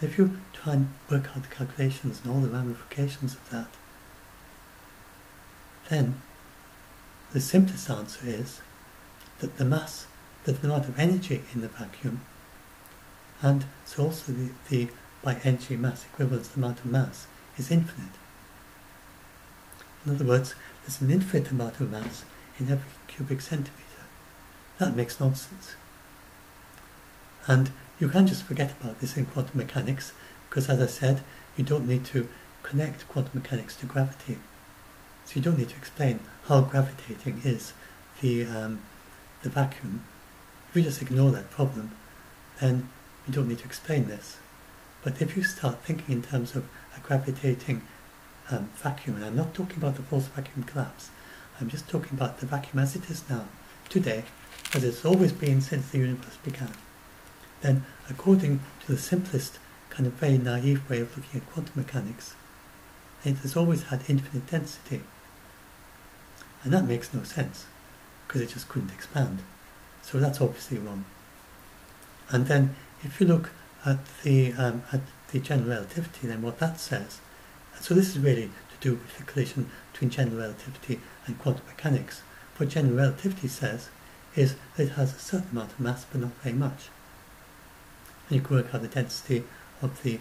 And if you try and work out the calculations and all the ramifications of that, then the simplest answer is that the mass, that the amount of energy in the vacuum, and so also the by energy mass equivalence, the amount of mass, is infinite. In other words, there's an infinite amount of mass in every cubic centimetre. That makes nonsense. And you can just forget about this in quantum mechanics, because as I said, you don't need to connect quantum mechanics to gravity. So you don't need to explain how gravitating is the vacuum. If you just ignore that problem, then you don't need to explain this. But if you start thinking in terms of a gravitating vacuum, and I'm not talking about the false vacuum collapse, I'm just talking about the vacuum as it is now, today, as it's always been since the universe began, then according to the simplest, kind of very naive way of looking at quantum mechanics, it has always had infinite density. And that makes no sense, because it just couldn't expand. So that's obviously wrong. And then if you look at the general relativity, then what that says, so this is really to do with the collision between general relativity and quantum mechanics. What general relativity says is that it has a certain amount of mass, but not very much. And you can work out the density of the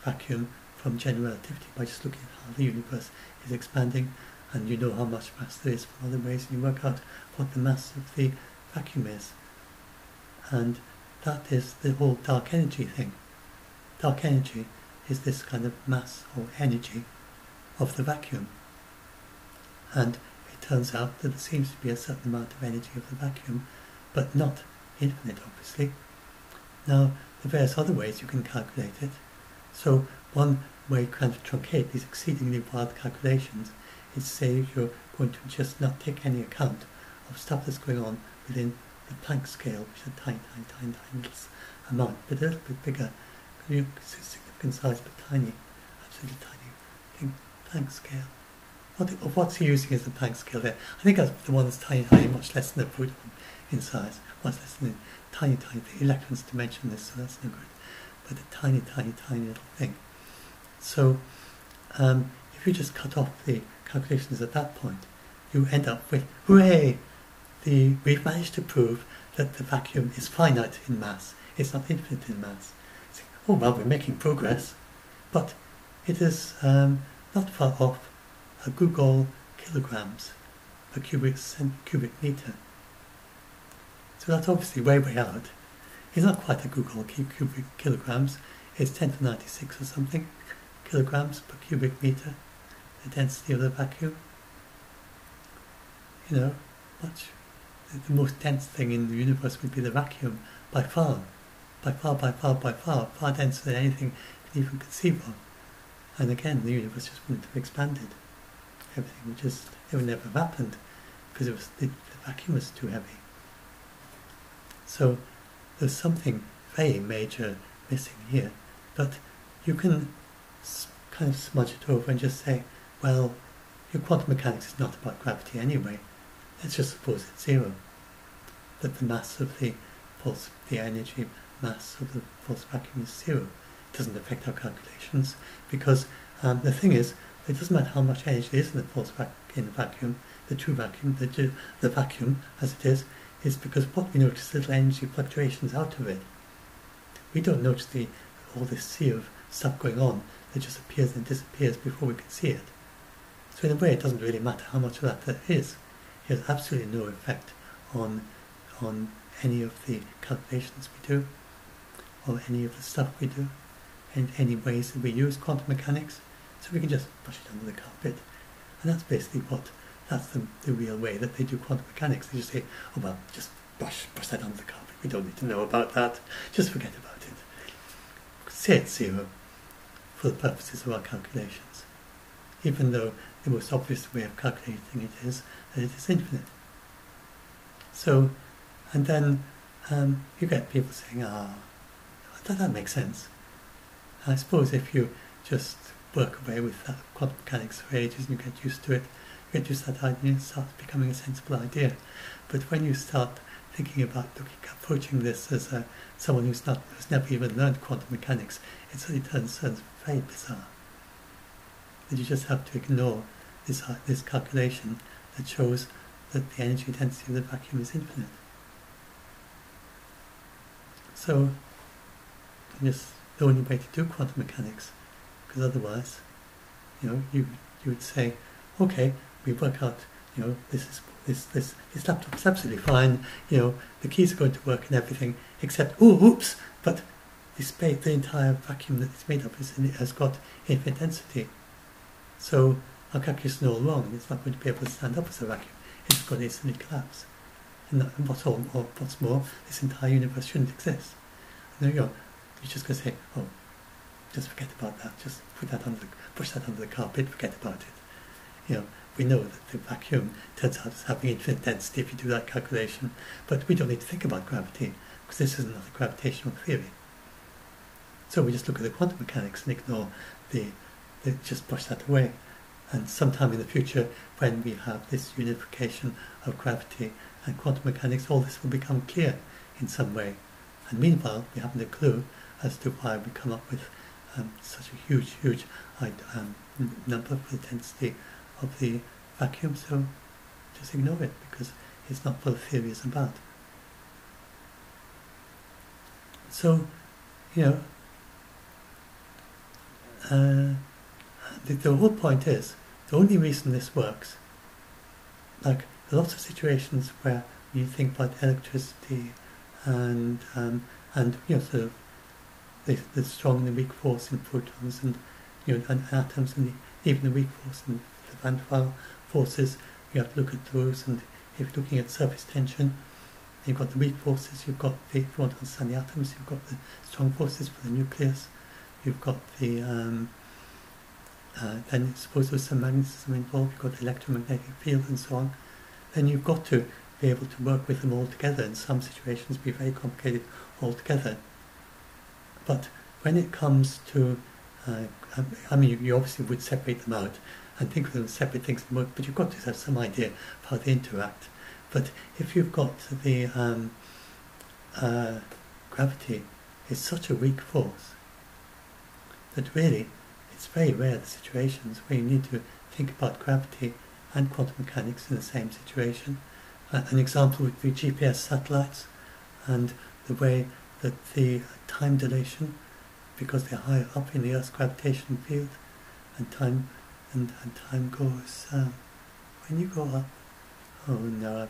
vacuum from general relativity by just looking at how the universe is expanding, and you know how much mass there is from other ways, and you work out what the mass of the vacuum is. And that is the whole dark energy thing. Dark energy is this kind of mass or energy of the vacuum. And it turns out that there seems to be a certain amount of energy of the vacuum, but not infinite, obviously. Now, there are various other ways you can calculate it. So one way you kind of truncate these exceedingly wild calculations is say you're going to just not take any account of stuff that's going on within the Planck scale, which is a tiny, tiny, tiny, tiny little amount, but a little bit bigger, significant size, but tiny, absolutely tiny thing, Planck scale. What's he using as the Planck scale there? I think that's the one that's tiny, tiny, much less than a photon in size, much less than a tiny, tiny thing. Electrons dimension this, so that's no good. But a tiny, tiny, tiny little thing. So if you just cut off the calculations at that point, you end up with, hooray! We've managed to prove that the vacuum is finite in mass. It's not infinite in mass. So, oh well, we're making progress, but it is not far off a googol kilograms per cubic meter. So that's obviously way, way out. It's not quite a googol cubic kilograms. It's 10 to the 96 or something kilograms per cubic meter, the density of the vacuum. You know, the most dense thing in the universe would be the vacuum, by far, far denser than anything you can even conceive of. And again, the universe just wouldn't have expanded. Everything it would never have happened, because the vacuum was too heavy. So there's something very major missing here, but you can kind of smudge it over and just say, well, your quantum mechanics is not about gravity anyway. Let's just suppose it's zero. That the mass of the energy mass of the false vacuum is zero. It doesn't affect our calculations, because the thing is, it doesn't matter how much energy there is in the vacuum, the true vacuum, the vacuum as it is because what we notice is little energy fluctuations out of it. We don't notice all this sea of stuff going on that just appears and disappears before we can see it. So in a way, it doesn't really matter how much of that there is. It has absolutely no effect on any of the calculations we do, or any of the stuff we do, and any ways that we use quantum mechanics. So we can just brush it under the carpet. And that's basically that's the real way that they do quantum mechanics. They just say, oh well, just brush that under the carpet. We don't need to know about that. Just forget about it. Say it's zero for the purposes of our calculations, even though the most obvious way of calculating it is that it is infinite. So, and then you get people saying, that makes sense. And I suppose if you just work away with that quantum mechanics for ages and you get used to it, you get used to that idea, it starts becoming a sensible idea. But when you start thinking about approaching this as someone who's never even learned quantum mechanics, it suddenly turns very bizarre. That you just have to ignore this calculation that shows that the energy density of the vacuum is infinite. So, just the only way to do quantum mechanics, because otherwise, you would say, okay, we work out, this laptop's absolutely fine, the keys are going to work and everything, except, oops, but the entire vacuum that it's made of has got infinite density. So our calculation is all wrong, and it's not going to be able to stand up as a vacuum. It's going to instantly collapse. And what's more, this entire universe shouldn't exist. And there you go. You're just going to say, oh, just forget about that. Just push that under the carpet. Forget about it. We know that the vacuum turns out as having infinite density if you do that calculation, but we don't need to think about gravity because this is not a gravitational theory. So we just look at the quantum mechanics and ignore just brush that away. And sometime in the future, when we have this unification of gravity and quantum mechanics, all this will become clear in some way. And meanwhile, we haven't a clue as to why we come up with such a huge number for the density of the vacuum. So just ignore it, because it's not what the theory is about. So, the whole point is, the only reason this works, like there are lots of situations where you think about electricity and sort of the strong and the weak force in photons and and atoms, and even the weak force and the van der Waals forces. You have to look at those, and if you're looking at surface tension, you've got the weak forces, you've got if you want to understand the atoms, you've got the strong forces for the nucleus, you've got the then suppose there's some magnetism involved, you've got the electromagnetic field and so on, then you've got to be able to work with them all together. In some situations be very complicated altogether. But when it comes to, you obviously would separate them out and think of them as separate things, but you've got to have some idea of how they interact. But if you've got the gravity is such a weak force that really it's very rare the situations where you need to think about gravity and quantum mechanics in the same situation. An example would be GPS satellites and the way that the time dilation, because they're higher up in the Earth's gravitational field, and time goes when you go up. Oh no,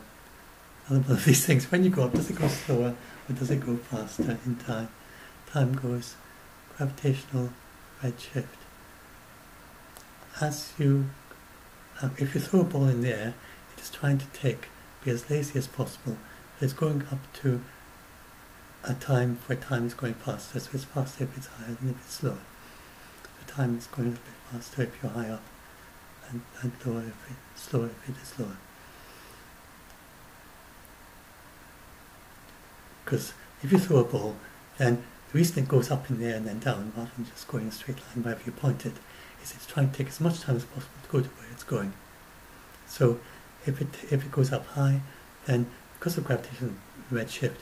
another one of these things. When you go up, does it go slower or does it go faster in time? Time goes gravitational redshift. As you, if you throw a ball in the air, it is trying to be as lazy as possible. It's going up to a time where time is going faster, so it's faster if it's higher than if it's slower. The time is going a bit faster if you're high up, and lower if it's slower if it is lower. Because if you throw a ball, then the reason it goes up in the air and then down, rather than just going in a straight line wherever you point it, is it's trying to take as much time as possible to go to where it's going. So if it goes up high, then because of gravitational redshift,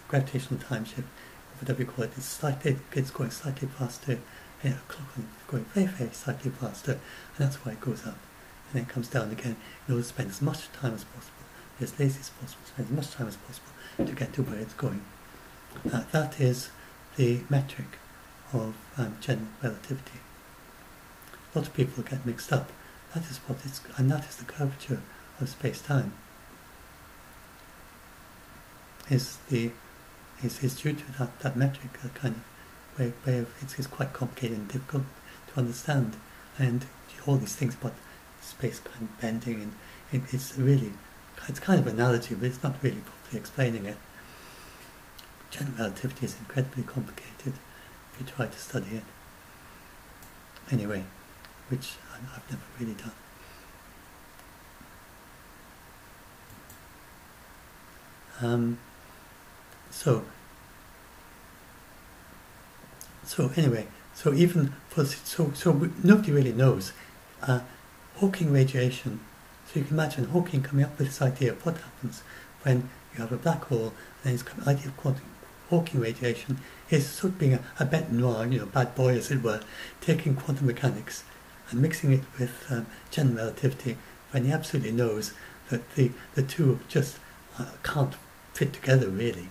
gravitational time shift, whatever you call it, it's going slightly faster, and a clock is going very, very slightly faster, and that's why it goes up. And then it comes down again in order to spend as much time as possible, be as lazy as possible, spend as much time as possible to get to where it's going. That is the metric of general relativity. A lot of people get mixed up. That is what it's, and that is the curvature of space-time. Is due to that metric, that kind of way of it's quite complicated and difficult to understand, and all these things about space kind of bending, and it's kind of an analogy, but it's not really properly explaining it. General relativity is incredibly complicated if you try to study it. Anyway, which I've never really done. So anyway, so even for nobody really knows Hawking radiation. So you can imagine Hawking coming up with this idea of what happens when you you have a black hole, and the idea of quantum Hawking radiation is sort of being a bête noire, bad boy as it were, taking quantum mechanics and mixing it with general relativity when he absolutely knows that the two just can't fit together really.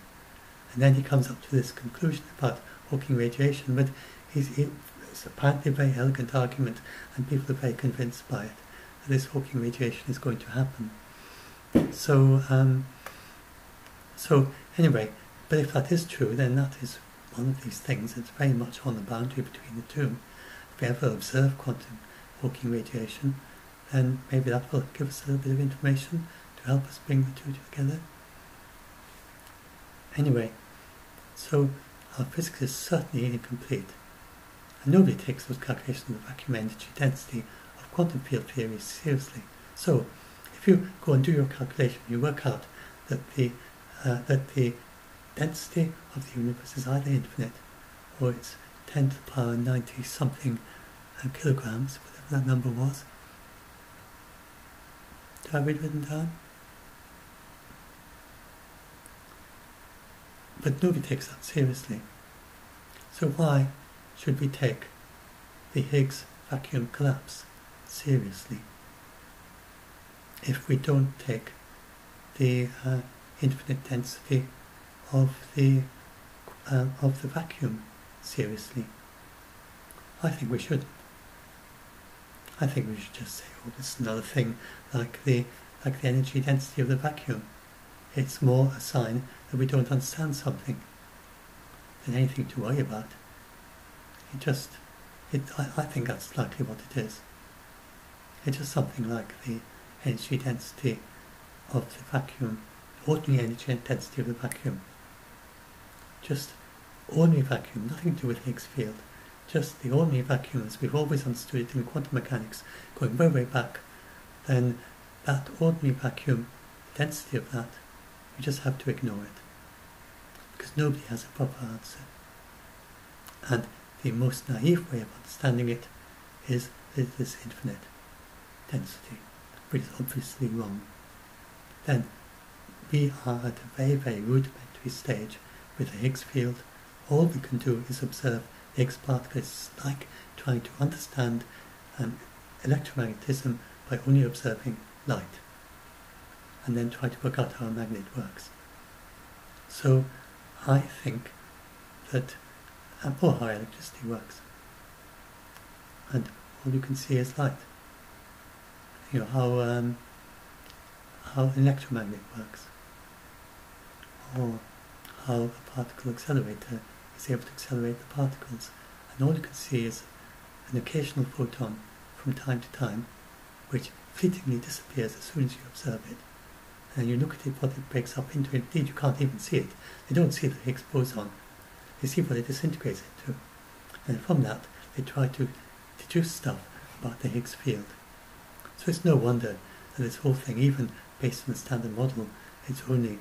And then he comes up to this conclusion about Hawking radiation, but it's apparently a very elegant argument, and people are very convinced by it, that this Hawking radiation is going to happen. So anyway, but if that is true, then that is one of these things that's very much on the boundary between the two. If we ever observe quantum Hawking radiation, then maybe that will give us a little bit of information to help us bring the two together. Anyway, so our physics is certainly incomplete, and nobody takes those calculations of vacuum energy density of quantum field theory seriously. So, if you go and do your calculation, you work out that the density of the universe is either infinite or it's 10 to the power 90 something kilograms, whatever that number was. Do I have it written down? But nobody takes that seriously. So why should we take the Higgs vacuum collapse seriously if we don't take the infinite density of the vacuum seriously? I think we shouldn't. I think we should just say, oh, this is another thing like the energy density of the vacuum. It's more a sign that we don't understand something than anything to worry about. I think that's likely what it is. It's just something like the energy density of the vacuum, ordinary energy density of the vacuum. Just ordinary vacuum, nothing to do with Higgs field. Just the ordinary vacuum as we've always understood it in quantum mechanics, going way, way back. Then that ordinary vacuum, the density of that, we just have to ignore it, because nobody has a proper answer. And the most naive way of understanding it is this infinite density, which is obviously wrong. Then we are at a very, very rudimentary stage with the Higgs field. All we can do is observe the Higgs particle. It's like trying to understand electromagnetism by only observing light, and then try to work out how a magnet works. So I think that, or how electricity works, and all you can see is light. You know how an electromagnet works, or how a particle accelerator is able to accelerate the particles, and all you can see is an occasional photon from time to time, which fleetingly disappears as soon as you observe it. And you look at it, what it breaks up into. Indeed, you can't even see it. They don't see the Higgs boson. They see what it disintegrates into. And from that, they try to deduce stuff about the Higgs field. So it's no wonder that this whole thing, even based on the standard model, it's only,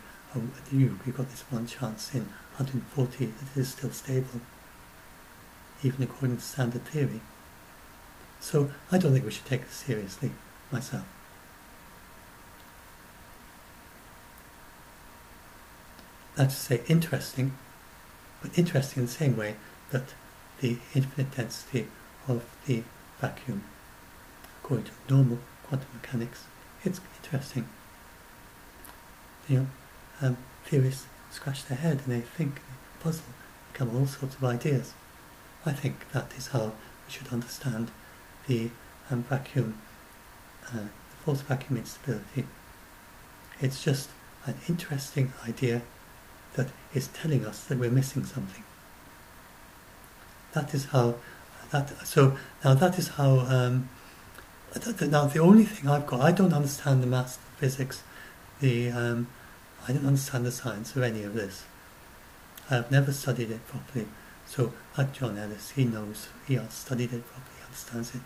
we've got this one chance in 140 that it is still stable, even according to standard theory. So I don't think we should take this seriously, myself. That's to say, interesting, but interesting in the same way that the infinite density of the vacuum, according to normal quantum mechanics, it's interesting. Theorists scratch their head and they think, they puzzle, come all sorts of ideas. I think that is how we should understand the vacuum, the false vacuum instability. It's just an interesting idea that is telling us that we're missing something. That is how, now the only thing I've got, I don't understand the maths, the physics, I don't understand the science of any of this. I have never studied it properly. So like John Ellis, he knows, he has studied it properly, he understands it.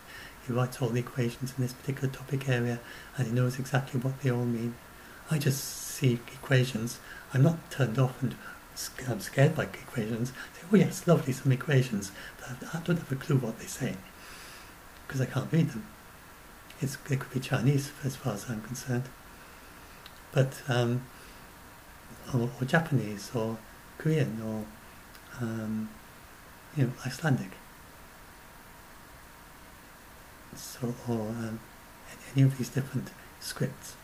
He writes all the equations in this particular topic area, and he knows exactly what they all mean. I just see equations. I'm not turned off and I'm scared by equations. I say, oh yes, lovely, some equations, but I don't have a clue what they say, because I can't read them. They could be Chinese as far as I'm concerned. But or Japanese, or Korean, or Icelandic. So, or any of these different scripts.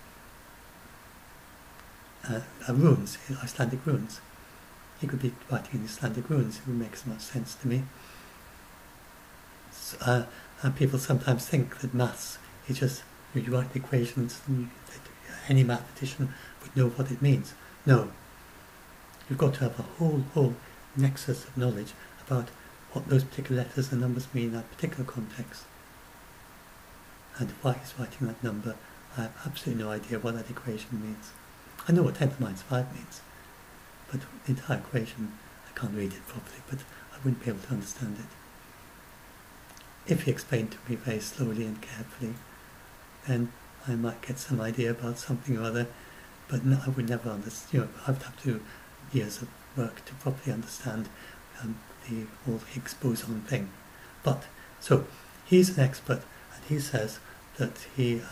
Runes, Icelandic runes. He could be writing in Icelandic runes. It would make so much sense to me. So, and people sometimes think that maths is just you write equations and any mathematician would know what it means. No. You've got to have a whole nexus of knowledge about what those particular letters and numbers mean in that particular context. And why he's writing that number, I have absolutely no idea what that equation means. I know what 10 to the minus 5 means, but the entire equation, I can't read it properly, but I wouldn't be able to understand it. If he explained to me very slowly and carefully, then I might get some idea about something or other, but no, I would never understand. I would have to do years of work to properly understand the whole Higgs boson thing. But so he's an expert, and he says that he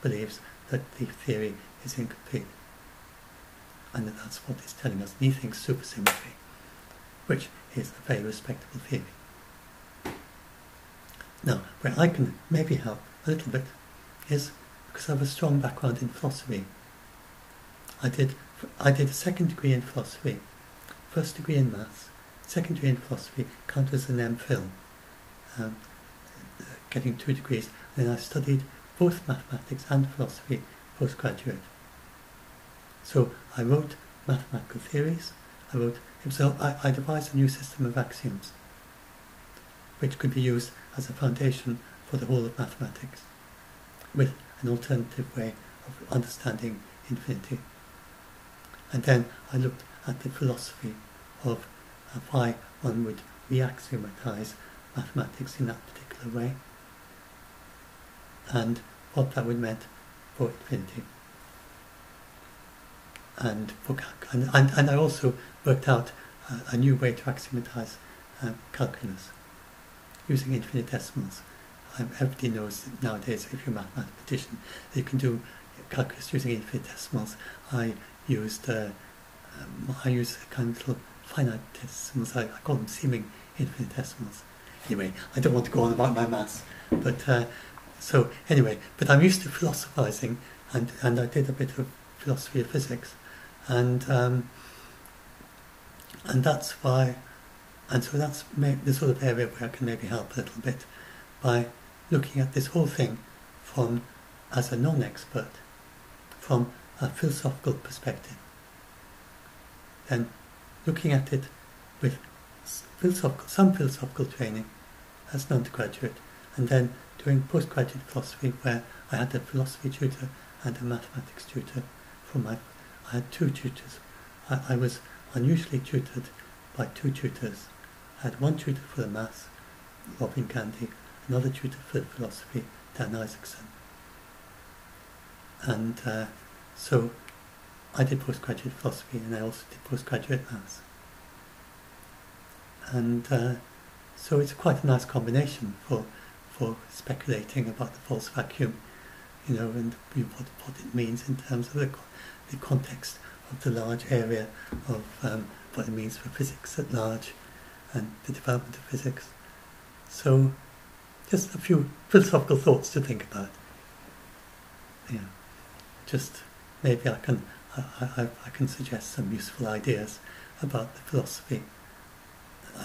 believes that the theory is incomplete, and that's what he's telling us. And he thinks supersymmetry, which is a very respectable theory. Now, where I can maybe help a little bit is because I have a strong background in philosophy. I did a second degree in philosophy, first degree in maths, second degree in philosophy, counted as an MPhil, getting 2 degrees. And then I studied both mathematics and philosophy postgraduate. So I wrote mathematical theories. I devised a new system of axioms, which could be used as a foundation for the whole of mathematics, with an alternative way of understanding infinity. And then I looked at the philosophy of why one would re-axiomatize mathematics in that particular way, and what that would mean for infinity. And I also worked out a new way to axiomatize calculus using infinitesimals. Everybody knows that nowadays, if you're a mathematician, you can do calculus using infinitesimals. I used a kind of little finitesimals. I call them seeming infinitesimals. Anyway, I don't want to go on about my maths, but so anyway, but I'm used to philosophizing, and I did a bit of philosophy of physics, and that's why, and so that's the sort of area where I can maybe help a little bit by looking at this whole thing as a non-expert, from a philosophical perspective, then looking at it with some philosophical training as an undergraduate, and then doing postgraduate philosophy, where I had a philosophy tutor and a mathematics tutor. I had 2 tutors. I was unusually tutored by 2 tutors. I had one tutor for the maths, Robin Gandhi, another tutor for the philosophy, Dan Isaacson. And so I did postgraduate philosophy, and I also did postgraduate maths. And so it's quite a nice combination for speculating about the false vacuum, and what it means in terms of the context of the large area of what it means for physics at large and the development of physics. So just a few philosophical thoughts to think about. Yeah, just maybe I can suggest some useful ideas about the philosophy.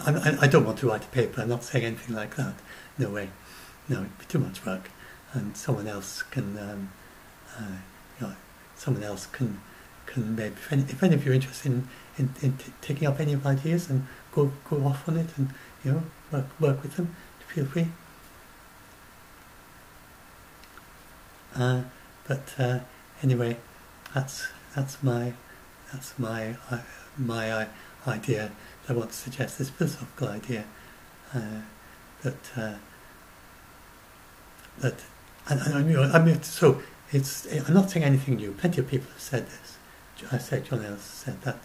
I don't want to write a paper. I'm not saying anything like that. No way. No, it'd be too much work, and someone else can. Someone else can maybe. If any of you are interested in taking up any of the ideas and go off on it, and work with them, feel free. But anyway, that's my idea. I want to suggest this philosophical idea so I'm not saying anything new. Plenty of people have said this. I said John Ellis said that,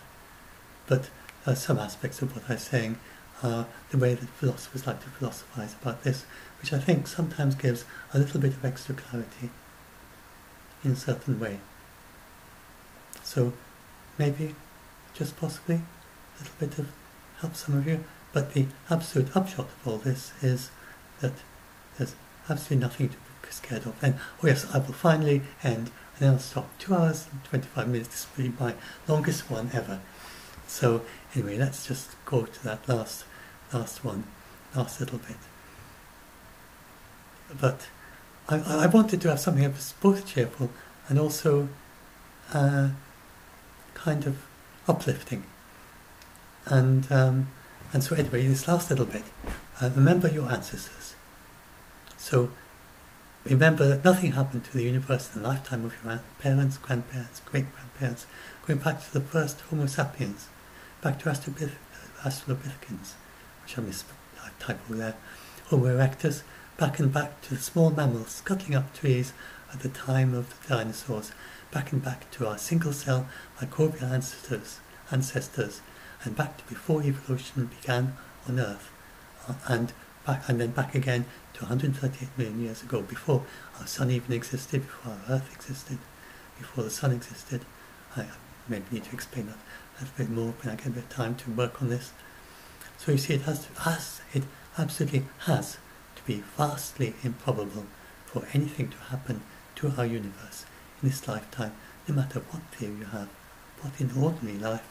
but some aspects of what I'm saying are the way that philosophers like to philosophize about this, which I think sometimes gives a little bit of extra clarity in a certain way. So maybe, just possibly, a little bit of help some of you. But the absolute upshot of all this is that there's absolutely nothing to be scared of. And, oh yes, I will finally end, and then I'll stop. 2 hours and 25 minutes. This will be my longest one ever. So anyway, let's just go to that last little bit. But I wanted to have something that was both cheerful and also kind of uplifting. And so anyway, this last little bit, remember your ancestors. So remember that nothing happened to the universe in the lifetime of your parents, grandparents, great-grandparents, going back to the first Homo sapiens, back to Australopithecines, which I typo there, Homo erectus, back and back to the small mammals scuttling up trees at the time of the dinosaurs, back and back to our single-cell microbial ancestors, and back to before evolution began on Earth, and then back again to 138 million years ago, before our sun even existed, before our Earth existed, before the sun existed. I maybe need to explain that a little bit more when I get a bit of time to work on this. So you see, it absolutely has to be vastly improbable for anything to happen to our universe in this lifetime, no matter what theory you have. What in ordinary life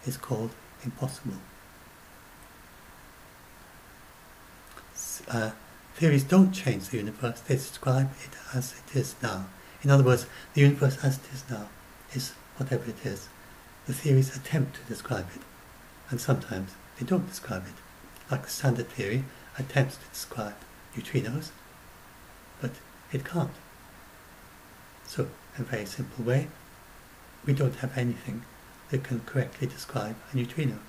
is called impossible. Theories don't change the universe, they describe it as it is now. In other words, the universe as it is now is whatever it is. The theories attempt to describe it, and sometimes they don't describe it. Like the standard theory attempts to describe neutrinos, but it can't. So, in a very simple way, we don't have anything that can correctly describe a neutrino.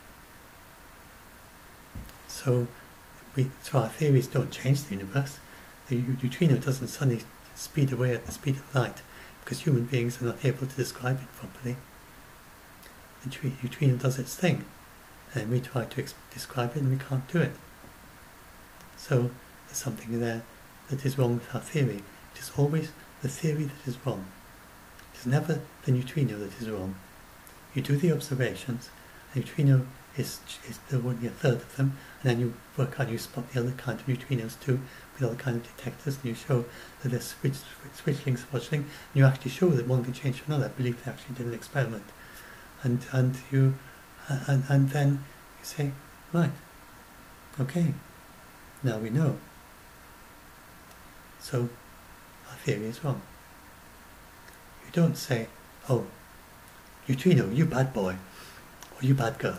So our theories don't change the universe. The neutrino doesn't suddenly speed away at the speed of light because human beings are not able to describe it properly. The neutrino does its thing, and we try to describe it and we can't do it. So there's something there that is wrong with our theory. It is always the theory that is wrong. It is never the neutrino that is wrong. You do the observations, the neutrino is there only a third of them, and then you work out, you spot the other kind of neutrinos too, with other kind of detectors, and you show that there's switchling, and you actually show that one can change to another. I believe they actually did an experiment. And then you say, right, okay, now we know. So our theory is wrong. You don't say, oh, neutrino, you bad boy, or you bad girl,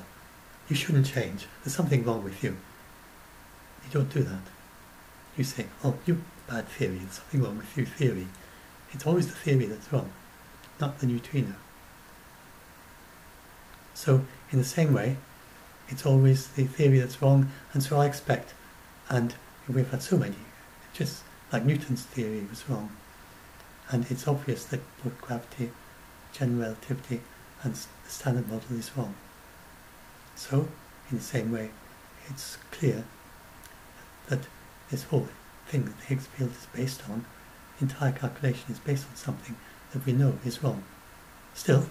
you shouldn't change, there's something wrong with you. You don't do that. You say, oh, you bad theory, there's something wrong with you theory. It's always the theory that's wrong, not the neutrino. So, in the same way, it's always the theory that's wrong, and so I expect, and we've had so many, just like Newton's theory was wrong, and it's obvious that both gravity, general relativity, and the standard model is wrong. So, in the same way, it's clear that this whole thing that the Higgs field is based on, the entire calculation is based on something that we know is wrong. Still,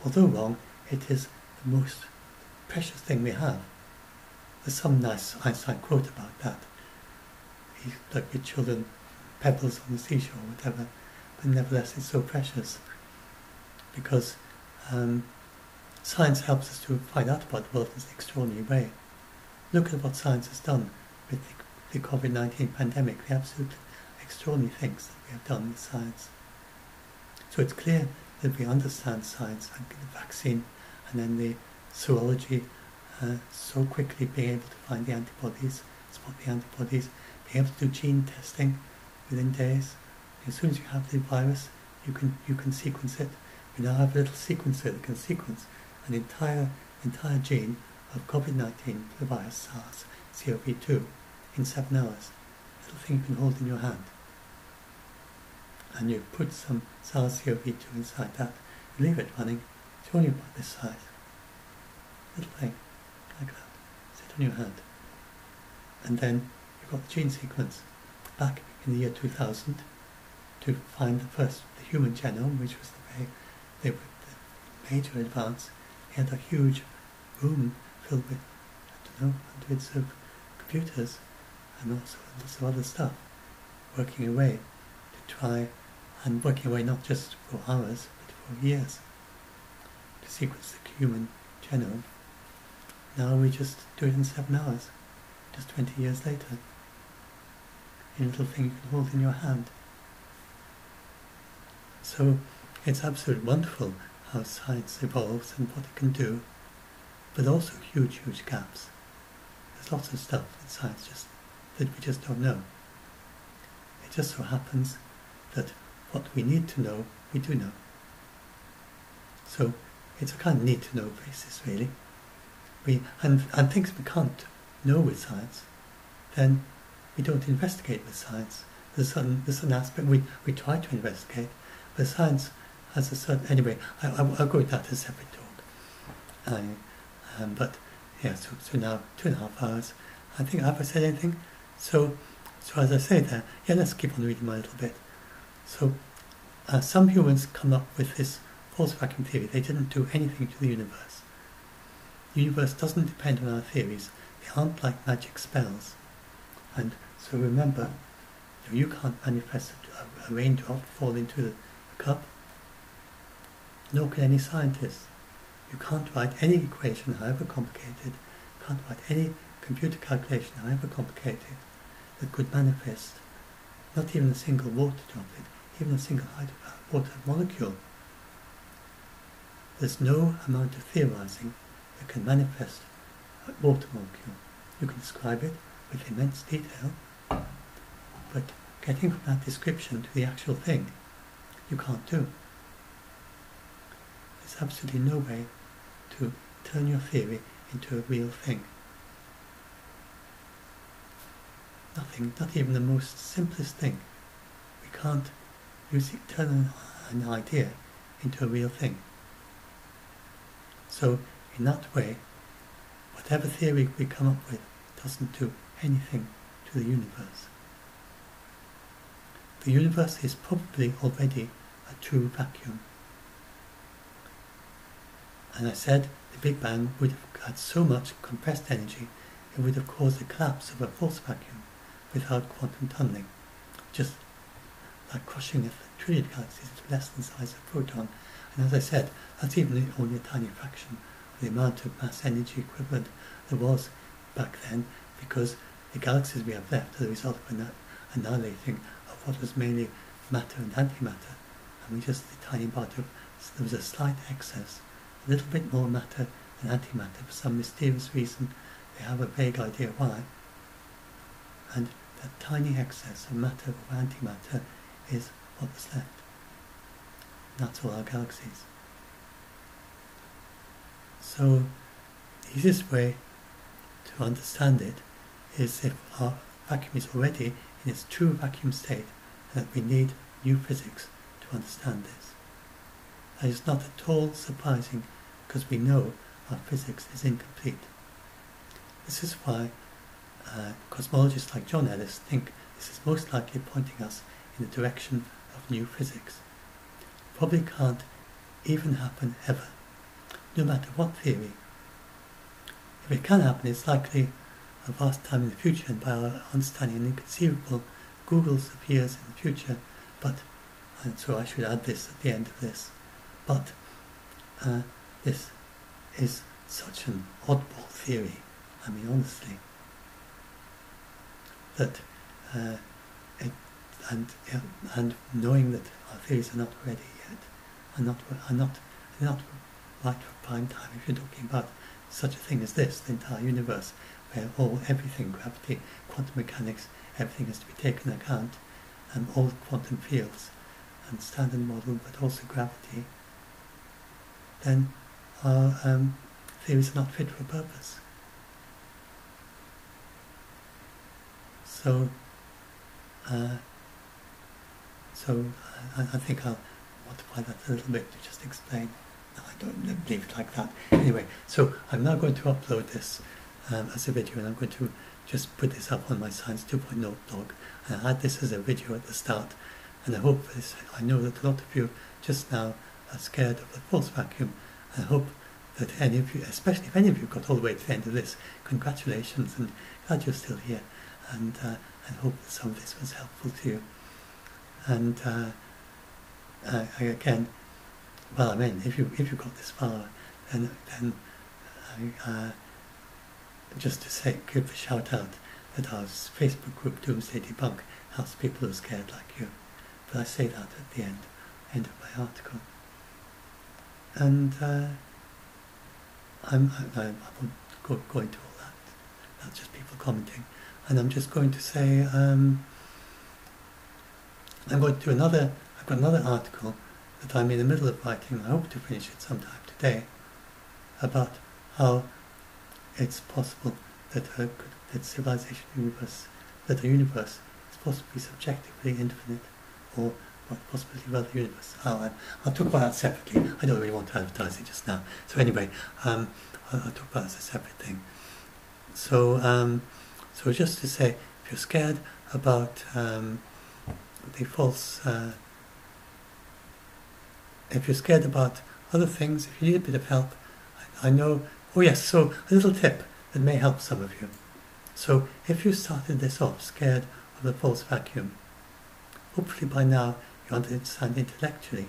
although wrong, it is the most precious thing we have. There's some nice Einstein quote about that. He's like with children, pebbles on the seashore or whatever, but nevertheless it's so precious because science helps us to find out about the world in an extraordinary way. Look at what science has done with the COVID-19 pandemic, the absolute extraordinary things that we have done with science. So it's clear that we understand science and the vaccine and then the serology so quickly being able to find the antibodies, spot the antibodies, being able to do gene testing within days. As soon as you have the virus, you can sequence it. We now have a little sequencer that can sequence an entire gene of COVID-19, the virus SARS-CoV-2, in 7 hours. A little thing you can hold in your hand. And you put some SARS-CoV-2 inside that, you leave it running, it's only about this size. Little thing, like that, sit on your hand. And then you've got the gene sequence back in the year 2000 to find the human genome, which was the major advance. He had a huge room filled with, I don't know, hundreds of computers and also lots of other stuff, working away to try, and working away not just for hours, but for years, to sequence the human genome. Now we just do it in 7 hours, just 20 years later, in a little thing you can hold in your hand. So it's absolutely wonderful how science evolves and what it can do, but also huge, huge gaps. There's lots of stuff in science that we just don't know. It just so happens that what we need to know, we do know. So it's a kind of need to know basis, really. And things we can't know with science, then we don't investigate with science. There's an aspect we try to investigate, but science has a certain... Anyway, I'll go with that as a separate talk. But yeah, so now 2.5 hours. I think, have I said anything? So as I say there, yeah, let's keep on reading a little bit. So some humans come up with this false vacuum theory. They didn't do anything to the universe. The universe doesn't depend on our theories. They aren't like magic spells. And so remember, you can't manifest a raindrop fall into the cup. Nor can any scientist. You can't write any equation, however complicated, you can't write any computer calculation, however complicated, that could manifest not even a single water droplet, even a single water molecule. There's no amount of theorizing that can manifest a water molecule. You can describe it with immense detail, but getting from that description to the actual thing, you can't do. There's absolutely no way to turn your theory into a real thing. Nothing, not even the most simplest thing. We can't turn an idea into a real thing. So, in that way, whatever theory we come up with doesn't do anything to the universe. The universe is probably already a true vacuum. And I said the Big Bang would have had so much compressed energy it would have caused the collapse of a false vacuum without quantum tunneling, just like crushing a trillion galaxies into less than the size of a proton. And as I said, that's even only a tiny fraction of the amount of mass energy equivalent there was back then, because the galaxies we have left are the result of annihilating of what was mainly matter and antimatter, and we just the tiny part of, so there was a slight excess, a little bit more matter than antimatter for some mysterious reason. They have a vague idea why, and that tiny excess of matter or antimatter is what was left. And that's all our galaxies. So the easiest way to understand it is if our vacuum is already in its true vacuum state, and that we need new physics to understand this. That is not at all surprising, because we know our physics is incomplete. This is why cosmologists like John Ellis think this is most likely pointing us in the direction of new physics. Probably can't even happen ever, no matter what theory. If it can happen, it's likely a vast time in the future, and by our understanding, an inconceivable googles of years in the future. But, and so I should add this at the end of this, but this is such an oddball theory, I mean honestly, that and knowing that our theories are not ready yet, are not right for prime time. If you're talking about such a thing as this, the entire universe, where everything, gravity, quantum mechanics, everything has to be taken into account, and all quantum fields and standard model, but also gravity, then our theories are not fit for purpose. So I think I'll multiply that a little bit to just explain. No, I don't leave it like that. Anyway, so I'm now going to upload this as a video, and I'm going to just put this up on my Science 2.0 blog, and I had this as a video at the start, and I hope this, I know that a lot of you just now are scared of the false vacuum, I hope that any of you, especially if any of you got all the way to the end of this, congratulations, and glad you're still here, and hope that some of this was helpful to you. And again, well, I mean, if you got this far, then just to say, give a shout out that our Facebook group Doomsday Debunk helps people who are scared like you. But I say that at the end of my article. And I won't go into all that. That's just people commenting. And I'm just going to say, I'm going to do another. I've got another article that I'm in the middle of writing. I hope to finish it sometime today, about how it's possible that civilization universe, that the universe is possibly subjectively infinite, or what possibility of the universe. I'll talk about that separately. I don't really want to advertise it just now. So anyway, I'll talk about it as a separate thing. So so just to say, if you're scared about the false, if you're scared about other things, if you need a bit of help, I know. Oh yes, so a little tip that may help some of you. So if you started this off scared of the false vacuum, hopefully by now you understand intellectually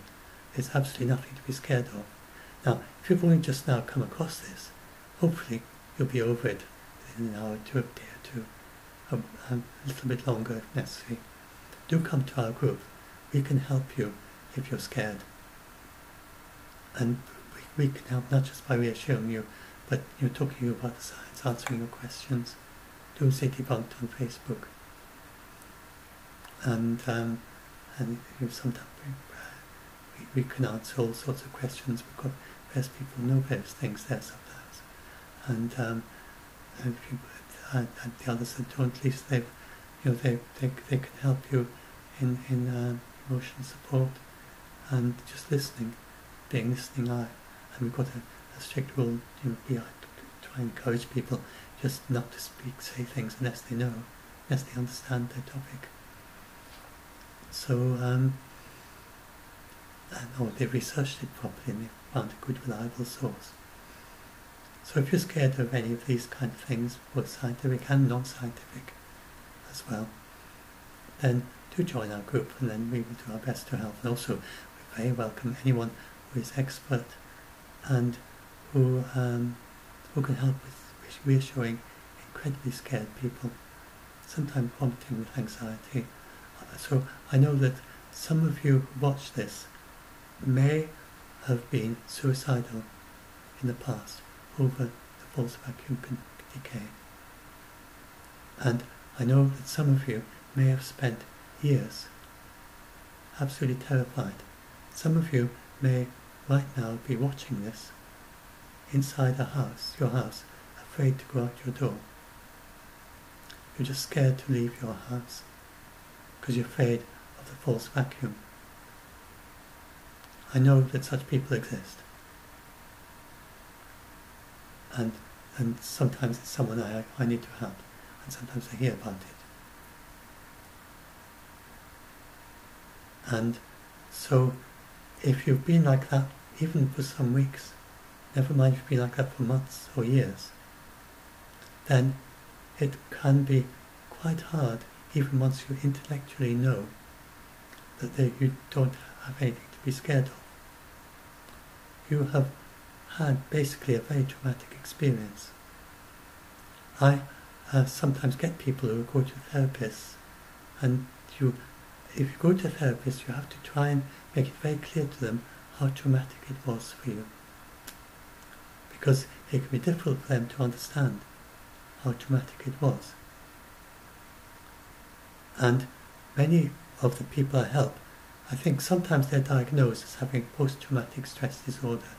there's absolutely nothing to be scared of. Now, if you've only just now come across this, hopefully you'll be over it in an hour to a day or two, a little bit longer if necessary. Do come to our group. We can help you if you're scared. And we can help not just by reassuring you, but talking to you about the science, answering your questions. Doomsday Debunked on Facebook. And sometimes we can answer all sorts of questions. We've got various people who know various things there sometimes. And the others that don't, at least they can help you in emotional support and just listening, being listening eye. And we've got a strict rule, to try and encourage people just not to say things unless they know, unless they understand their topic. So, or they've researched it properly and they've found a good, reliable source. So if you're scared of any of these kind of things, both scientific and non-scientific as well, then do join our group, and then we will do our best to help. And also, we very welcome anyone who is expert and who can help with reassuring incredibly scared people, sometimes vomiting with anxiety. So I know that some of you who watch this may have been suicidal in the past over the false vacuum decay. And I know that some of you may have spent years absolutely terrified. Some of you may right now be watching this inside a house, your house, afraid to go out your door. You're just scared to leave your house because you're afraid of the false vacuum. I know that such people exist. And sometimes it's someone I need to help, and sometimes I hear about it. And so if you've been like that even for some weeks, never mind if you've been like that for months or years, then it can be quite hard, even once you intellectually know that you don't have anything to be scared of. You have had basically a very traumatic experience. I sometimes get people who go to therapists, and if you go to a therapist, you have to try and make it very clear to them how traumatic it was for you, because it can be difficult for them to understand how traumatic it was. And many of the people I help, I think sometimes they're diagnosed as having post-traumatic stress disorder.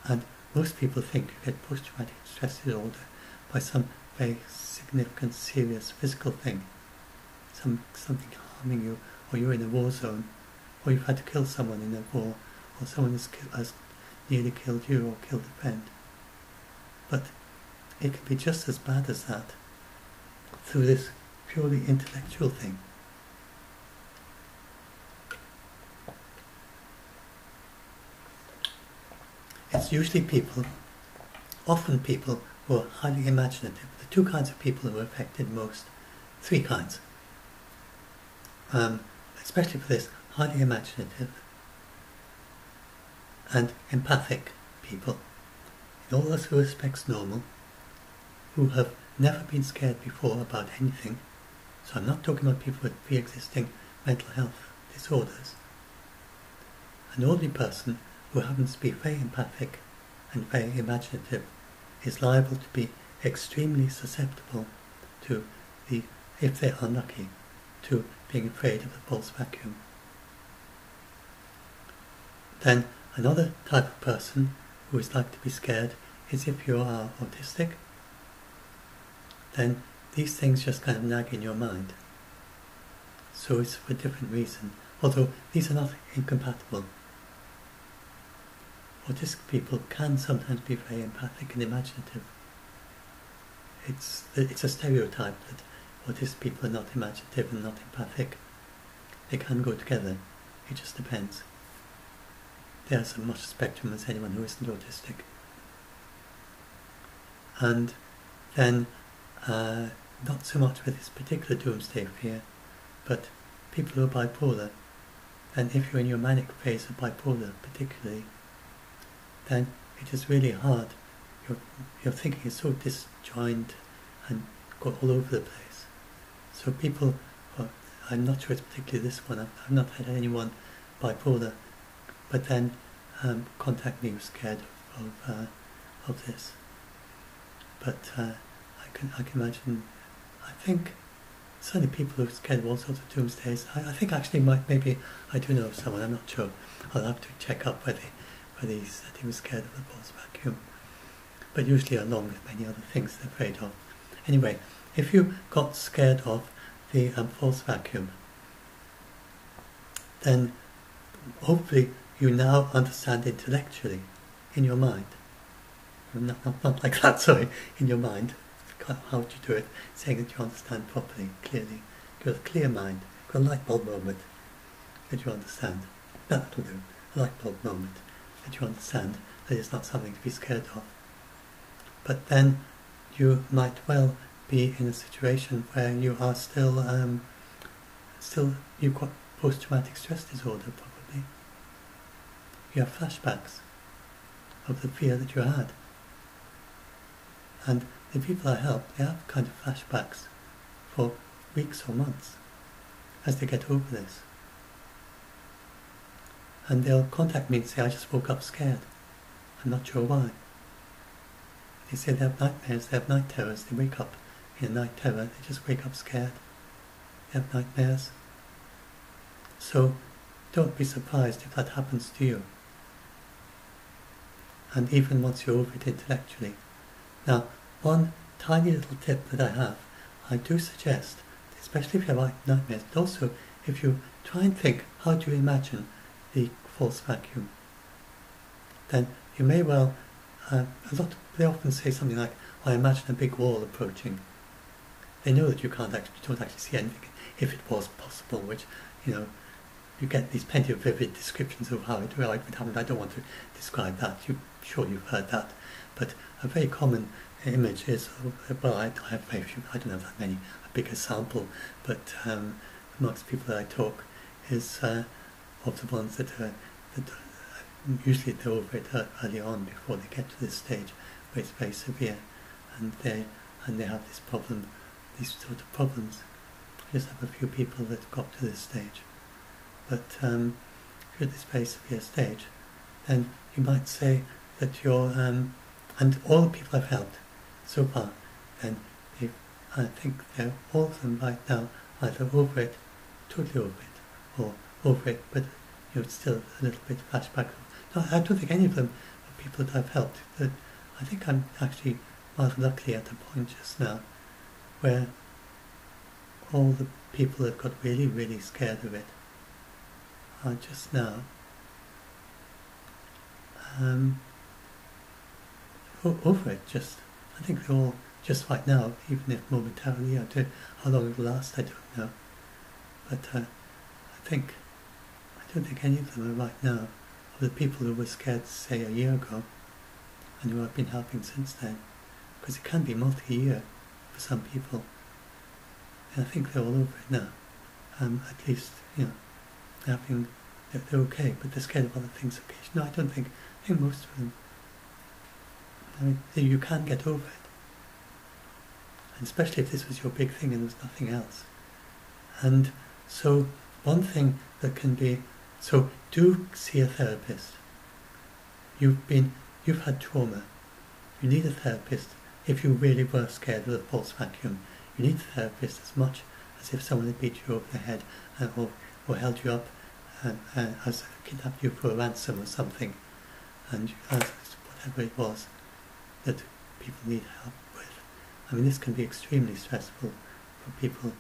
And most people think you get post-traumatic stress disorder by some very significant, serious physical thing. Something harming you, or you're in a war zone, or you've had to kill someone in a war, or someone has nearly killed you or killed a friend. But it can be just as bad as that through this purely intellectual thing. it's usually people, often people who are highly imaginative. The two kinds of people who are affected most, three kinds, especially for this, highly imaginative and empathic people. In all other respects normal, who have never been scared before about anything. So I'm not talking about people with pre-existing mental health disorders. An ordinary person who happens to be very empathic and very imaginative is liable to be extremely susceptible to if they're unlucky, to being afraid of the false vacuum. Then another type of person who is like to be scared is if you are autistic. Then these things just kind of nag in your mind. So it's for a different reason, although these are not incompatible. Autistic people can sometimes be very empathic and imaginative. It's a stereotype that autistic people are not imaginative and not empathic. They can go together, it just depends. There's as much spectrum as anyone who isn't autistic. And then, not so much with this particular doomsday fear, but people who are bipolar, and if you're in your manic phase of bipolar particularly, then it is really hard. Your thinking is so disjoined and got all over the place. So people, I'm not sure it's particularly this one, I've not had anyone bipolar, but then contact me who's scared of this. But I can imagine, I think certainly people who are scared of all sorts of doomsdays. I think actually maybe I do know of someone, I'm not sure. I'll have to check up whether he was scared of the false vacuum. But usually along with many other things they're afraid of. Anyway, if you got scared of the false vacuum, then hopefully you now understand intellectually, in your mind. Not like that, sorry, in your mind. How would you do it? Saying that you understand properly, clearly. You've got a clear mind, you've got a light bulb moment that you understand. That'll do, a light bulb moment that you understand that it's not something to be scared of. But then you might well be in a situation where you are still you've got post-traumatic stress disorder probably. You have flashbacks of the fear that you had. And the people I help, they have kind of flashbacks for weeks or months as they get over this. And they'll contact me and say, I just woke up scared. I'm not sure why. They say they have nightmares, they have night terrors, they wake up in a night terror, they just wake up scared. They have nightmares. So don't be surprised if that happens to you. And even once you're over it intellectually. Now, one tiny little tip that I have, I do suggest, especially if you have nightmares, but also if you try and think, how do you imagine the false vacuum? Then you may well, they often say something like, I imagine a big wall approaching. They know that you don't actually see anything, if it was possible, which, you get these plenty of vivid descriptions of how it would happen. I don't want to describe that, sure you've heard that, but a very common image is, well, I have very few, I don't have that many, a bigger sample, but amongst people that I talk is of the ones that usually they're over it early on before they get to this stage where it's very severe, and they have this problem, these sort of problems. I just have a few people that got to this stage, but if you're at this very severe stage, then you might say that you're, and all the people I've helped so far, then I think they're all of them right now either over it, totally over it, or over it, but it's still a little bit flashback. No, I don't think any of them are people that I've helped. That I think I'm actually rather lucky at a point just now where all the people that got really, really scared of it are just now over it. Just, I think they're all just right now, even if momentarily. How long it will last, I don't know. But I don't think any of them are right now. Of the people who were scared, say, a year ago, and who I've been helping since then, because it can be multi-year for some people, and I think they're all over it now. At least, they're okay, but they're scared of other things occasionally. No, I think most of them, you can get over it. And especially if this was your big thing and there was nothing else. And so one thing that can be, so do see a therapist. You've had trauma. You need a therapist. If you really were scared of the false vacuum, you need a therapist as much as if someone had beat you over the head or held you up as kidnapped you for a ransom or something, and whatever it was that people need help with. I mean, this can be extremely stressful for people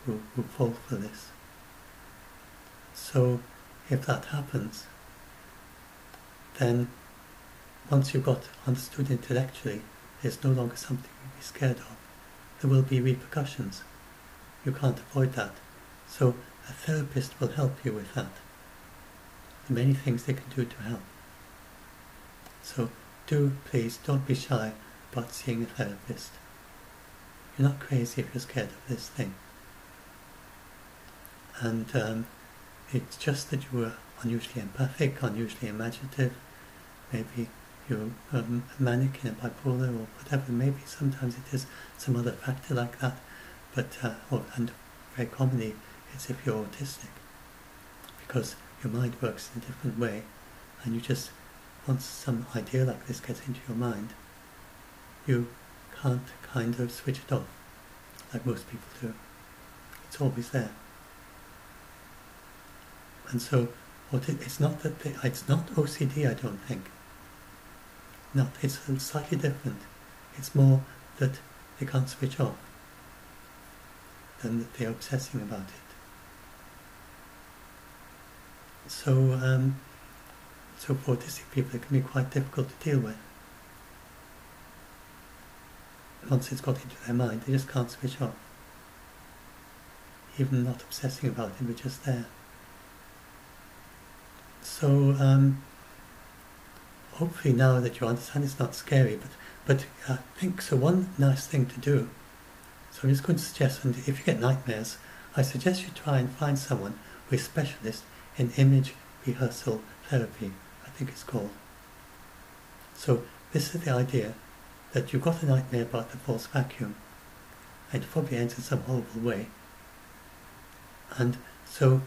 who fall for this. So if that happens, then once you've got understood intellectually, it's no longer something to be scared of. There will be repercussions. You can't avoid that. So a therapist will help you with that. There are many things they can do to help. So please don't be shy about seeing a therapist. You're not crazy if you're scared of this thing. And it's just that you are unusually empathic, unusually imaginative. Maybe you're manic in a bipolar or whatever. Maybe sometimes it is some other factor like that. But and very commonly it's if you're autistic, because your mind works in a different way, and you just, once some idea like this gets into your mind, you can't kind of switch it off like most people do. It's always there. And so it's not OCD, I don't think. No, it's slightly different. It's more that they can't switch off than that they're obsessing about it. So for autistic people, it can be quite difficult to deal with. Once it's got into their mind, they just can't switch off. Even not obsessing about it, but just there. So hopefully now that you understand it's not scary, but I think so. One nice thing to do, so I'm just going to suggest, and if you get nightmares, I suggest you try and find someone who is a specialist in image rehearsal therapy, I think it's called. So this is the idea that you've got a nightmare about the false vacuum, and it probably ends in some horrible way. And so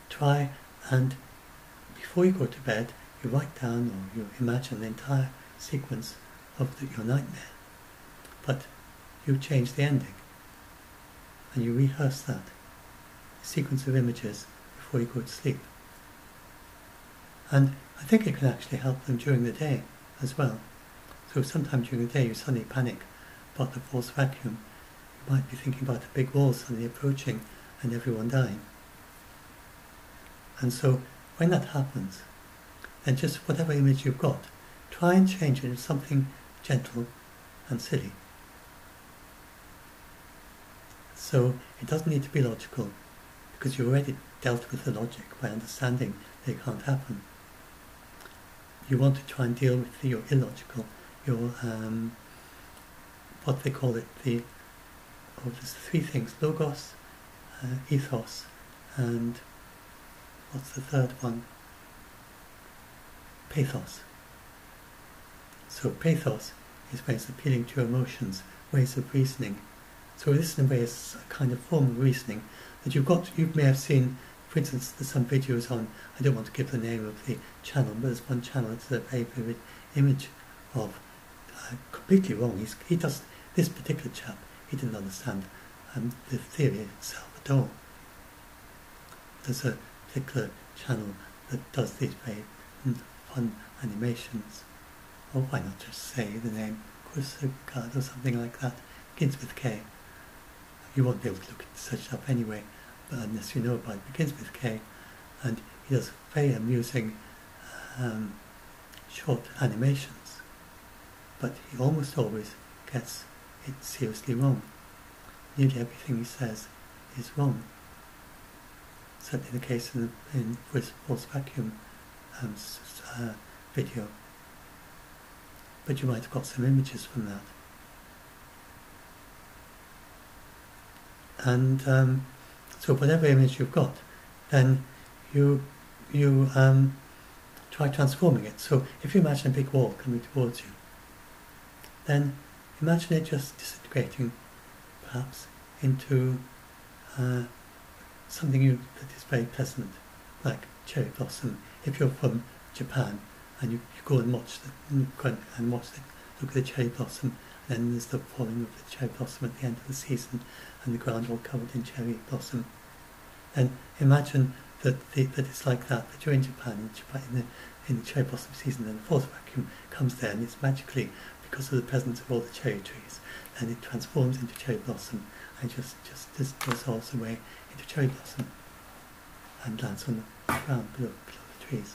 try and, before you go to bed, you write down or you imagine the entire sequence of your nightmare, but you change the ending and you rehearse that sequence of images before you go to sleep. And I think it can actually help them during the day as well. So sometime during the day you suddenly panic about the false vacuum. You might be thinking about a big wall suddenly approaching and everyone dying. And so when that happens, then just whatever image you've got, try and change it into something gentle and silly. So it doesn't need to be logical, because you already dealt with the logic by understanding that it can't happen. You want to try and deal with your illogical, your what they call it, there's three things: logos, ethos, and what's the third one? Pathos. So pathos is when it's appealing to your emotions, ways of reasoning. So this in a way is a kind of form of reasoning that you may have seen. For instance, there's some videos on, I don't want to give the name of the channel, but there's one channel, it's a very vivid image of, completely wrong, he does, this particular chap, he didn't understand the theory itself at all. There's a particular channel that does these very fun animations, or why not just say the name, Card or something like that, begins with K. You won't be able to look at such stuff anyway, but unless you know about it, begins with K, and he does very amusing short animations, but he almost always gets it seriously wrong. Nearly everything he says is wrong. Certainly the case in his false vacuum video. but you might have got some images from that. And so whatever image you've got, then you try transforming it. So if you imagine a big wall coming towards you, then imagine it just disintegrating, perhaps, into something that is very pleasant, like cherry blossom. If you're from Japan and you go and watch look at the cherry blossom, and then there's the falling of the cherry blossom at the end of the season, and the ground all covered in cherry blossom. And imagine that it's like that you're in Japan in the cherry blossom season, and the force vacuum comes there, and it's magically, because of the presence of all the cherry trees, and it transforms into cherry blossom and just dissolves away into cherry blossom and lands on the ground below the trees.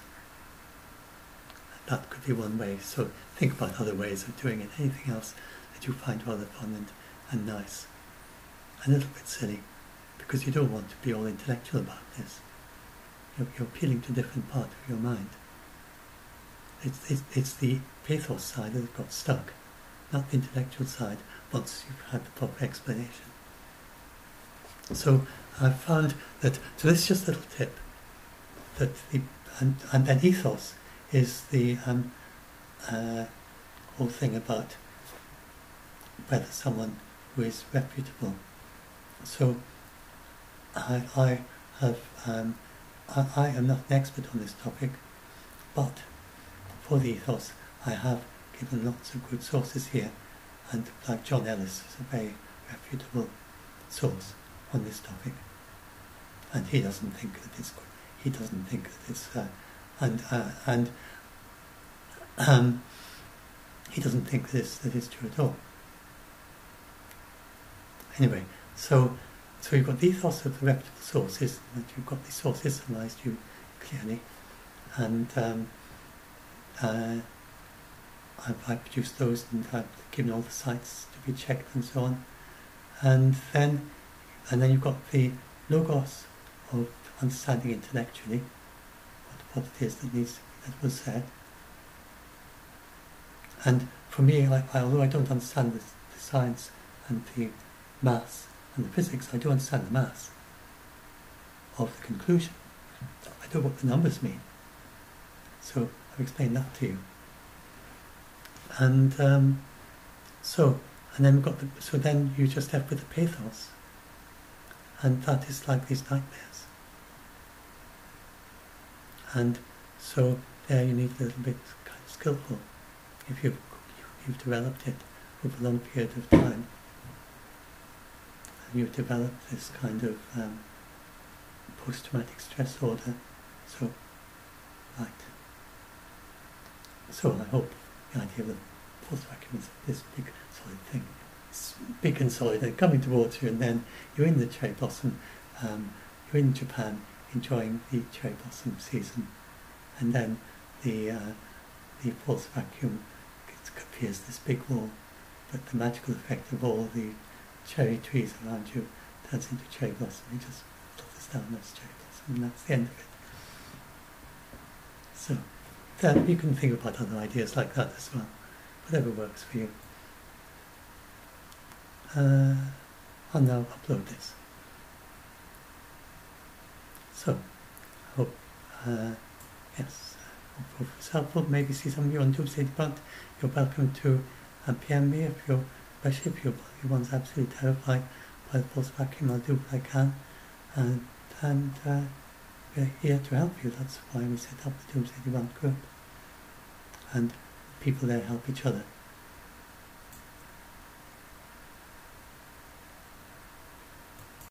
And that could be one way. So think about other ways of doing it. Anything else that you find rather fun and nice. A little bit silly, because you don't want to be all intellectual about this. You're appealing to a different part of your mind. It's the pathos side that got stuck, not the intellectual side, once you've had the proper explanation. So I've found that, so this is just a little tip, that and then ethos is the whole thing about whether someone who is reputable. So I am not an expert on this topic, but for the ethos I have given lots of good sources here, and like John Ellis is a very reputable source on this topic, and he doesn't think that it's good. He doesn't think that it's he doesn't think that it's true at all. Anyway, so you've got the ethos of the reputable sources, that you've got the sources summarised you clearly, and I've produced those, and I've given all the sites to be checked and so on, and then you've got the logos of understanding intellectually what it is that was said. And for me, although I don't understand the science and the maths and the physics, I do understand the maths of the conclusion. I know what the numbers mean. So I've explained that to you. And then you just have with the pathos, and that is like these nightmares. And so there you need a little bit kind of skillful, if you've developed it over a long period of time, and you've developed this kind of post-traumatic stress disorder. So, right. So I hope the idea of the force vacuum is this big solid thing. It's big and solid and coming towards you, and then you're in the cherry blossom, you're in Japan enjoying the cherry blossom season, and then the force vacuum appears this big wall, but the magical effect of all the cherry trees around you turns into cherry blossom. You just flutters down as cherry blossom, and that's the end of it. So that you can think about other ideas like that as well, whatever works for you. I'll now upload this. So I hope yes, hope it was helpful. Maybe see some of you on Doomsday Debunked. You're welcome to PM me especially if you're one's absolutely terrified by the force vacuum. I'll do what I can, and we're here to help you. That's why we set up the Doomsday Debunked group, and people there help each other.